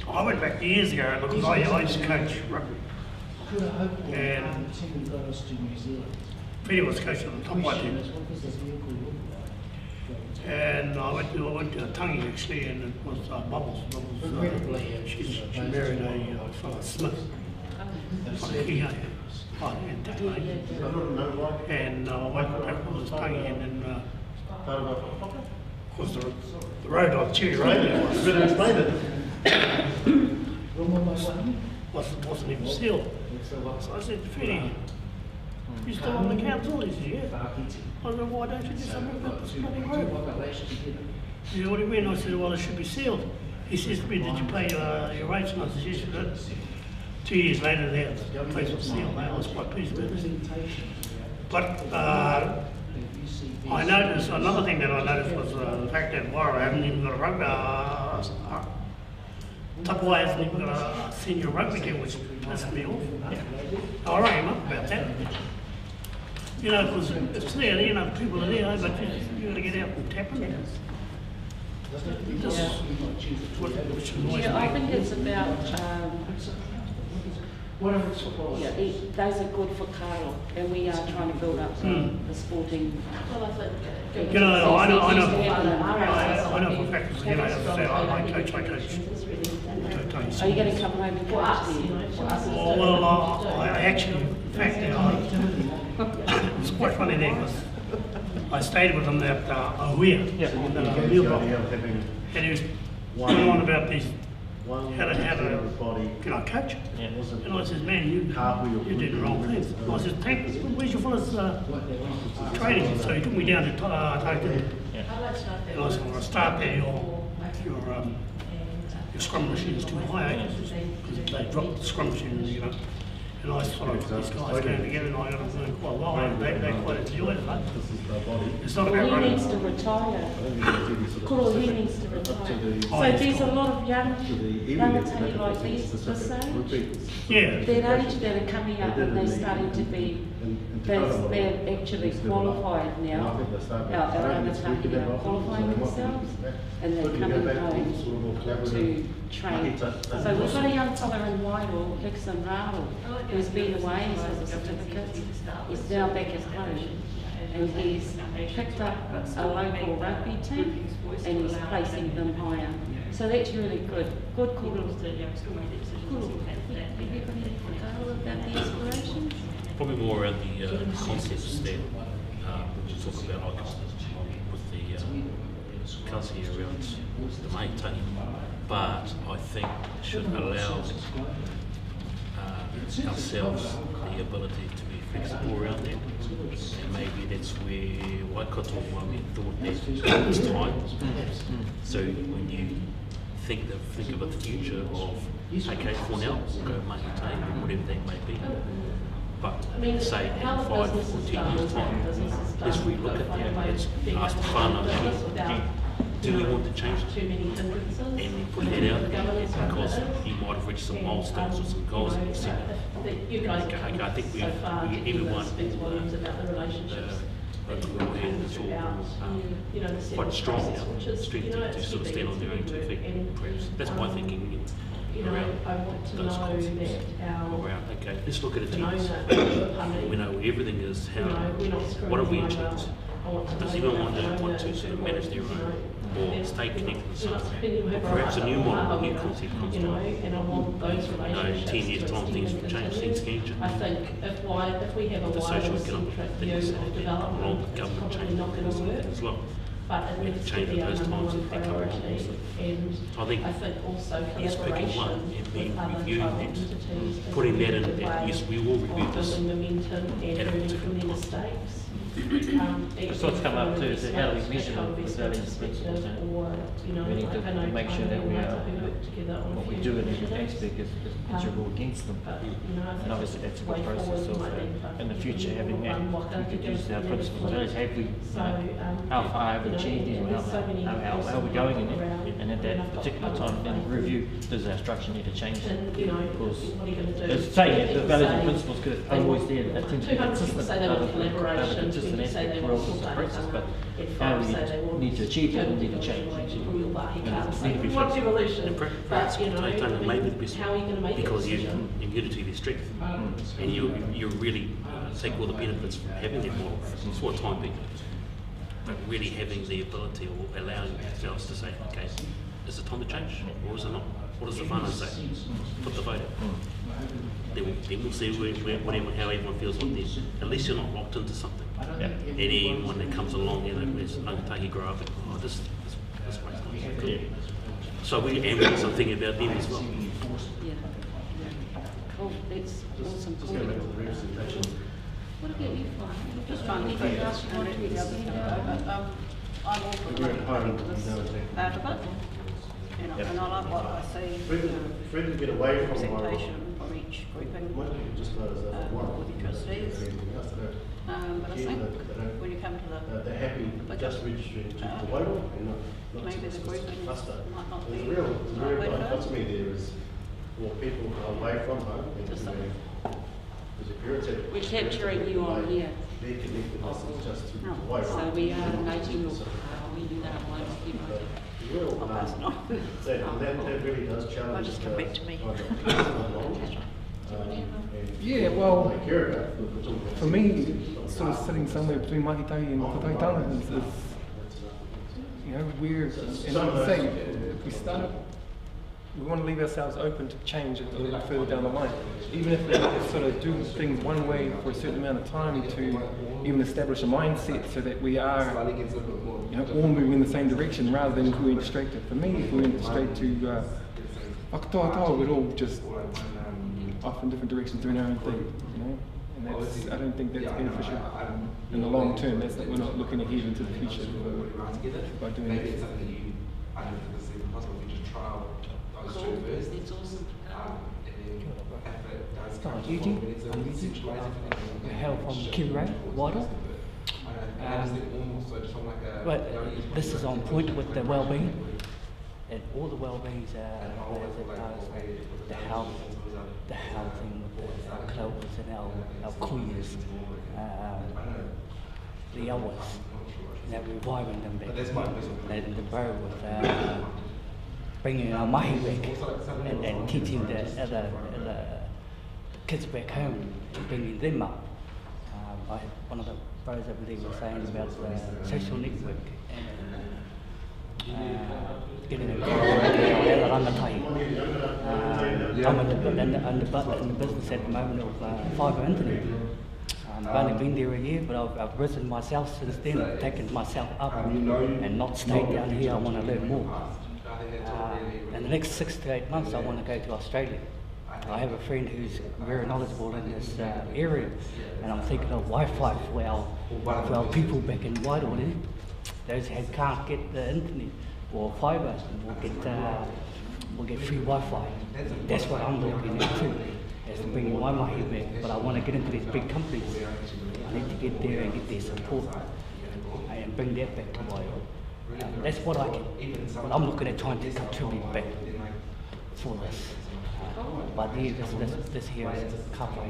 I went back years ago because I used to coach rugby, and Peter was coaching on the top white team. And I went to a Tangi actually, and it was Bubbles. She married a fellow Smith. And I went back with this Tangi, and then of course the road on Cherry Road wasn't even sealed. So I said to Freddie, "You still on the council?" He said, "Yeah." I said, "Why don't you do something about this bloody road?" He said, "What do you mean?" I said, "Well, it should be sealed." He says to me, "Did you pay your rates?" And I said, "Yes, I did." 2 years later, the place was sealed. I was quite pleased with it. But I noticed, another thing that I noticed was the fact that Wairoa hasn't even got a rugby, Tapua hasn't even got a senior rugby team, which pissed me off. I rang him up about that. You know, because it's there, you know, people are there, but you got to get out and tap them. Which annoys me. I think it's about, those are good for Karo, and we are trying to build up the sporting. You know, I know for a fact, you know, as I say, I coach. Are you going to come home and coach? Well, I actually, in fact, it's quite funny there because I stayed with him at Hui, and he was going on about these, how to coach. And I said, "Man, you did the wrong thing." I said, "Where's your fellas training?" So he took me down to TAHI. And I said, "Well, I'll start there, your scrum machine is too high, because they dropped the scrum machine, you know." And I thought these guys came together and I got them doing quite well, and they quite enjoyed it. It's not about running. He needs to retire. He needs to retire. So there's a lot of young tahi like this age. Yeah. Their age that are coming up and they're starting to be, they're actually qualified now. Our tahi are qualifying themselves and they're coming home to train. So we've got a young fella in Wairoa, Hickson Raro, who's been away, he's got a certificate, he's now back at home, and he's picked up a local rugby team and he's placing them higher. So that's really good. Good call. Have you got any about the aspirations? Probably more around the concepts that we talk about, like with the council around the Mahi Tahi, but I think it should allow ourselves the ability to be flexible around that, and maybe that's where Waikatohatoha thought that it's time. So when you think of a future of, okay, for now we'll go Mahi Tahi or whatever that may be, but say in 5 or 10 years time, let's relook at that. Let's ask the whānau, do we want to change it? And put that out there, because you might have reached some milestones or some goals that you've set. Okay, I think everyone it's all quite strong now, strength to sort of stand on their own 2 feet, perhaps. That's my thinking around those concepts. Around, okay, let's look at it. We know everything is how, what are we achieved? Does anyone want to sort of manage their own, or stay connected in some way? Or perhaps a new model, a new concept comes along. 10 years time, things will change, things can change. I think if we have a the social economic things along with government change as well. But it needs to be our number one priority, and I think also yes, picking one and then reviewing that, putting that in that, yes, we will review this momentum and learning from the mistakes. It's what's come up too, is how do we measure the values and principles, and we need to make sure that we are, what we do in every aspect is measurable against them. And obviously that's a good process of, in the future, having that, we could use our principles and values, have we, how far have we achieved it, how are we going in it, and at that particular time, then review, does our structure need to change? Because it's saying that the values and principles are always there, that tend to be consistent, aspect for all sorts of process, but how we need to achieve that, we need to change. And perhaps KOTAHITANGA may be the best one, because in unity there's strength, and you really take all the benefits from having that model for a time being, but really having the ability or allowing ourselves to say, okay, is it time to change or is it not? What does the whānau say? Put the vote out. Then we'll see how everyone feels like this. At least you're not locked into something. And anyone that comes along, as TAHI grow up, and this ways not good. So we need something about them as well. Yeah. Cool. That's awesome. What about you, Fine? Just one thing, I'm all for the part of it. And I like what I see, get away from representation from each grouping with the trustees. But I think when you come to they're happy just registering to the Wairoa and not maybe the grouping might not be the real dichotomy there is for people away from home. We're capturing you on here. Their connectedness is just to the Wairoa. So we are Ngāti Roa, we are one people. That really does challenge. Just come back to me. Yeah, well, for me, sort of sitting somewhere between Mahi Tahi and KOTAHITANGA is, you know, we're, and I would say, if we start, we want to leave ourselves open to change a little further down the line. Even if we sort of do things one way for a certain amount of time to even establish a mindset so that we are, you know, all moving in the same direction rather than if we went straight to, for me, if we went straight to WHAKATOHATOHA, we'd all just off in different directions doing our own thing, you know? And that's, I don't think that's beneficial in the long term. That's we're not looking ahead into the future by doing that. It's awesome. Eugene, I'm Eugene. I hail from Kiwi, Wairoa. But this is on point with the well-being, and all the well-beings the health, the housing, the clothes, and our kuias, the hours, that we're reviving them back. And the bird with bringing our mahi back and teaching the other kids back home, bringing them up. One of the brothers over there was saying about the social network and getting them I'm in the business at the moment of fibre internet. I've only been there a year, but I've risen myself since then. I've taken myself up and not stayed down here. I want to learn more. In the next 6 to 8 months, I want to go to Australia. I have a friend who's very knowledgeable in this area, and I'm thinking of Wi-Fi for our people back in Wairoa. Those who can't get the internet or fibre will get free Wi-Fi. That's what I'm looking at too, is to bring my mahi back. But I want to get into these big companies. I need to get there and get their support and bring that back to Wairoa. That's what I'm looking at, trying to contribute back for this. But this here is a couple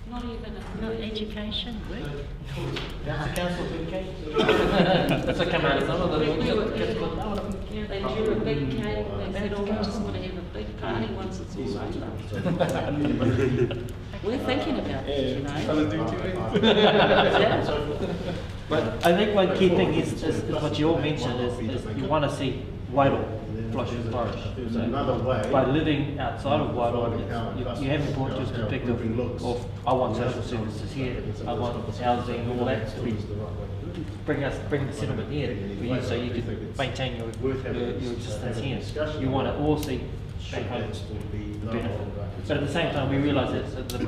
Not even no education. That's a council education. That's a command. They drew a big cake, they said, oh, we just want to have a big party once it's all over. We're thinking about it, you know. But I think one key thing is what you all mentioned is you want to see Wairoa flourish and flourish. So by living outside of Wairoa, you haven't brought your perspective of I want social services here, I want housing, all that to be bring the settlement here for you so you can maintain your existence here. You want to also back home the benefit. But at the same time, we realise that the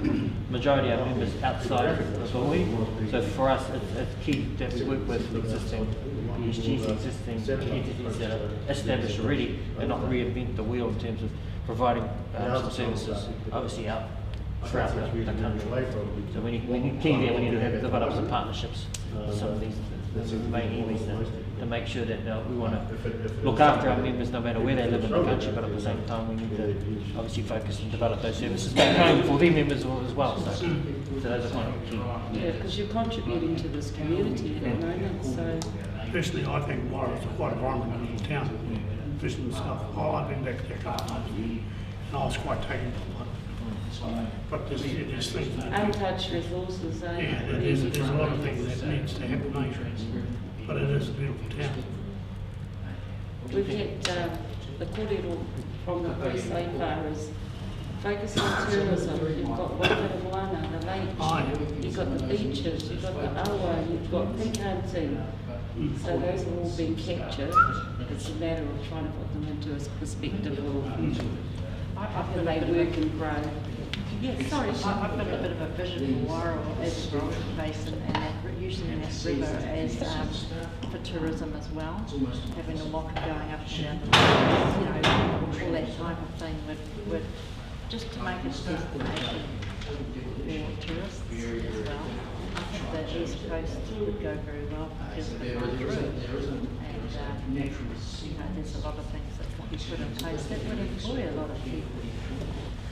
majority of our members outside of the Hui, so for us it's key that we work with existing ESGs, existing entities that are established already, and not reinvent the wheel in terms of providing some services obviously out throughout the country. So we need key there, we need to develop some partnerships with some of these main iwis to make sure that we want to look after our members no matter where they live in the country, but at the same time we need to obviously focus and develop those services back home for their members as well. So those are kind of key. Yeah, because you're contributing to this community at the moment. So personally, I think Wairoa is quite a vibrant little town. Personally myself, I've been back there a couple of times, and I was quite taken by it. But there's things that untouched resources. Yeah, there's a lot of things that needs to happen, but it is a beautiful town. We've had the kōrero from the Hui so far is focus on tourism. You've got Wakatohatoha, the lakes, you've got the beaches, you've got the awa, you've got Pikating. So those have all been captured. It's a matter of trying to put them into a perspective of how can they work and grow. Yeah, sorry. I've got a bit of a vision for Wairoa as a growing basin and that, using that river as for tourism as well. Having a waka going up and down, you know, all that type of thing would just to make it a destination for tourists as well. I think the East Coast would go very well because of the through. And you know, there's a lot of things that could be put in place that would employ a lot of people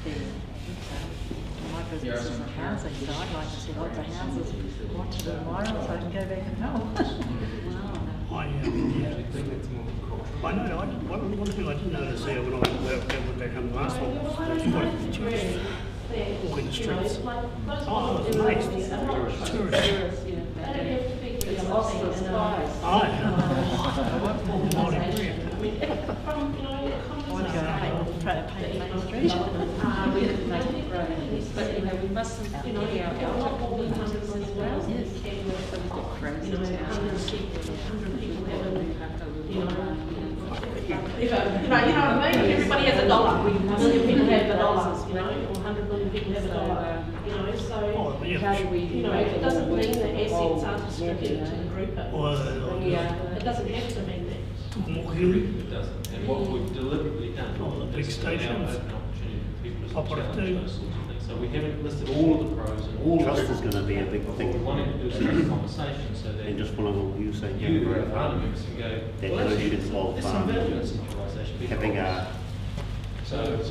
there. So my business is in housing, so I'd like to see lots of houses wanted in Wairoa so I can go back and help. I know, one thing I didn't notice there when I went back home last time was you've got tourists walking the streets. I was amazed. Tourists. It's Oscar's prize. But you know, we mustn't forget our local communities as well. Yes. So we've got friends in town. You know what I mean? Everybody has a dollar. $1 million people have a dollar, you know, or 100 million people have a dollar. You know, so how do we, you know, it doesn't mean that assets aren't distributed to the group. It doesn't have to mean that. It doesn't. And what we've deliberately done big stations. So we haven't listed all of the pros and all trust of is going to be a big thing. We wanted to do is have a conversation so that and just following what you saying, you and other members can go. that notion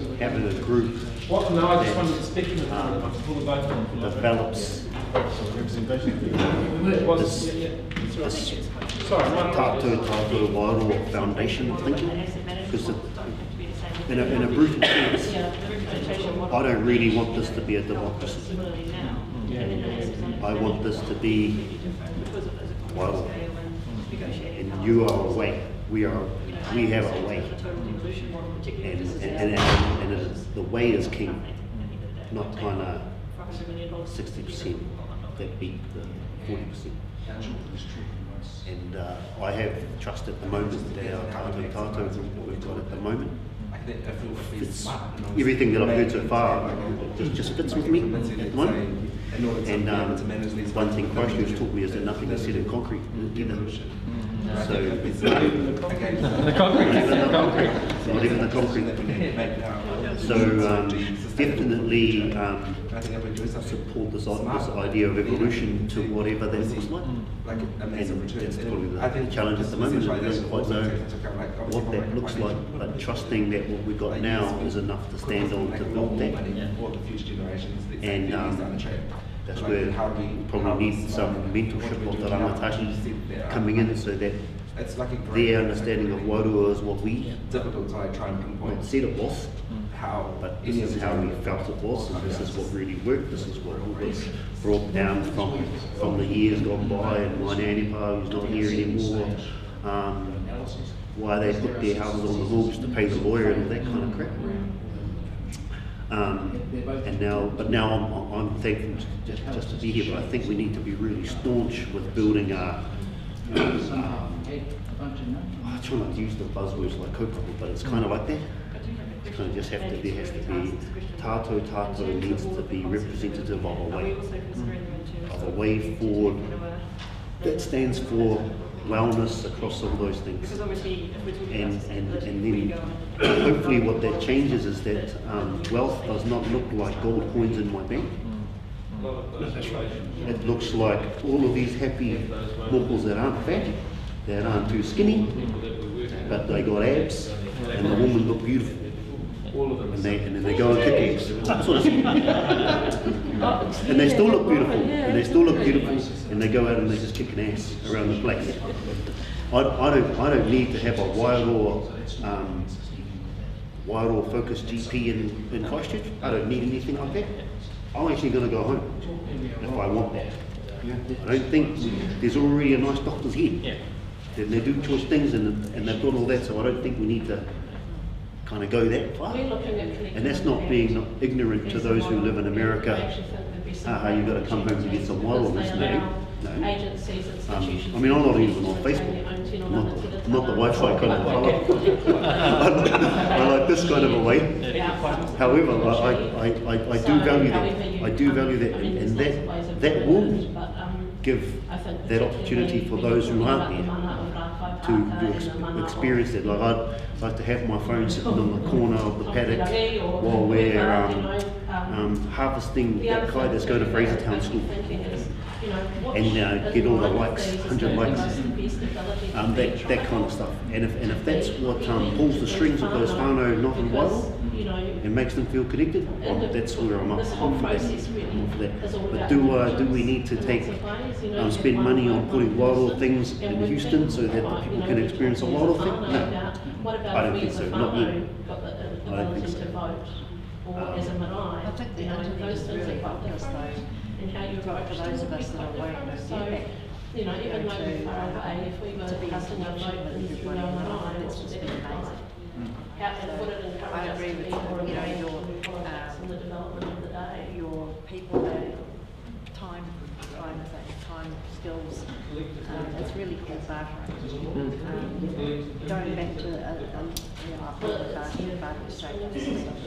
of having a group What? No, I just wanted to speak before the vote develops this Tātou Wairoa foundation of thinking, because in a brutal sense, I don't really want this to be a democracy. I want this to be Wairoa, and you are a way. We have a way, and it is, the way is king, not kind of 60% that beat the 40%. And I have trust at the moment that our tātou that we've got at the moment, everything that I've heard so far just fits with me at the moment. And one thing Christchurch taught me is that nothing is set in concrete either. So the concrete. Not even the concrete. So definitely support this idea of evolution to whatever that looks like. And that's probably the challenge at the moment. I don't quite know what that looks like, but trusting that what we've got now is enough to stand on to build that. And that's where we probably need some mentorship of the rangatahi coming in, so that their understanding of Wairoa is what we not said it was, but this is how we felt it was, and this is what really worked, this is what was brought down from the years gone by, and my nannypa who's not here anymore, why they put their houses on the hooks to pay the lawyer and all that kind of crap. But now I'm thankful just to be here, but I think we need to be really staunch with building I try not to use the buzzwords like kaupapa, but it's kind of like that. kind of just have to, there has to be, tātou needs to be representative of a way forward that stands for wellness across all those things. And then hopefully what that changes is that wealth does not look like gold coins in my bank. It looks like all of these happy moguls that aren't fat, that aren't too skinny, but they got abs, and the women look beautiful. And then they go and kick eggs. That's what I see. And they still look beautiful, and they still look beautiful, and they go out and they just kick an ass around the place. I don't need to have a Wairoa focused GP in Christchurch. I don't need anything like that. I'm actually going to go home if I want that. I don't think there's already a nice doctor's here. They do choice things and they've got all that, so I don't think we need to kind of go that far. And that's not being ignorant to those who live in America. You've got to come home to get some wellness. No. I mean, I'm not even on Facebook. I'm not the Wi-Fi kind of fellow. I like this kind of a way. However, I do value that. I do value that, and that will give that opportunity for those who aren't there to experience that. Like I'd like to have my phone sitting on the corner of the paddock while we're harvesting that kai that's going to Frasertown School, and get all the likes, 100 likes, that kind of stuff. And if that's what pulls the strings of those whānau not in Wairoa and makes them feel connected, well, that's where I'm up for that. But do we need to spend money on putting Wairoa things in Houston so that the people can experience a Wairoa thing? No, I don't think so. Not yet. I don't think so. I think the those things are quite nice though. And how you write for those of us that are waiting to get back. You know, even though we're far away, if we were casting our vote through Mauri, it's just amazing. How would it encourage us to be more engaged in the development of the day? Your people, time skills, it's really good bartering. Going back to bartering statements and stuff,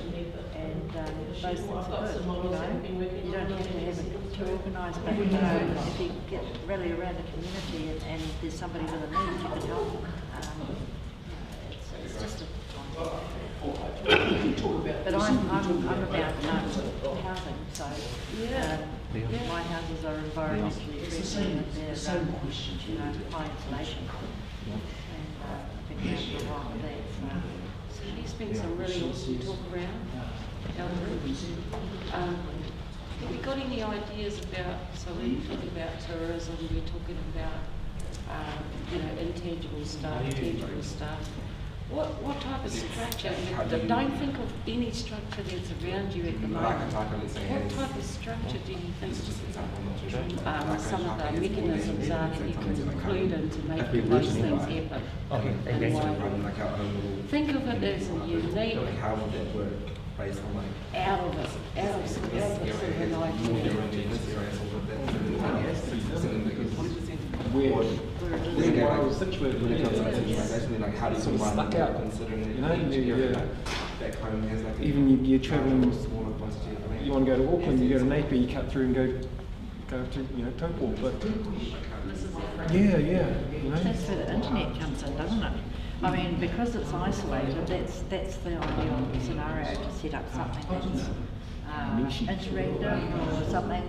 and those things are good, you don't have to have it too organised, but if you get rally around the community and there's somebody with a need, you can help them. It's just a but I'm about housing, so my houses are environmentally friendly and they're high insulation, and I think there's a lot of that. So there's been some really awesome talk around our group. Have we got any ideas about, so we're talking about tourism, we're talking about intangible stuff, tangible stuff. What type of structure? Don't think of any structure that's around you at the moment. What type of structure do you think some of the mechanisms are that you can include into making those things happen? Think of it as a unique, out of sort of an idea. Where I was situated when it comes to like how do you stuck out, even you're travelling, you want to go to Auckland, you go to Napier, you cut through and go to Taupo, but That's where the internet comes in, doesn't it? I mean, because it's isolated, that's the ideal scenario to set up something that's interactive or something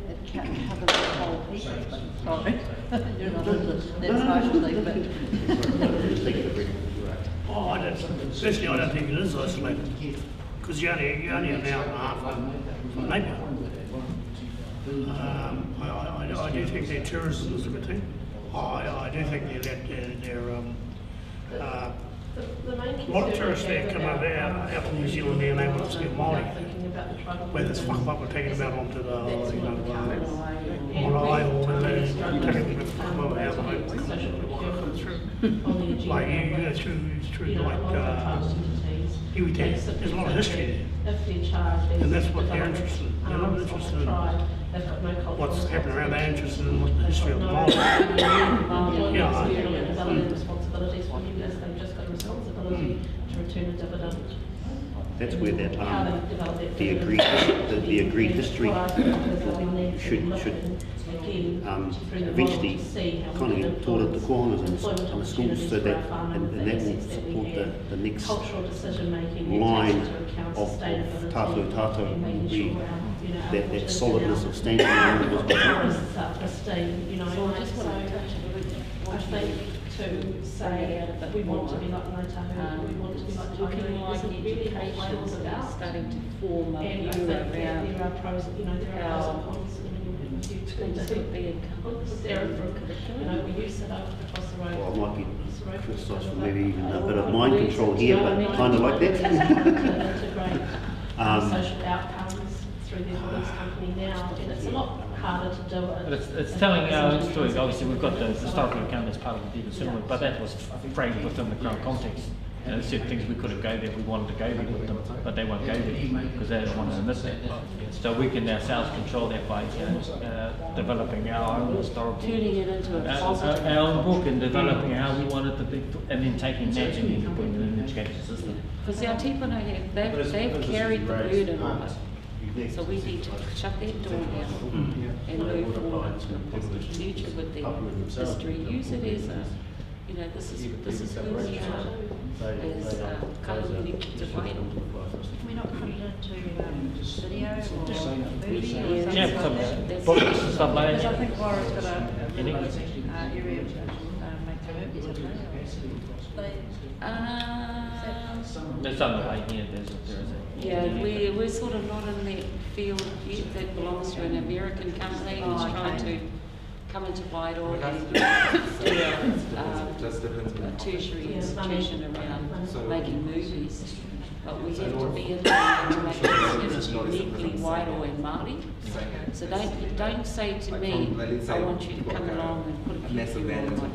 that it covers the whole piece. Sorry, you're not into that social thing, but personally, I don't think it is isolated because you're only an hour and a half from Napier. I do think that tourism is a good thing. I do think they're a lot of tourists there come over out from New Zealand there and they want to see a Mauri. Where this fuck up we're taking them out onto the Mauri or when they're taking them from over out through. Like you go through like Iwitan, there's a lot of history there. And that's what they're interested in. They're not interested in what's happening around, they're interested in what the history of the Maori. Responsibilities for you as they've just got a responsibility dividend. That's where that How they develop that the agreed history should eventually kind of get taught at the kohanga and the schools, so that and that will support the next line of tātou that solidness of standing alone was pristine, you know. So I just want to think to say that we want to be like Ngāi Tahu, we want to be like TAHI, there's a really whole levels about starting to form a and I view think around there are pros, you know, there are pros and cons. I mean, huge things that we there, you know, we use it up across the road. Well, I might be criticised for maybe even a bit of mind control here, but kind of like that. Social outcomes through the police company now, and it's a lot harder to do it. But it's telling our story. Obviously, we've got the historical account as part of the deed of settlement, but that was framed within the Crown context. There's certain things we could have go there, we wanted to go there with them, but they won't go there because they don't want to admit that. So we can ourselves control that by developing our own historical, turning it into a positive, our own book, and developing how we want it to be, and then taking that and then putting it in the education system. because our tipuna here, they've carried the burden of it. So we need to shut that door down and move forward to a positive future with their history. Use it as a, you know, this is who we are as Kahunguni to Wairoa. Can we not put it into video or movie? Yeah, books, stuff like that. Because I think Laura's got a area to make the movies. There's something like here, there is Yeah, we're sort of not in that field yet. That belongs to an American company who's trying to come into Wairoa and do a tertiary institution around making movies. But we have to be in there to make it uniquely Wairoa and Mauri. So don't say to me, I want you to come along and put a few on my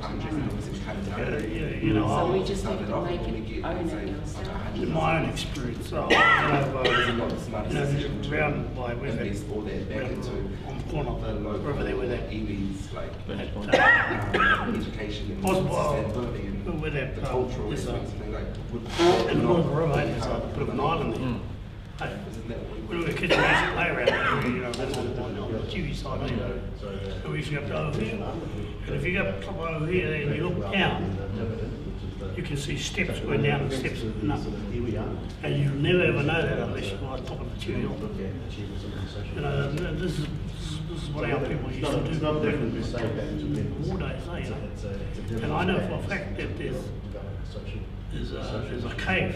So we just have to make it, own it ourselves. In my own experience, around by where that, on the corner, wherever they were that, where that, in the middle of the river, there's a bit of an island there. Hey, when we were kids, we used to play around there, you know, that's on the Kiwi side, you know, and we used to go up to over here. And if you go up over here and you look down, you can see steps going down and steps and up. And you'll never ever know that unless you're on top of the Kiwi hill. You know, this is what our people used to do back in the war days, you know. And I know for a fact that there's a cave,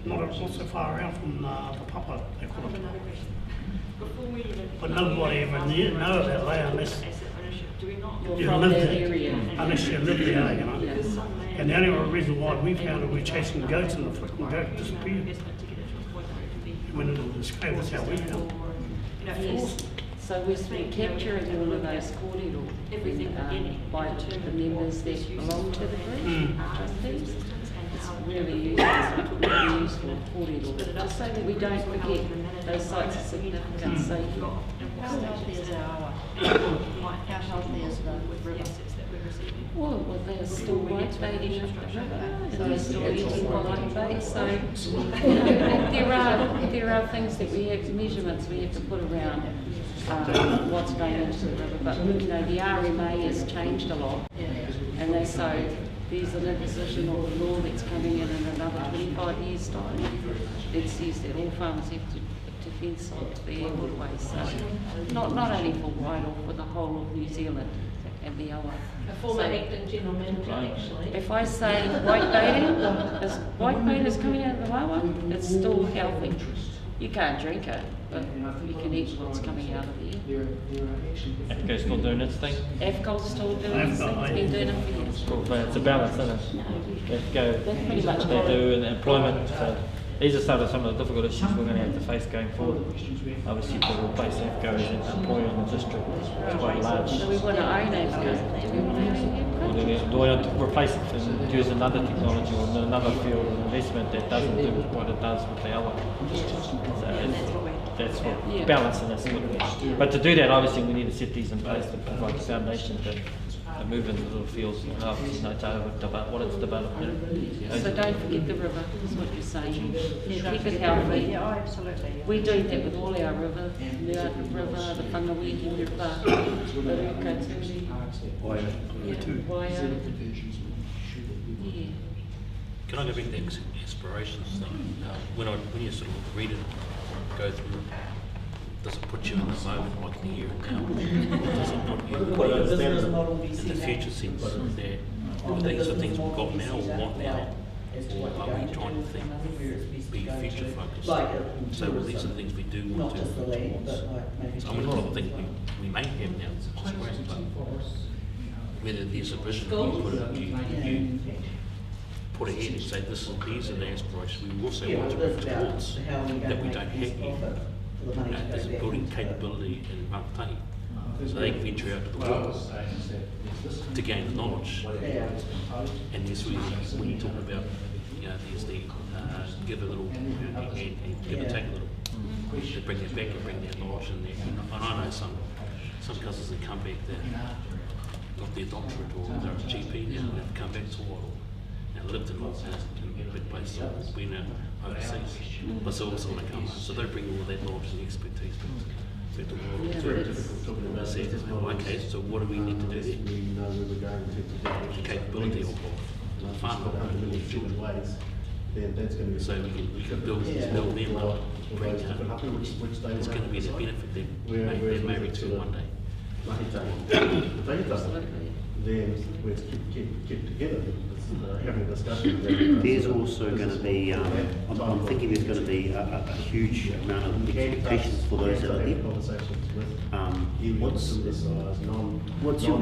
not so far around from the Papa, they call it. But nobody ever know about there unless you live there. Unless you live there, you know. And the only reason why we found it, we're chasing goats and the fucking goat disappeared. It went into this cave, that's how we found it. So we're capturing all of those kōrero by the members that belong to the group, trustees. It's really useful kōrero, just so that we don't forget those sites of significance. So how healthy is our how healthy is the river? Well, they're still rotating up the river, and they're still eating white bait. So there are things that we have, measurements we have to put around what's going into the river. But you know, the RMA has changed a lot, and there's an imposition of the law that's coming in another 25 years' time. It says that all farmers have to fence onto their waterways. So not only for Wairoa, for the whole of New Zealand and the Awa. A former acting general manager, actually. If I say white bait is coming out of the Wawa, it's still healthy. You can't drink it, but you can eat what's coming out of there. AFCO's still doing its thing? AFCO's still doing its thing. It's been doing it for years. Cool, but it's a balance, isn't it? AFCO, pretty much they do in employment. So these are some of the difficult issues we're going to have to face going forward. Obviously, to replace AFCO as an employer in the district is quite large. So we want to own AFCO. Do we want to own AFCO? Do we want to replace it and use another technology or another field of investment that doesn't do what it does with the other? So that's what balancing is. But to do that, obviously, we need to set these in place to provide the foundation to move into little fields and half, what it's developed. So don't forget the river, is what you're saying. Keep it healthy. Yeah, absolutely. We do that with all our rivers, the river, the Whangawihi River, the Rukaturi, Waia. Yeah. Can I go back to the aspirations thing? When you sort of read it, go through, does it put you in the moment, like in the here and now? Does it put you in the future sense that these are things we've got now or want now? Or are we trying to think, be future focused? So well, these are the things we do want to work towards. So I mean, a lot of the things we may have now, it's great, but whether there's a vision you put ahead and say these are the aspirations we also want to move towards that we don't have yet. As a building capability in TAHI. So they can venture out to the world to gain the knowledge. And there's really, when you talk about, there's the give a little and give and take a little. To bring that back and bring that knowledge in there. And I know some cousins that come back that got their doctorate or they're a GP now and they've come back to Wairoa and lived in a big place or been overseas. But so also want to come home. So they bring all that knowledge and expertise back to Wairoa. It's very difficult talking about that. Okay, so what do we need to do there? The capability of farming ways. So we can build them up, bring home. There's going to be the benefit that may return one day. Then we keep together, having a discussion. There's also going to be, I'm thinking there's going to be a huge amount of expectations for those that are there. What's your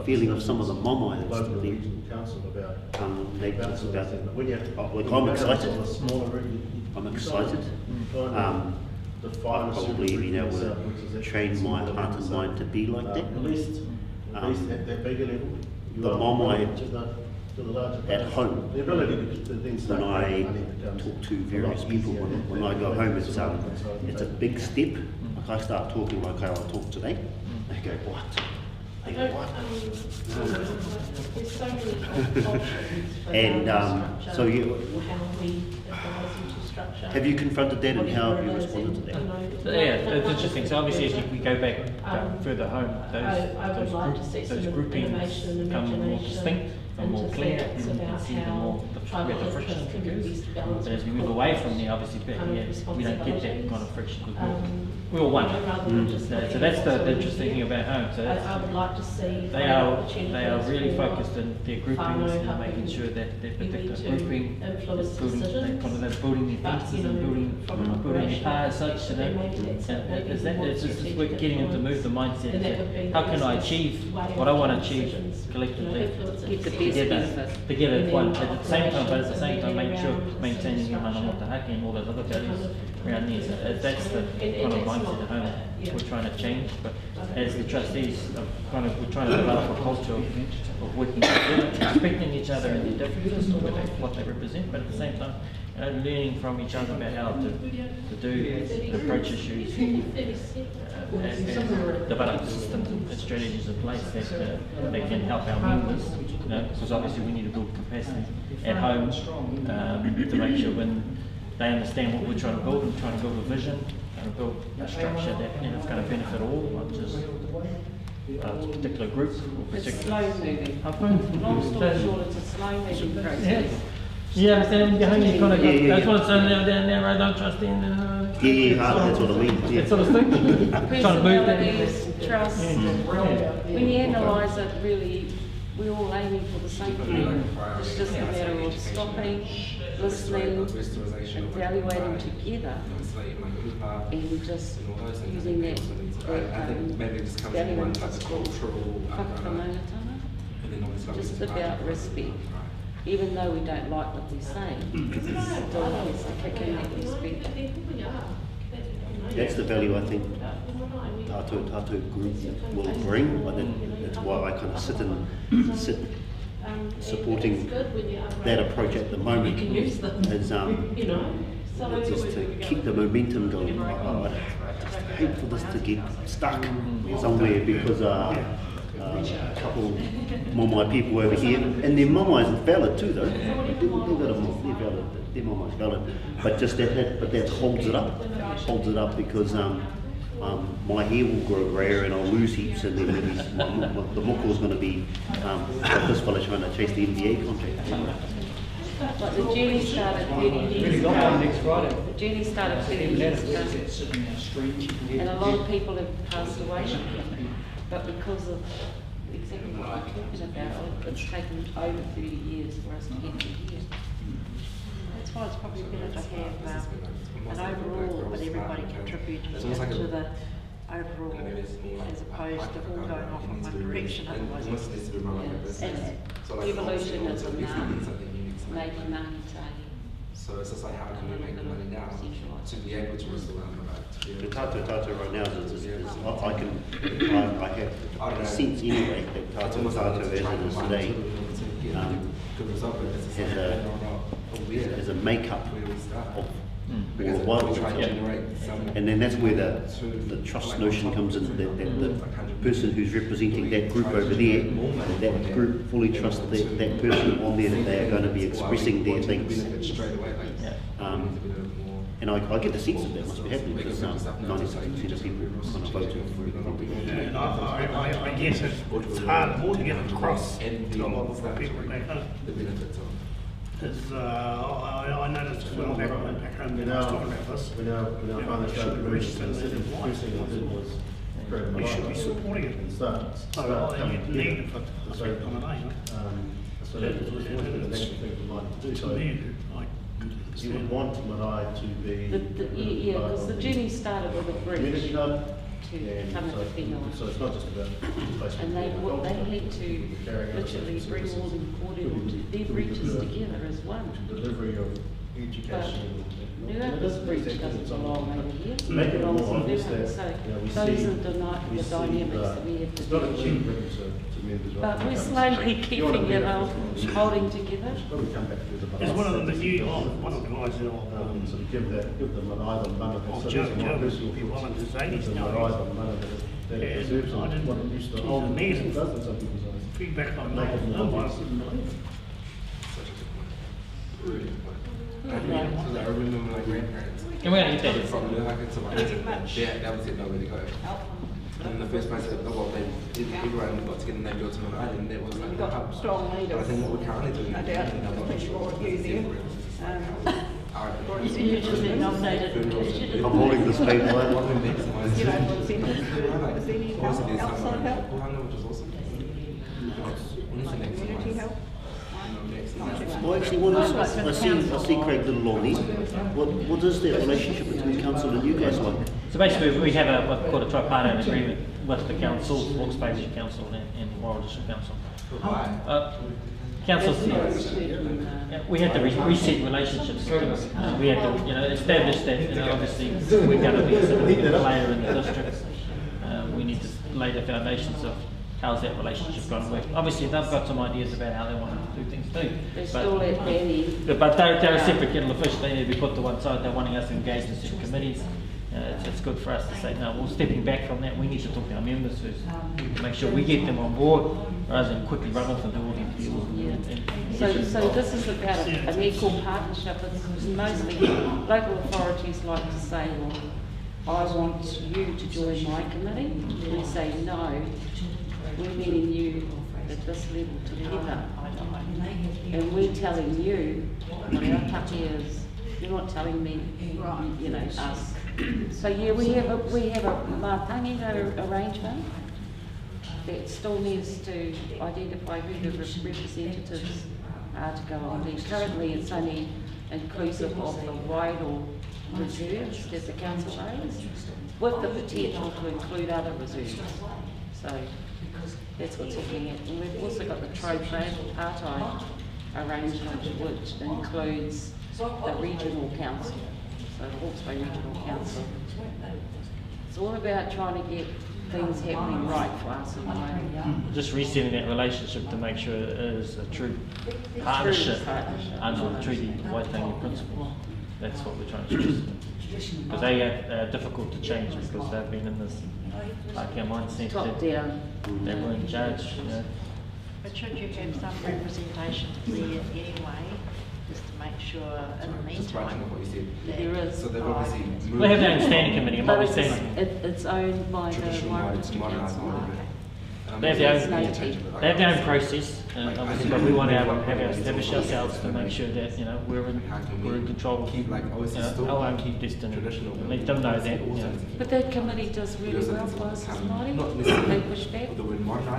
feeling of some of the mamai that's there? I'm excited. I'm excited. I've probably been able to train my heart and mind to be like that. The mamai at home, when I talk to various people, when I go home, it's a big step. Like I start talking like how I talk today, they go, what? They go, what? And so have you confronted that and how have you responded to that? Yeah, it's interesting. So obviously as we go back further home, those groupings become more distinct and more clear, and you can see where the friction occurs. But as we move away from there, obviously we don't get that kind of friction because we're all one. So that's the interesting thing about home. So they are really focused in their groupings and making sure that their particular grouping is building their fences and building their paths such that it's just we're getting them to move the mindset that how can I achieve what I want to achieve collectively together at one at the same time, but at the same time maintaining your manamotahaki and all those other values around there. So that's the kind of mindset at home we're trying to change. But as the trustees, we're trying to develop a culture of working together, respecting each other and their differences, what they represent, but at the same time learning from each other about how to do and approach issues and develop systems and strategies in place that can help our members. Because obviously we need to build capacity at home to make sure when they understand what we're trying to build, we're trying to build a vision and build a structure that is going to benefit all, not just a particular group or It's particular. slow moving. Long story short, it's a slow moving process. Yeah, understand behind you kind of that's what it's down there, right? Don't trust in. That's what I mean. That sort of thing. Trying to move that. Trust. When you analyse it, really, we're all aiming for the same thing. It's just a matter of stopping, listening, evaluating together, and just using that value and principle, whakatahātoha, just about respect. Even though we don't like what we say, because it's still it's the kicking that we speak. That's the value I think Tātou group will bring. That's why I kind of sit supporting that approach at the moment. Is just to keep the momentum going. I just hate for this to get stuck somewhere because a couple Māmai people over here, and their Māmai is valid too, though. They're valid. Their Māmai is valid, but just that holds it up because my hair will grow greyer and I'll lose heaps, and then the moko is going to be like this fella trying to chase the NBA contract. But the journey started 30 years ago. Next Friday. The journey started 30 years ago. And a lot of people have passed away. But because of exactly what you're talking about, it's taken over 30 years for us to get to here. That's why it's probably better to have an overall, but everybody contributes to the overall, as opposed to all going off in one direction. Otherwise, and devolution is a making Mahi TAHI. So it's just like, how can we make the money now to be able to restore our The tato right now I have a sense anyway that tato as it is today has a makeup of wild and then that's where the trust notion comes in, that the person who's representing that group over there, that group fully trusts that person on there, that they are going to be expressing their things. And I get the sense that that must be happening because 96% of people kind of voted for it. I guess it's hard to get across to a lot of the people back home. Because I noticed when I went back home and I was talking about this, we should be supporting it. You need it for accommodation. So that was one of the next things we'd like to do. So you would want Marae to be... Yeah, because the journey started with a bridge to come to Whenua. So it's not just about... And they had to literally bring all their bridges together as one. Delivery of education. Nuaka's bridge doesn't belong over here. It Make it belongs more in obvious Nuaka. that So those are the dynamics that we have to it's not a do. cheap bring to members. But we're slowly keeping it holding together. There's one of the new, one of the guys that sort of give them an island money. Joe would be well into his 80s now. I didn't used to hold the knees and feedback on that. I remember my grandparents. And we're going to get that from Nuhaka to Wairoa. That was it, nowhere to go. And the first place that everyone got together and they built an island, that was like the hub. Strong leaders. But I think what we're currently doing No doubt, especially more of you there. You just been nominated. I'm holding this paper. You know, was any help, outside help? Which is awesome. Community help? Well, actually, I see Craig Little on there. What is that relationship between council and you guys like? So basically, we have what's called a tripartite agreement with the council, Hawke's Bay District Council and Wairoa District Council. Councils, we had to reset relationships. We had to, establish that, obviously we're going to be a significant player in the district. We need to lay the foundations of how's that relationship going to work. Obviously, they've got some ideas about how they want to do things too. They're still at Danny. But they're a separate kettle of fish. They need to be put to one side. They're wanting us to engage in certain committees. It's good for us to say, no, we're stepping back from that. We need to talk to our members first to make sure we get them on board rather than quickly run off and do all these deals. So this is about an equal partnership. It's mostly local authorities like to say, well, I want you to join my committee. We say, no, we're meeting you at this level together. And we're telling you what our tahi is. You're not telling me, us. So yeah, we have a mātangi arrangement that still needs to identify who the representatives are to go on there. Currently it's only inclusive of the Wairoa reserves that the council owns, with the potential to include other reserves. So that's what's happening. And we've also got the tripartite arrangement, which includes the regional council, so the Hawke's Bay Regional Council. It's all about trying to get things happening right for us at the moment. Just resetting that relationship to make sure it is a true partnership under the treaty Waitangi principles. That's what we're trying to stress. Because they are difficult to change because they've been in this Pākehā mindset Top that down. they were in charge. But should you have some representation there anyway, just to make sure in the meantime that There is. So they've obviously moved. They have their own standing committee, But Mauri it's, standing. it's owned by the Traditional Wairoa modernised Council. They have their own process, obviously, but we want to establish ourselves to make sure that we're in control of our own destiny. Let them know that. But that committee does really well for us as Māori. They push back.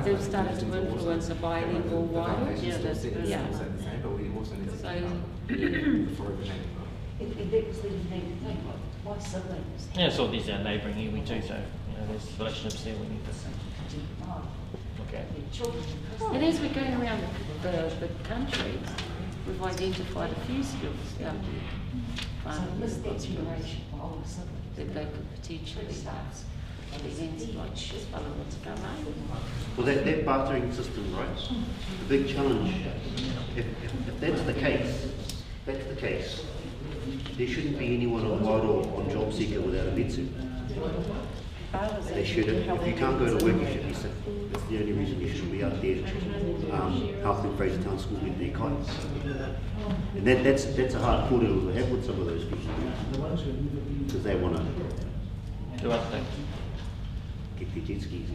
They've started to influence a bilingual Wairoa. Yeah, that's good. Yeah. So, That was the thing, why siblings? Yeah, so these are neighbouring iwi too, so there's relationships there we need to look at. and as we're going around the country, we've identified a few skills that this exploration for older siblings. that they could potentially the ends like this fellow wants to come out. Well, that bartering system, right? The big challenge, if that's the case, there shouldn't be anyone on Wairoa on job seeker without a med suit. They shouldn't. If you can't go to work, you should be sick. That's the only reason you shouldn't be out there helping Fraser Town School get their kites. And that's a hard call to have with some of those people because they want to Do other things. Get their jet skis.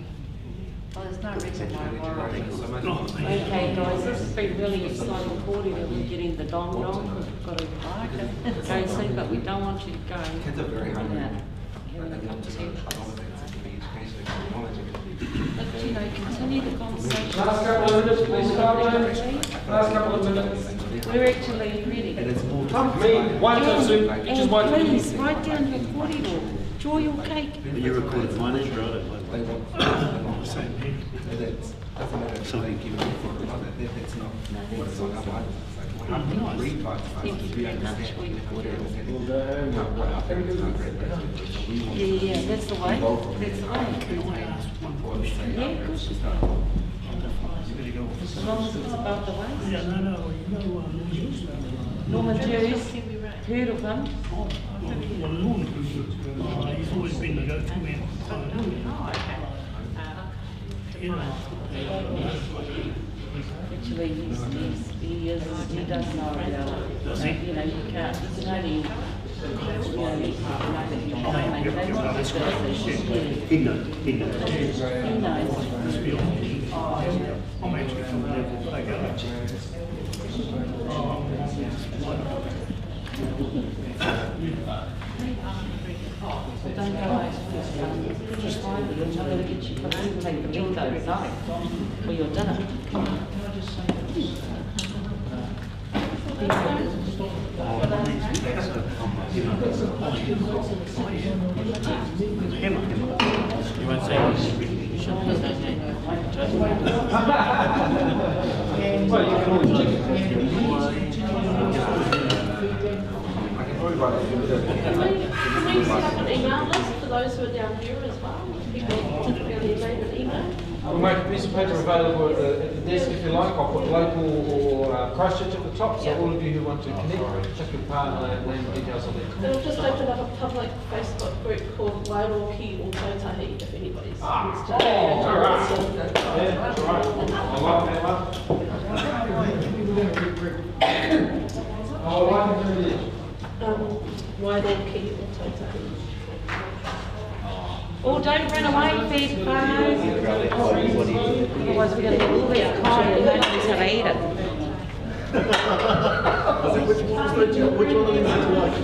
Well, there's no reason why Okay guys, this has been really exciting recording and we're getting the dong dong. We've got to go and see, but we don't want you to go without having a cup of tea. But continue the conversation. Last couple of minutes, please, Carlo. Last couple of minutes. We're actually ready. Come me, one person, just one. Please, write down your corridor. Draw your cake. When you recorded my name, right? Sorry. Thank you very much for your corridor. Yeah, that's the way. That's the way. Yeah, of course you can. As long as it's above the waist. Yeah, no, Norman Jews, heard of them? Well, Norman, he's always been the go-to man. Actually, he does know about it. You can't, you can only, He knows. He knows. I'm actually from the level they go. Don't go out just find it. I'm not going to get you to take the windows off for your dinner. You won't say you shouldn't be saying Well, you can always check it. Can we set up an email list for those who are down here as well? People typically leave an email. We'll make a piece of paper available at the desk if you like. I'll put local or Christchurch at the top, so all of you who want to connect, check your partner, name details on there. It'll just open up a public Facebook group called Wairoa Ki o TAHI if anybody's wants to. All right. Yeah, that's all right. I like that one. I like it. Wairoa Ki o TAHI. Oh, don't run away, feed farmers. Otherwise we're going to get all this kind and nobody's going to eat it. Which one of these do you like?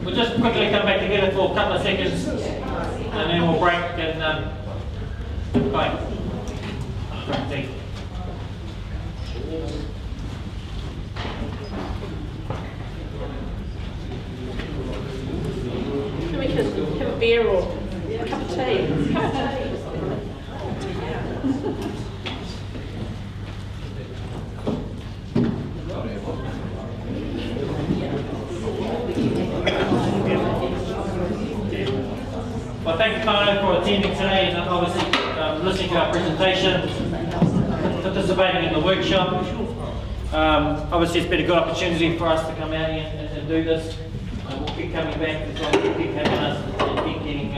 We'll just quickly come back together for a couple of seconds and then we'll break and break tea. Then we can have a beer or a cup of tea. Cup of tea. Well, thank you, Kano, for attending today and obviously listening to our presentation. participating in the workshop. Obviously it's been a good opportunity for us to come out here and do this. We'll keep coming back as long as you keep having us and keep getting,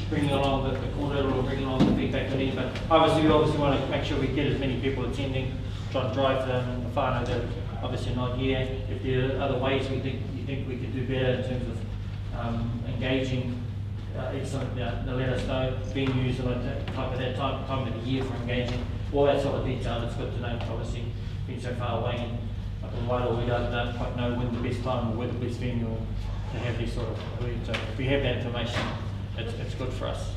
bringing along the kōrero or bringing along the feedback we need. But obviously we want to make sure we get as many people attending, try and drive the whānau that obviously not here. If there are other ways you think we could do better in terms of engaging, let us know. Venues and type of that time of the year for engaging, all that sort of detail. It's good to know. Obviously, being so far away and up in Wairoa, we don't quite know when the best time or where the best venue to have these sort of. So if we have that information, it's good for us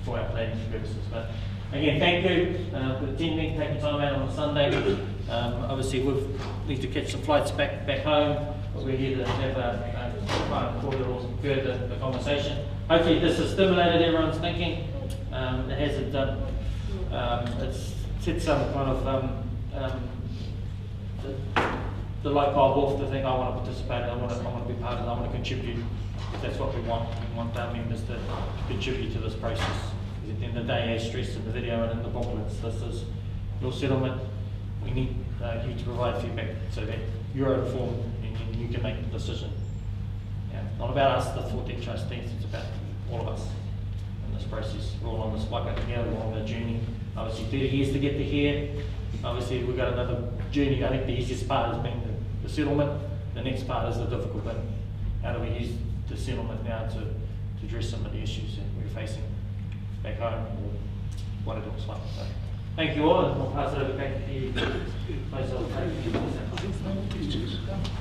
for our planning purposes. But again, thank you for attending, taking time out on a Sunday. Obviously, we need to catch some flights back home. But we're here to have a further the conversation. Hopefully, this has stimulated everyone's thinking. It hasn't done. It's set some kind of the light bulb off the thing. I want to participate. I want to be part of it. I want to contribute. If that's what we want. We want our members to contribute to this process. Because at the end of the day, as stressed in the video and in the booklets, this is your settlement. We need you to provide feedback so that you're informed and you can make the decision. Yeah. Not about us, the 14 trustees. It's about all of us in this process. We're all on this waka together. We're on the journey. Obviously, 30 years to get to here. Obviously, we've got another journey. I think the easiest part has been the settlement. The next part is the difficult bit. How do we use the settlement now to address some of the issues that we're facing back home, or what it looks like. So, thank you all, and we'll pass it over back to you.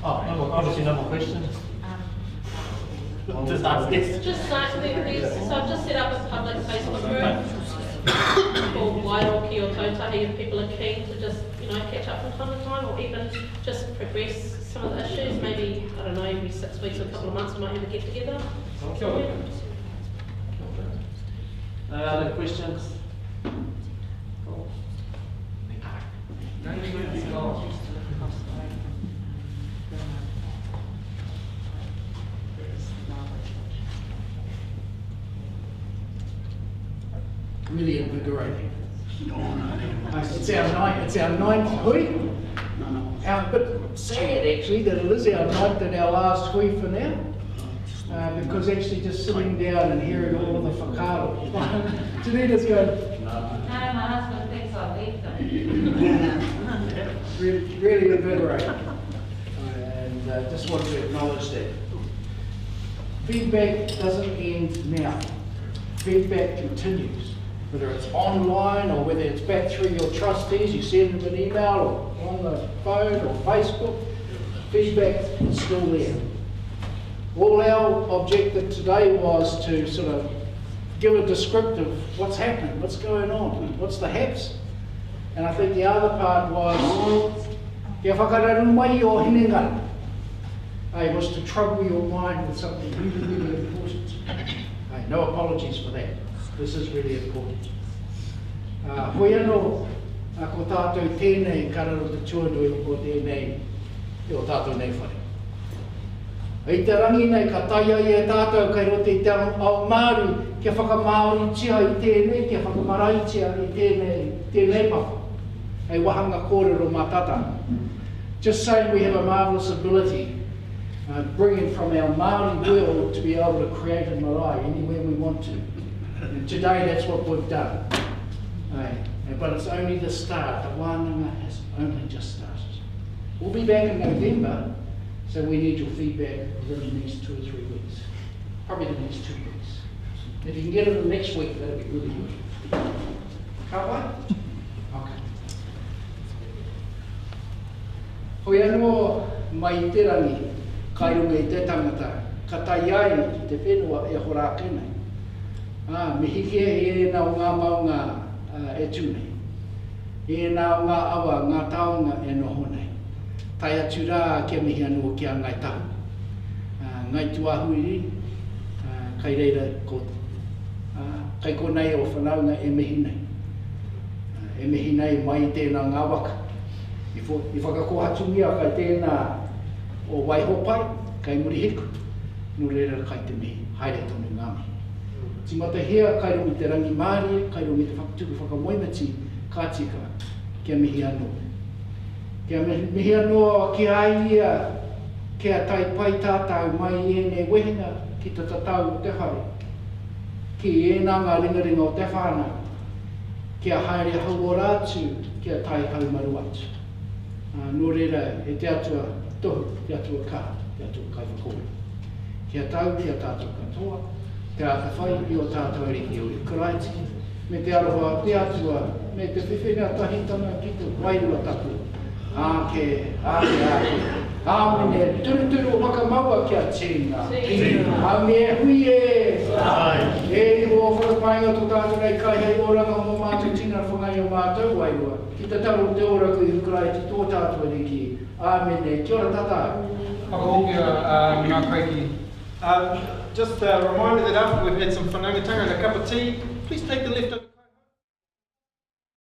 Obviously no more questions. Just like so I've just set up a public Facebook group called Wairoa KOTAHITANGA if people are keen to just catch up from time to time, or even just progress some of the issues. Maybe, I don't know, every 6 weeks or a couple of months we might have a get together. Other questions? Really invigorating. It's our ninth hui. But sad actually that it is our ninth and our last hui for now. Because actually just sitting down and hearing all of the whakaaro. Janita's going, no, my husband thinks I left them. Really invigorating. And just wanted to acknowledge that. Feedback doesn't end now. Feedback continues. Whether it's online or whether it's back through your trustees, you send them an email or on the phone or Facebook, feedback is still there. All our objective today was to sort of give a descriptive, what's happened, what's going on, what's the haps. And I think the other part was, kia whakararu mai o hinengara. It was to trouble your mind with something really important. No apologies for that. This is really important. Hoi anō, ko tātou tēnei kararo te tuanui o tēnei, o tātou nei whare. I te rangi nei ka taia i e tātou kai ro te tano au Mauri, kia whakamaori tia i tēnei, kia whakamarai tia i tēnei papa. Hei wahanga kōrero matata. Just saying we have a marvellous ability, bringing from our Maori world to be able to create a marae anywhere we want to. And today that's what we've done. But it's only the start. The wānanga has only just started. We'll be back in November, so we need your feedback within the next 2 or 3 weeks. Probably the next 2 weeks. If you can get it the next week, that'll be really good. Can't wait? Okay. Hoi anō mai te rangi, kairunga i te tangata, ka tai ai ki te whenua e horakene. Me hike e nā o ngā maunga e tūnei. E nā o ngā awa, ngā taonga e noho nei. Tai atu rā kia mihi anō kia ngai tahu. Ngai tuahuiri, kai reira ko kai konei o whanaunga e mihi nei. E mihi nei mai tēnā ngā waka. I whakakohatungia kai tēnā o Waihopai, kai Murihiku. Nu reira kai te mihi, haere tonu ngāmi. Timata hea, kairo mi te rangi Māori, kairo mi te whakatuku whakamoimati, kātika, kia mihi anō. Kia mihi anō ki ai ia, kia tai pai tātau mai e ne wehinga ki ta tatau o te whare. Ki e nā ngā ringaringa o te whāna, kia haere hau o rātu, kia tai hau maru atu. Nō reira, e te atua tohu, te atua kā, te atua kaiwhakore. Kia tau, kia tātou katoa, te ata whai i o tātou riki o i karaiti, me te aroha te atua, me te whiwhenga tahitanga ki te Wairoa tapu. Ake. Āmene, turuturu o whakamaua kia tīna. Āmene, hui e. E ni o whakapainga tō tātou rei kai hei oranga mō mātou tīna whangai o mātou Wairoa. Ki te taro te ora kui hukaraiti tō tātou riki. Āmene, kia ora tata. Whakahokia ngā kaiki. Just a reminder that after we've had some whanangatanga and a cup of tea, please take the leftover.